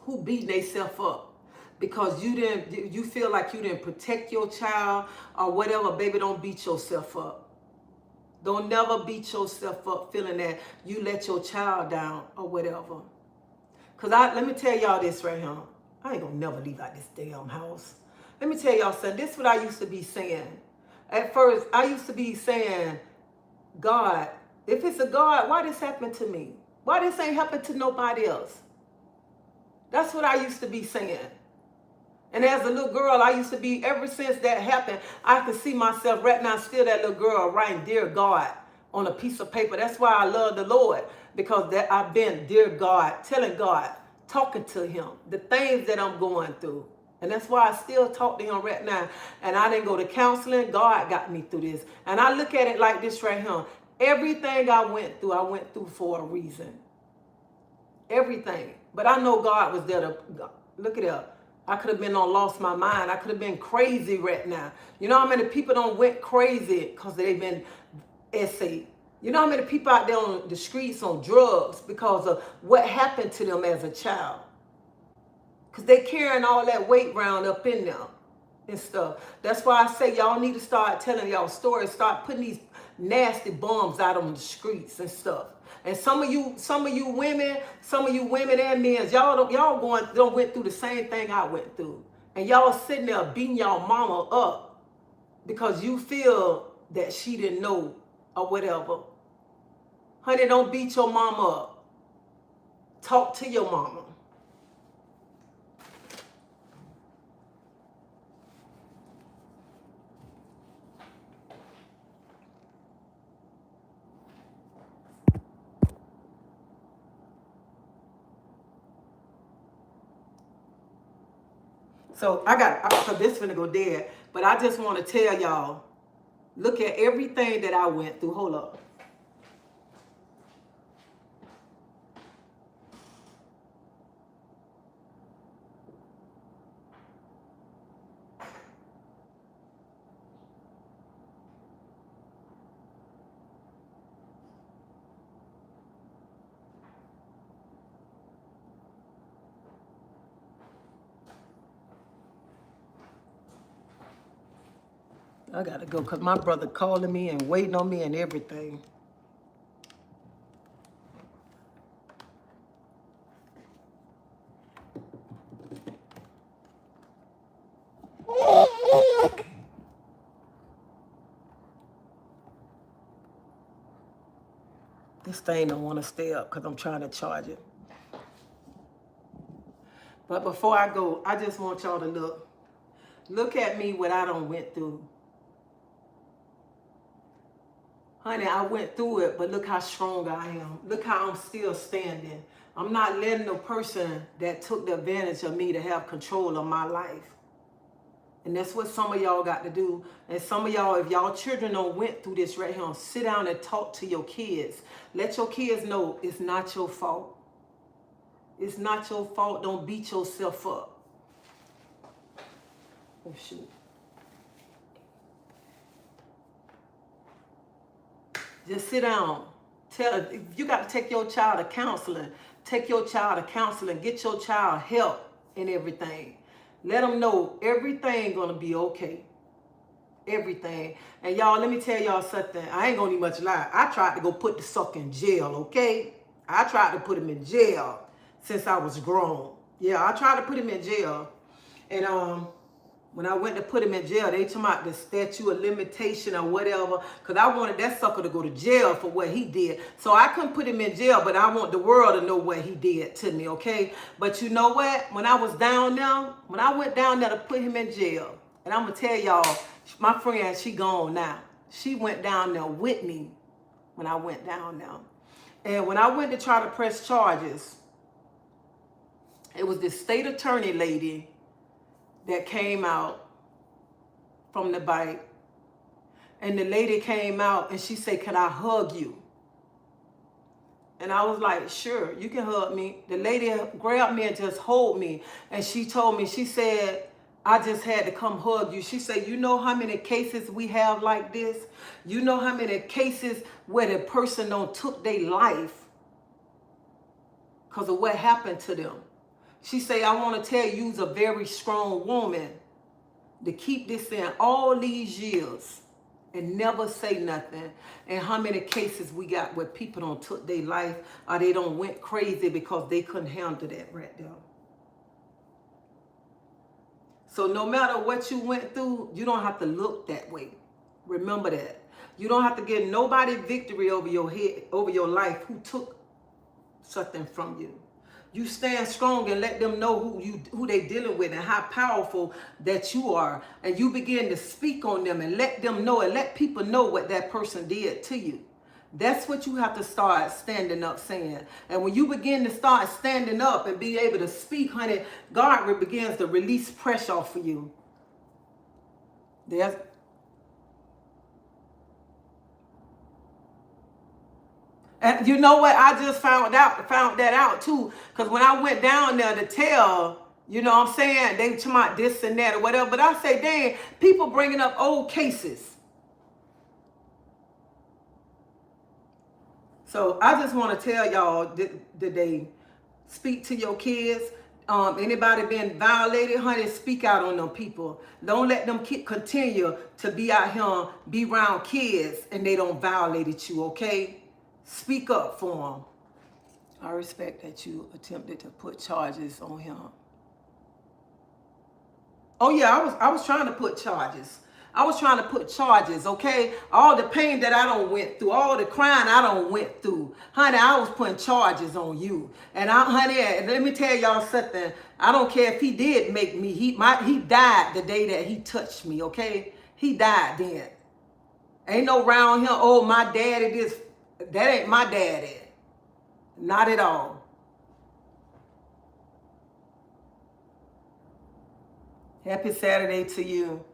who beating themselves up because you feel like you didn't protect your child or whatever, baby, don't beat yourself up. Don't never beat yourself up feeling that you let your child down or whatever. Because let me tell y'all this right here. I ain't gonna never leave out this damn house. Let me tell y'all something. This is what I used to be saying. At first, I used to be saying, God, if it's a God, why this happened to me? Why this ain't happened to nobody else? That's what I used to be saying. And as a little girl, I used to be, ever since that happened, I could see myself right now, still that little girl writing, Dear God, on a piece of paper. That's why I love the Lord, because that I've been, Dear God, telling God, talking to him, the things that I'm going through. And that's why I still talk to him right now. And I didn't go to counseling. God got me through this. And I look at it like this right here. Everything I went through for a reason. Everything. But I know God was there to, look at that. I could have been lost my mind. I could have been crazy right now. You know how many people don't went crazy because they've been essayed? You know how many people out there on the streets on drugs because of what happened to them as a child? Because they carrying all that weight round up in them and stuff. That's why I say y'all need to start telling y'all stories. Start putting these nasty bums out on the streets and stuff. And some of you women and men, y'all went through the same thing I went through. And y'all sitting there beating y'all mama up because you feel that she didn't know or whatever. Honey, don't beat your mama up. Talk to your mama. So so this finna go dead. But I just want to tell y'all, look at everything that I went through. Hold up. I gotta go because my brother calling me and waiting on me and everything. This thing don't want to stay up because I'm trying to charge it. But before I go, I just want y'all to look at me, what I done went through. Honey, I went through it, but look how strong I am. Look how I'm still standing. I'm not letting the person that took the advantage of me to have control of my life. And that's what some of y'all got to do. And some of y'all, if y'all children don't went through this right here, sit down and talk to your kids. Let your kids know it's not your fault. It's not your fault. Don't beat yourself up. Oh, shoot. Just sit down. If you got to take your child to counseling, take your child to counseling. Get your child help and everything. Let them know everything gonna be okay. Everything. And y'all, let me tell y'all something. I ain't gonna need much lie. I tried to go put the sucker in jail, okay? I tried to put him in jail since I was grown. Yeah, I tried to put him in jail. And when I went to put him in jail, they talking about the statute of limitation or whatever, because I wanted that sucker to go to jail for what he did. So I couldn't put him in jail, but I want the world to know what he did to me, okay? But you know what? When I was down there, when I went down there to put him in jail, and I'm going to tell y'all, my friend, she gone now. She went down there with me when I went down there. And when I went to try to press charges, it was this state attorney lady that came out from the bike. And the lady came out and she said, "Can I hug you?" And I was like, "Sure, you can hug me." The lady grabbed me and just hold me. And she told me, she said, "I just had to come hug you." She said, "You know how many cases we have like this? You know how many cases where the person don't took their life because of what happened to them?" She said, "I want to tell you, you's a very strong woman to keep this in all these years and never say nothing. And how many cases we got where people don't took their life or they don't went crazy because they couldn't handle that right there." So no matter what you went through, you don't have to look that way. Remember that. You don't have to give nobody victory over your head, over your life who took something from you. You stand strong and let them know who they dealing with and how powerful that you are. And you begin to speak on them and let them know and let people know what that person did to you. That's what you have to start standing up saying. And when you begin to start standing up and be able to speak, honey, God begins to release pressure off of you. And you know what? I just found that out too. Because when I went down there to tell, you know what I'm saying, they talking about this and that or whatever. But I say, dang, people bringing up old cases. So I just want to tell y'all today, speak to your kids. Anybody been violated, honey, speak out on them people. Don't let them continue to be out here, be around kids and they don't violate you, okay? Speak up for them. I respect that you attempted to put charges on him. Oh yeah, I was trying to put charges. I was trying to put charges, okay? All the pain that I don't went through, all the crying I don't went through. Honey, I was putting charges on you. And honey, let me tell y'all something. I don't care if he did make me, he died the day that he touched me, okay? He died then. Ain't no round here, oh, my daddy this. That ain't my daddy. Not at all. Happy Saturday to you.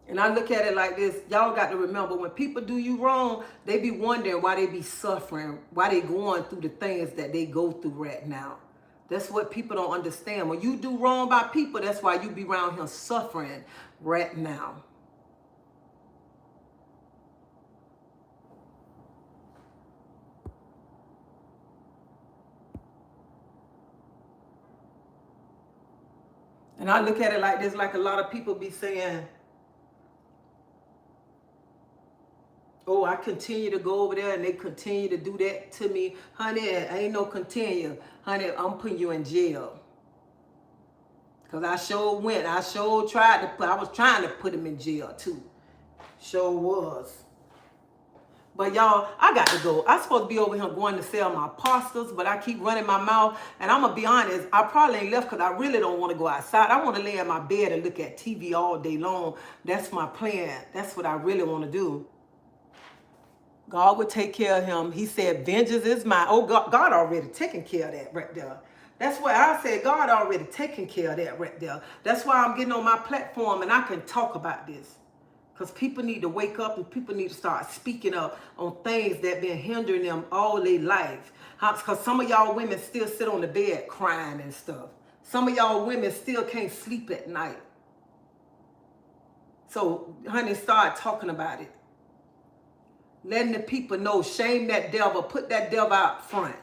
And I look at it like this. Y'all got to remember, when people do you wrong, they be wondering why they be suffering, why they going through the things that they go through right now. That's what people don't understand. When you do wrong by people, that's why you be around here suffering right now. And I look at it like this, like a lot of people be saying, oh, I continue to go over there and they continue to do that to me. Honey, ain't no continue. Honey, I'm putting you in jail. Because I sure went. I sure tried to put, I was trying to put him in jail too. Sure was. But y'all, I got to go. I'm supposed to be over here going to sell my pastas, but I keep running my mouth. And I'm going to be honest, I probably ain't left because I really don't want to go outside. I want to lay in my bed and look at TV all day long. That's my plan. That's what I really want to do. God would take care of him. He said, vengeance is mine. Oh, God already taking care of that right there. That's why I said God already taking care of that right there. That's why I'm getting on my platform and I can talk about this. Because people need to wake up and people need to start speaking up on things that been hindering them all their life. Because some of y'all women still sit on the bed crying and stuff. Some of y'all women still can't sleep at night. So, honey, start talking about it. Letting the people know, shame that devil, put that devil out front.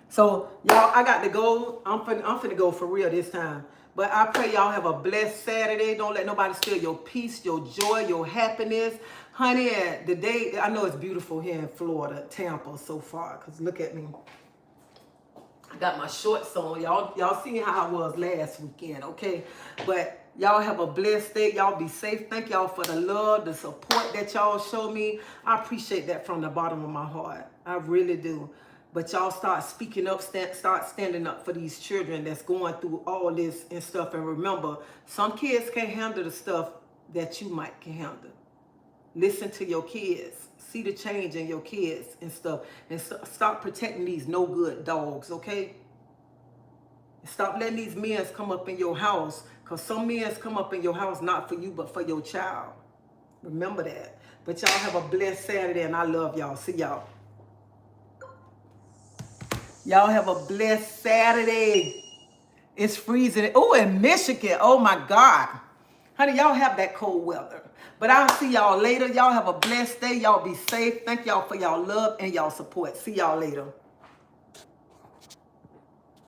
So, y'all, I got to go. I'm finna go for real this time. But I pray y'all have a blessed Saturday. Don't let nobody steal your peace, your joy, your happiness. Honey, the day, I know it's beautiful here in Florida, Tampa so far, because look at me. I got my shorts on. Y'all seen how I was last weekend, okay? But y'all have a blessed day. Y'all be safe. Thank y'all for the love, the support that y'all show me. I appreciate that from the bottom of my heart. I really do. But y'all start speaking up, start standing up for these children that's going through all this and stuff. And remember, some kids can't handle the stuff that you might can handle. Listen to your kids. See the change in your kids and stuff. And stop protecting these no good dogs, okay? Stop letting these men come up in your house. Because some men come up in your house not for you, but for your child. Remember that. But y'all have a blessed Saturday and I love y'all. See y'all. Y'all have a blessed Saturday. It's freezing. Oh, in Michigan. Oh, my God. Honey, y'all have that cold weather. But I'll see y'all later. Y'all have a blessed day. Y'all be safe. Thank y'all for y'all love and y'all support. See y'all later.